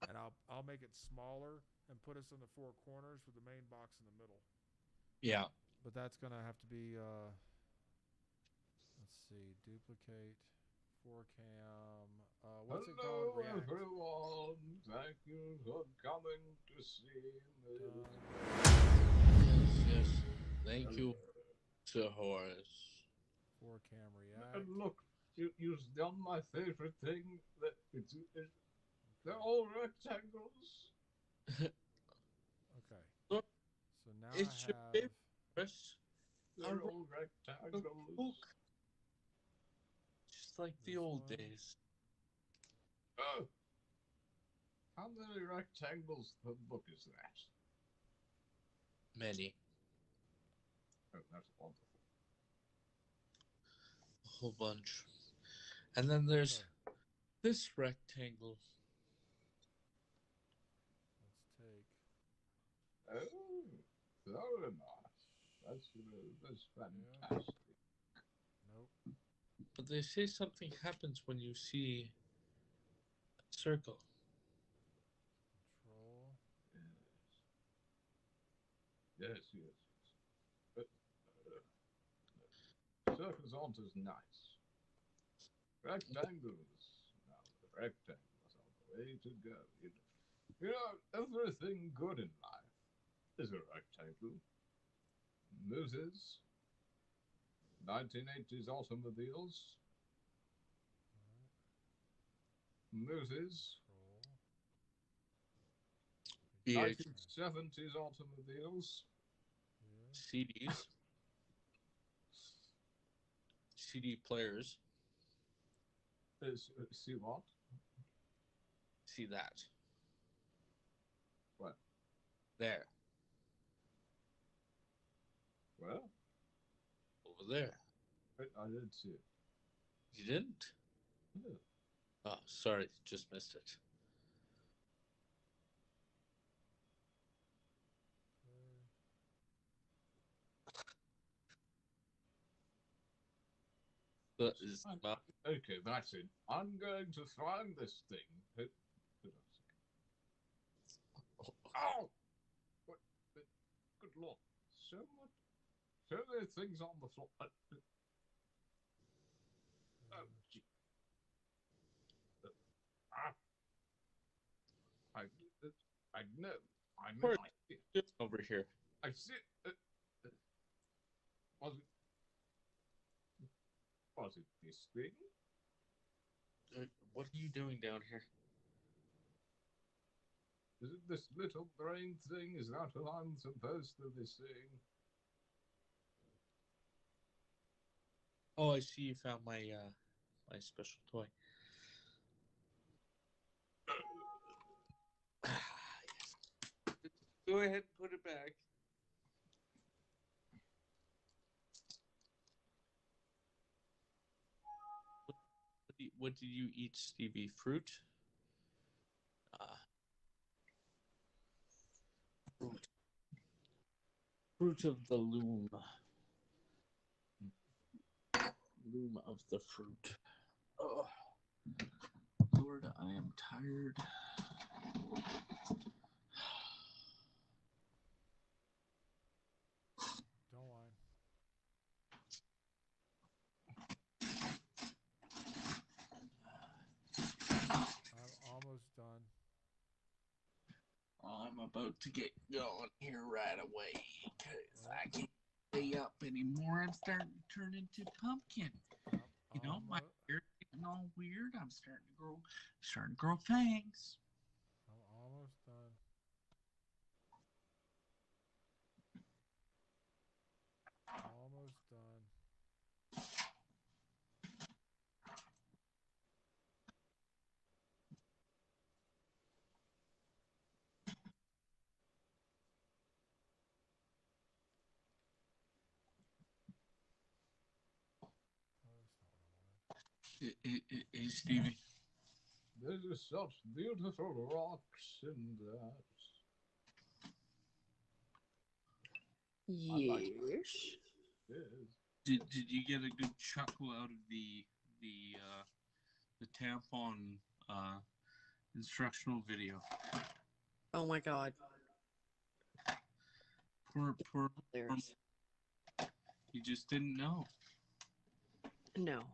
and I'll make it smaller and put us in the 4 corners with the main box in the middle. Yeah. But that's gonna have to be let's see, duplicate 4 cam. What's it called? React. Everyone. Thank you for coming to see me. Yes. Thank you, Sir Horace. 4 cam React. And look, you've done my favorite thing. That they're all rectangles. Okay. Look, so now it's I your have. favorite, Chris. They're all rectangles. Book. Just like the This old one. days. Oh. How many rectangles per book is that? Many. Oh, that's wonderful. A whole bunch. And then there's this rectangle. Let's take. Oh, very nice. That's fantastic. Nope. But they say something happens when you see a circle. Control. Yes. But circles aren't as nice. Rectangles. Now, the rectangles are the way to go. You know, everything good in life is a rectangle. movies, 1980s automobiles, movies, Yeah. 1970s automobiles, CDs, CD players. See what? See that? What? There. Well, Over there. I didn't see it. You didn't? No. Oh, sorry. Just missed it. That is not... Okay, that's it. I'm going to find this thing. Ow! Good lord. So many things on the floor. Oh, gee. I know. I know. I see it. Over here. I see it. Was it this thing? What are you doing down here? Is it this little brain thing? Is that what I'm supposed to be seeing? Oh, I see you found my my special toy. Go ahead and put it back. What did you eat, Stevie? Fruit? Fruit. Fruit of the loom. Loom of the fruit. Oh, Lord, I am tired. Don't whine. I'm almost done. I'm about to get going here right away because I can't stay up anymore. I'm starting to turn into pumpkin. You know, my hair's getting all weird. I'm starting to grow fangs. I'm almost done. Almost done. Hey, Stevie. There's such beautiful rocks in that. Yes. Did you get a good chuckle out of the tampon instructional video? Oh my god. Poor. You just didn't know. No.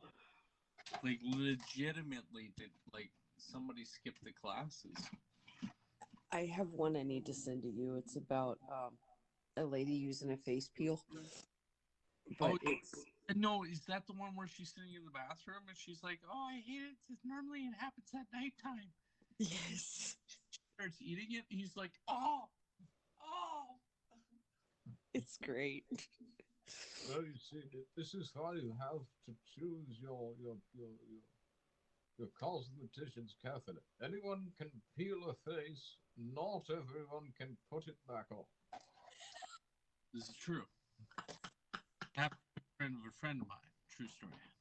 Like legitimately, did like somebody skip the classes? I have one I need to send to you. It's about a lady using a face peel. But it's no, is that the one where she's sitting in the bathroom and she's like, "Oh, I hate it. It's normally it happens at nighttime." Yes. She starts eating it. And he's like, "Oh." It's great. Well, you see, this is how you have to choose your cosmeticians carefully. Anyone can peel a face, not everyone can put it back on. This is true. Happened to a friend of a friend of mine. True story.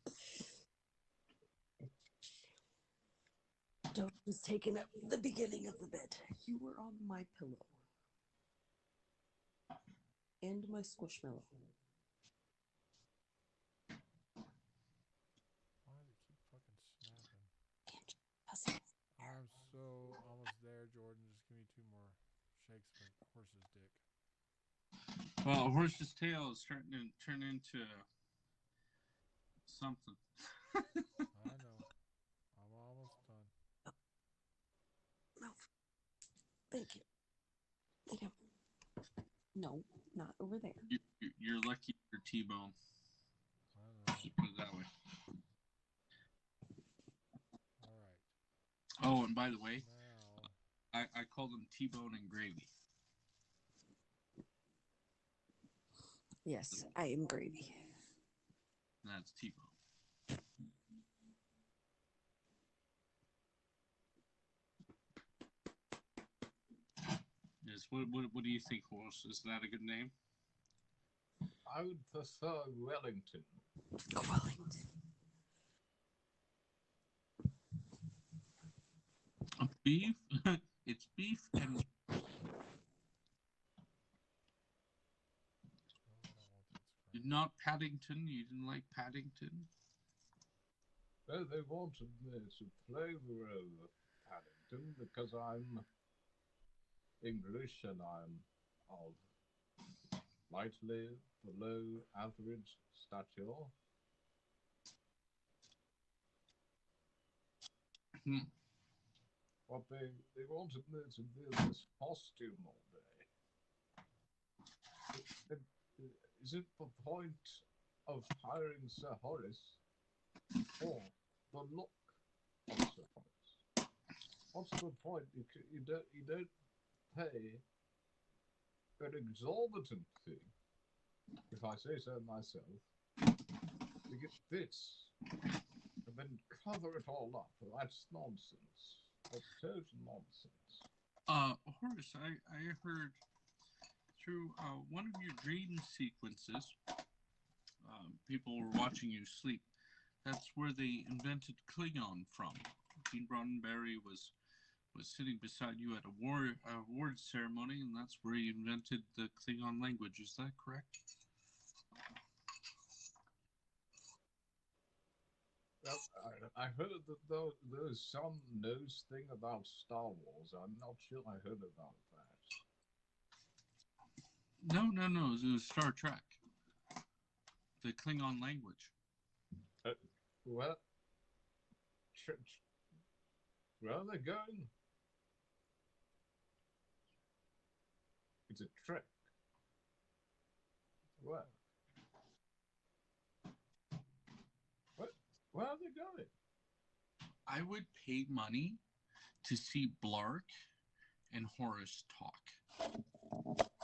Dog was taken up the beginning of the bed. You were on my pillow. And my squishmallow. Why does it keep fucking snapping? I'm so almost there, Jordan. Just give me 2 more shakes of a horse's dick. Well, a horse's tail is starting to turn into something. I know. I'm almost done. No. Thank you. No, not over there. You're lucky for T-Bone. I don't know. Just put it that way. All right. Oh, and by the way, Now, I call them T-Bone and gravy. Yes, I am gravy. That's T-Bone. Yes. What do you think, Horse? Is that a good name? I would prefer Wellington. Wellington. Beef? It's beef and... Not Paddington? You didn't like Paddington? No, they wanted me to play the role of Paddington because I'm English and I'm of slightly below average stature. But they wanted me to be in this costume all day. Is it the point of hiring Sir Horace or the look of Sir Horace? What's the point? You don't pay an exorbitant fee, if I say so myself, to get this and then cover it all up. That's nonsense. That's total nonsense. Horace, I heard through one of your dream sequences, people were watching you sleep. That's where they invented Klingon from. Gene Roddenberry was sitting beside you at a award ceremony, and that's where he invented the Klingon language. Is that correct? Well, I heard that there was some news thing about Star Wars. I'm not sure I heard about that. No. It was Star Trek. The Klingon language. Where are they going? It's a trick. Where? Where are they going? I would pay money to see Blark and Horace talk.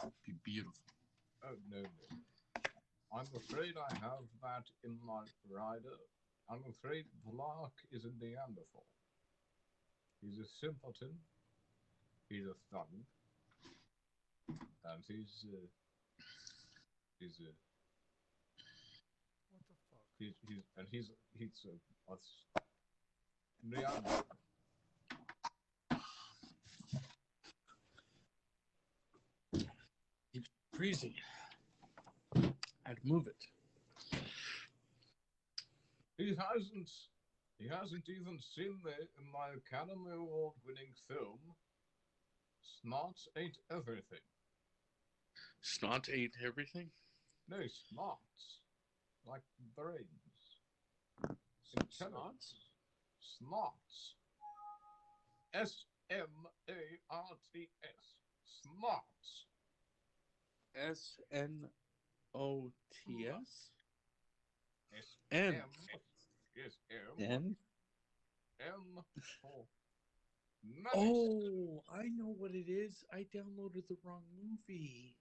It'd be beautiful. Oh, no. I'm afraid I have that in my rider. I'm afraid Blark is a Neanderthal. He's a simpleton. He's a thug. And he's a... what the fuck? He's a Neanderthal. It's crazy. I'd move it. He hasn't even seen my Academy Award winning film, Snots Ain't Everything. Snot ate everything? No, snots. Like brains. Snots? Snots. S-M-A-R-T-S. Snots. S-N-O-T-S? N. N. Yes, N? M for nice. Oh, I know what it is. I downloaded the wrong movie.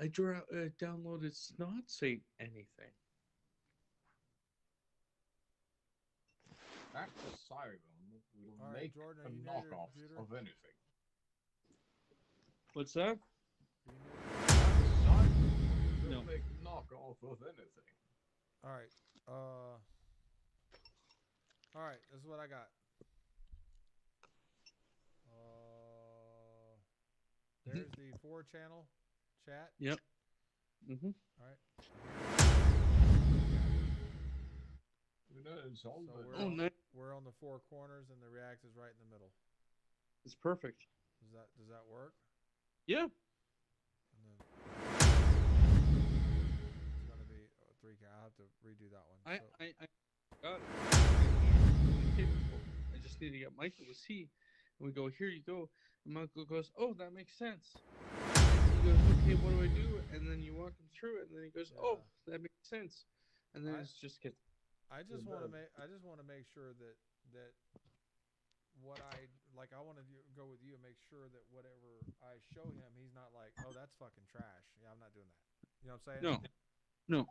I downloaded Snot Say Anything. That asylum will All right, make Jordan, a are you near your knockoff computer? of anything. What's that? Asylum will No. make knockoff of anything. All right. All right. This is what I got. There's the 4-channel chat. Yep. Mm-hmm. All right. You know, it's all So the we're on the 4 corners, and the React is right in the middle. It's perfect. Does that work? Yeah. And then it's gonna be 3K. I'll have to redo that one. I got it. I just need to get Michael to see. And we go, here you go. And my uncle goes, "Oh, that makes sense." And he goes, "Okay, what do I do?" And then you walk him through it, and then he goes, "Oh, that makes sense." And then it's just gets. I just want to make sure that what I like, I want to go with you and make sure that whatever I show him, he's not like, oh, that's fucking trash. Yeah, I'm not doing that. You know what I'm saying? No.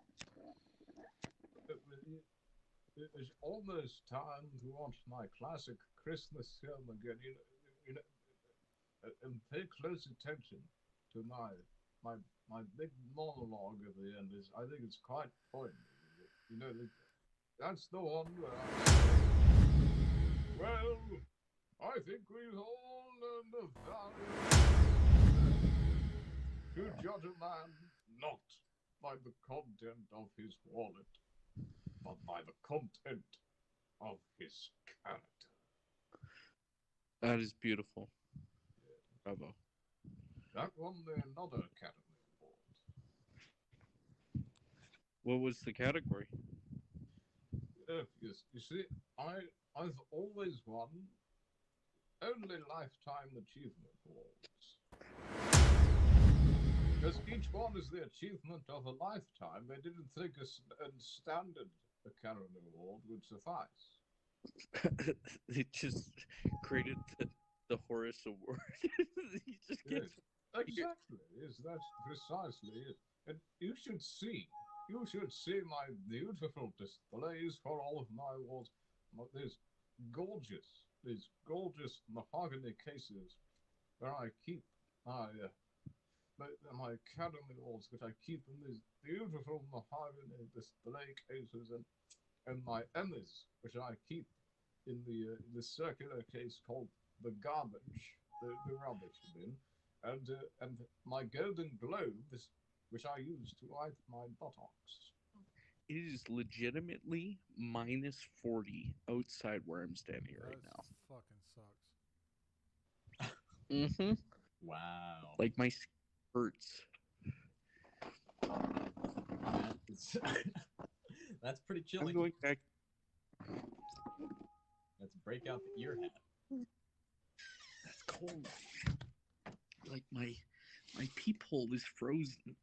It's almost time to watch my classic Christmas film again. And pay close attention to my big monologue at the end. I think it's quite poignant. That's the one where I say, well, I think we've all learned the value to judge a man not by the content of his wallet, but by the content of his character. That is beautiful. Bravo. That won another Academy Award. What was the category? Yes, you see, I've always won only Lifetime Achievement Awards. Because each one is the achievement of a lifetime, they didn't think a standard Academy Award would suffice. They just created the Horace Award. He just gets exactly. Yes, that's precisely it. And you should see my beautiful displays for all of my awards. These gorgeous mahogany cases where I keep my Academy Awards, which I keep in these beautiful mahogany display cases, and my Emmys, which I keep in the circular case called the garbage, the rubbish bin, and my Golden Globes, which I use to wipe my buttocks. It is legitimately minus 40 outside where I'm standing right now. Fucking sucks. Mm-hmm. Wow. Like my skin hurts. That's pretty chilly. I'm going back. Let's break out the ear hat. That's cold. Like my peephole is frozen.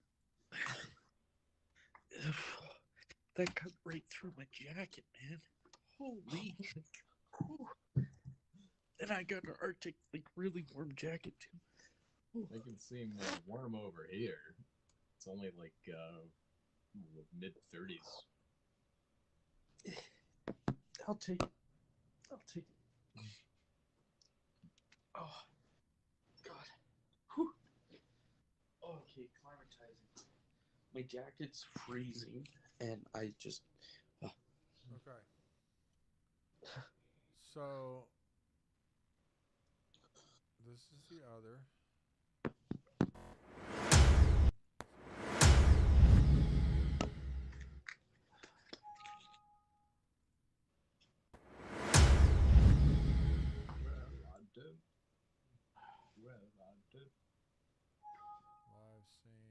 That cut right through my jacket, man. Holy. And I got an Arctic, like, really warm jacket too. Make it seem warm over here. It's only like mid-30s. I'll take it. Oh, God. Whew. Okay, climatizing. My jacket's freezing, and I just... Okay. So, this is the other. Live scene.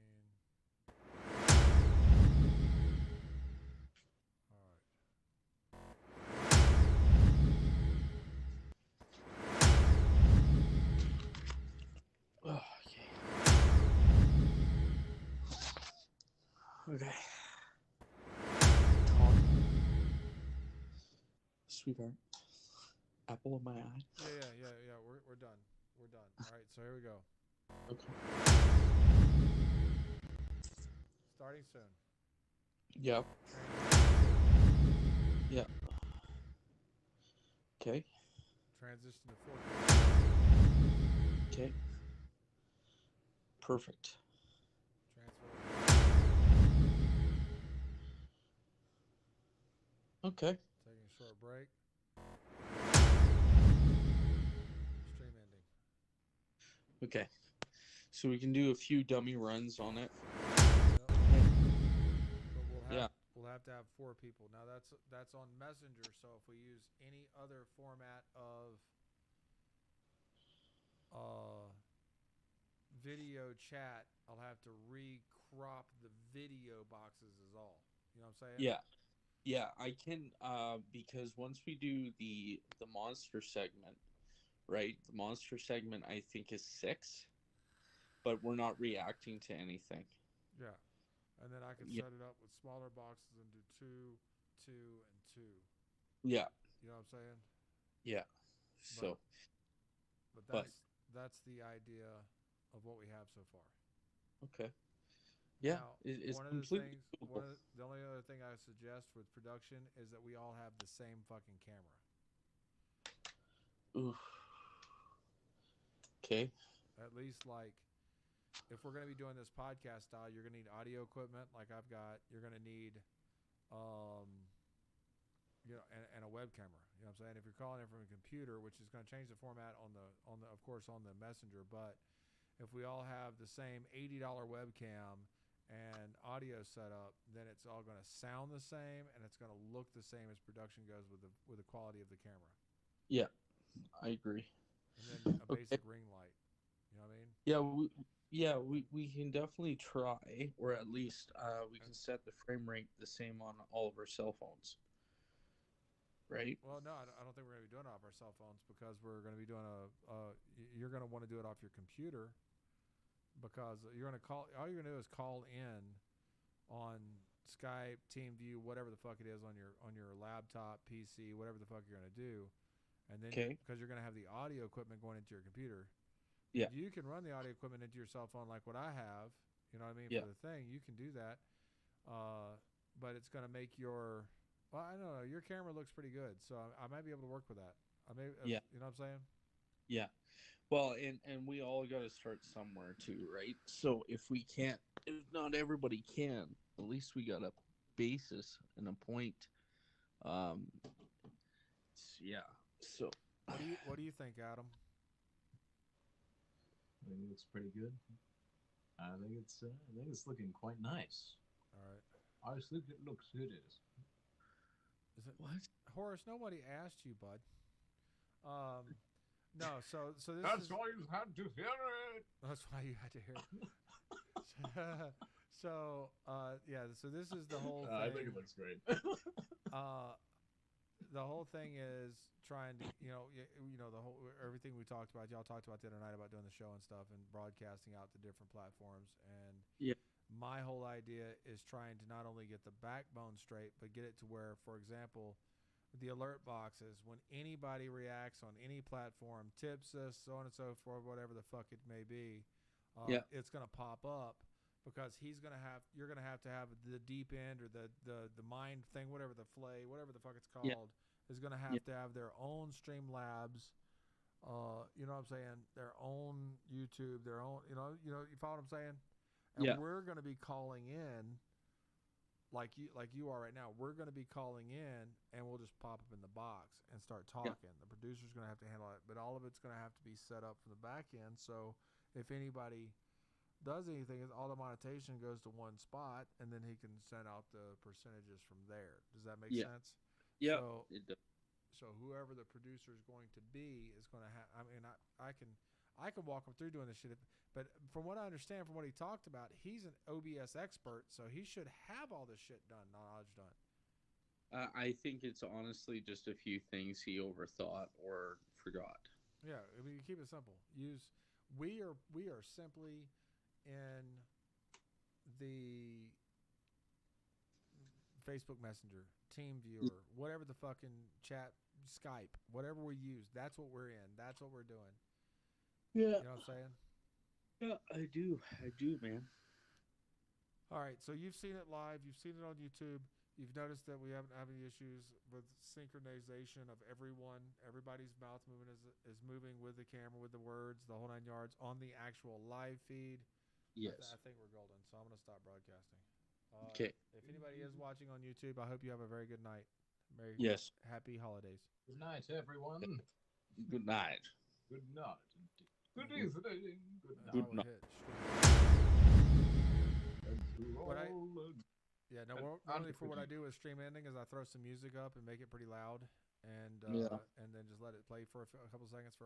Oh, okay. Talk. Sweetheart. Apple of my eye. Yeah. We're done. We're done. All right, so here we go. Okay. Starting soon. Yep. Yep. Okay. Transition to 4K. Okay. Perfect. Transfer. Okay. Taking a short break. Stream ending. Okay. So we can do a few dummy runs on it. But we'll have to have 4 people. Now that's on Messenger, so if we use any other format of video chat, I'll have to re-crop the video boxes is all. You know what I'm saying? Yeah, I can because once we do the monster segment, right? The monster segment I think is 6, but we're not reacting to anything. Yeah. And then I could Yeah. set it up with smaller boxes and do 2, 2, and 2. Yeah. You know what I'm saying? Yeah. So, but but that's the idea of what we have so far. okay. Yeah, Now, it's one of the completely things, doable. the only other thing I suggest with production is that we all have the same fucking camera. Oof. Okay. At least, like, if we're going to be doing this podcast style, you're going to need audio equipment like I've got. You're going to need, and a web camera. You know what I'm saying? If you're calling it from a computer, which is going to change the format on the of course on the messenger, but if we all have the same $80 webcam and audio setup, then it's all going to sound the same and it's going to look the same as production goes with the quality of the camera. Yeah, I agree. And then a basic ring light. You know what I mean? Yeah, we can definitely try, or at least we can set the frame rate the same on all of our cell phones. Right? Well, no, I don't think we're going to be doing it off our cell phones because we're going to be doing you're going to want to do it off your computer because you're going to call. All you're going to do is call in on Skype, TeamView, whatever the fuck it is on your laptop, PC, whatever the fuck you're going to do, and then because you're going to have the audio equipment going into your computer. Yeah. You can run the audio equipment into your cell phone like what I have. You know what I mean? Yeah. For the thing, you can do that, but it's going to make your. Well, I don't know. Your camera looks pretty good, so I might be able to work with that. Yeah. You know what I'm saying? Yeah. Well, and we all got to start somewhere too, right? So if not everybody can, at least we got a basis and a point. Yeah. So. What do you think, Adam? I think it looks pretty good. I think it's looking quite nice. All right. I think it looks good. Is it what? Horace? Nobody asked you, bud. No. So this. That's why you had to hear it. That's why you had to hear it. So yeah. So this is the whole thing. I think it looks great. The whole thing is trying to, the whole everything we talked about. Y'all talked about the other night about doing the show and stuff and broadcasting out to different platforms. And yeah. My whole idea is trying to not only get the backbone straight, but get it to where, for example, the alert boxes, when anybody reacts on any platform, tips us, so on and so forth, whatever the fuck it may be, it's going to pop up because you're going to have the deep end or the mind thing, whatever the flay, whatever the fuck it's called, is going to have their own Streamlabs. You know what I'm saying? Their own YouTube, their own, you follow what I'm saying? And we're going to be calling in like you are right now. We're going to be calling in and we'll just pop up in the box and start talking. The producer's going to have to handle it, but all of it's going to have to be set up from the back end. So if anybody does anything, all the monetization goes to one spot and then he can send out the percentages from there. Does that make sense? Yeah. So whoever the producer is going to be is going to have, I mean, I can walk him through doing this shit. But from what I understand, from what he talked about, he's an OBS expert, so he should have all this shit done, knowledge done. I think it's honestly just a few things he overthought or forgot. Yeah, I mean, keep it simple. We are simply in the Facebook Messenger, TeamViewer, whatever the fucking chat, Skype, whatever we use. That's what we're in. That's what we're doing. Yeah. You know what I'm saying? Yeah, I do, man. All right, so you've seen it live. You've seen it on YouTube. You've noticed that we haven't had any issues with synchronization of everyone. Everybody's mouth movement is moving with the camera, with the words, the whole 9 yards on the actual live feed. Yes. I think we're golden, so I'm going to stop broadcasting. Okay. If anybody is watching on YouTube, I hope you have a very good night. Happy holidays. Good night, everyone. Good night. Good night. Good evening. Good night. Normally for what I do with stream ending is I throw some music up and make it pretty loud, and then just let it play for a couple seconds for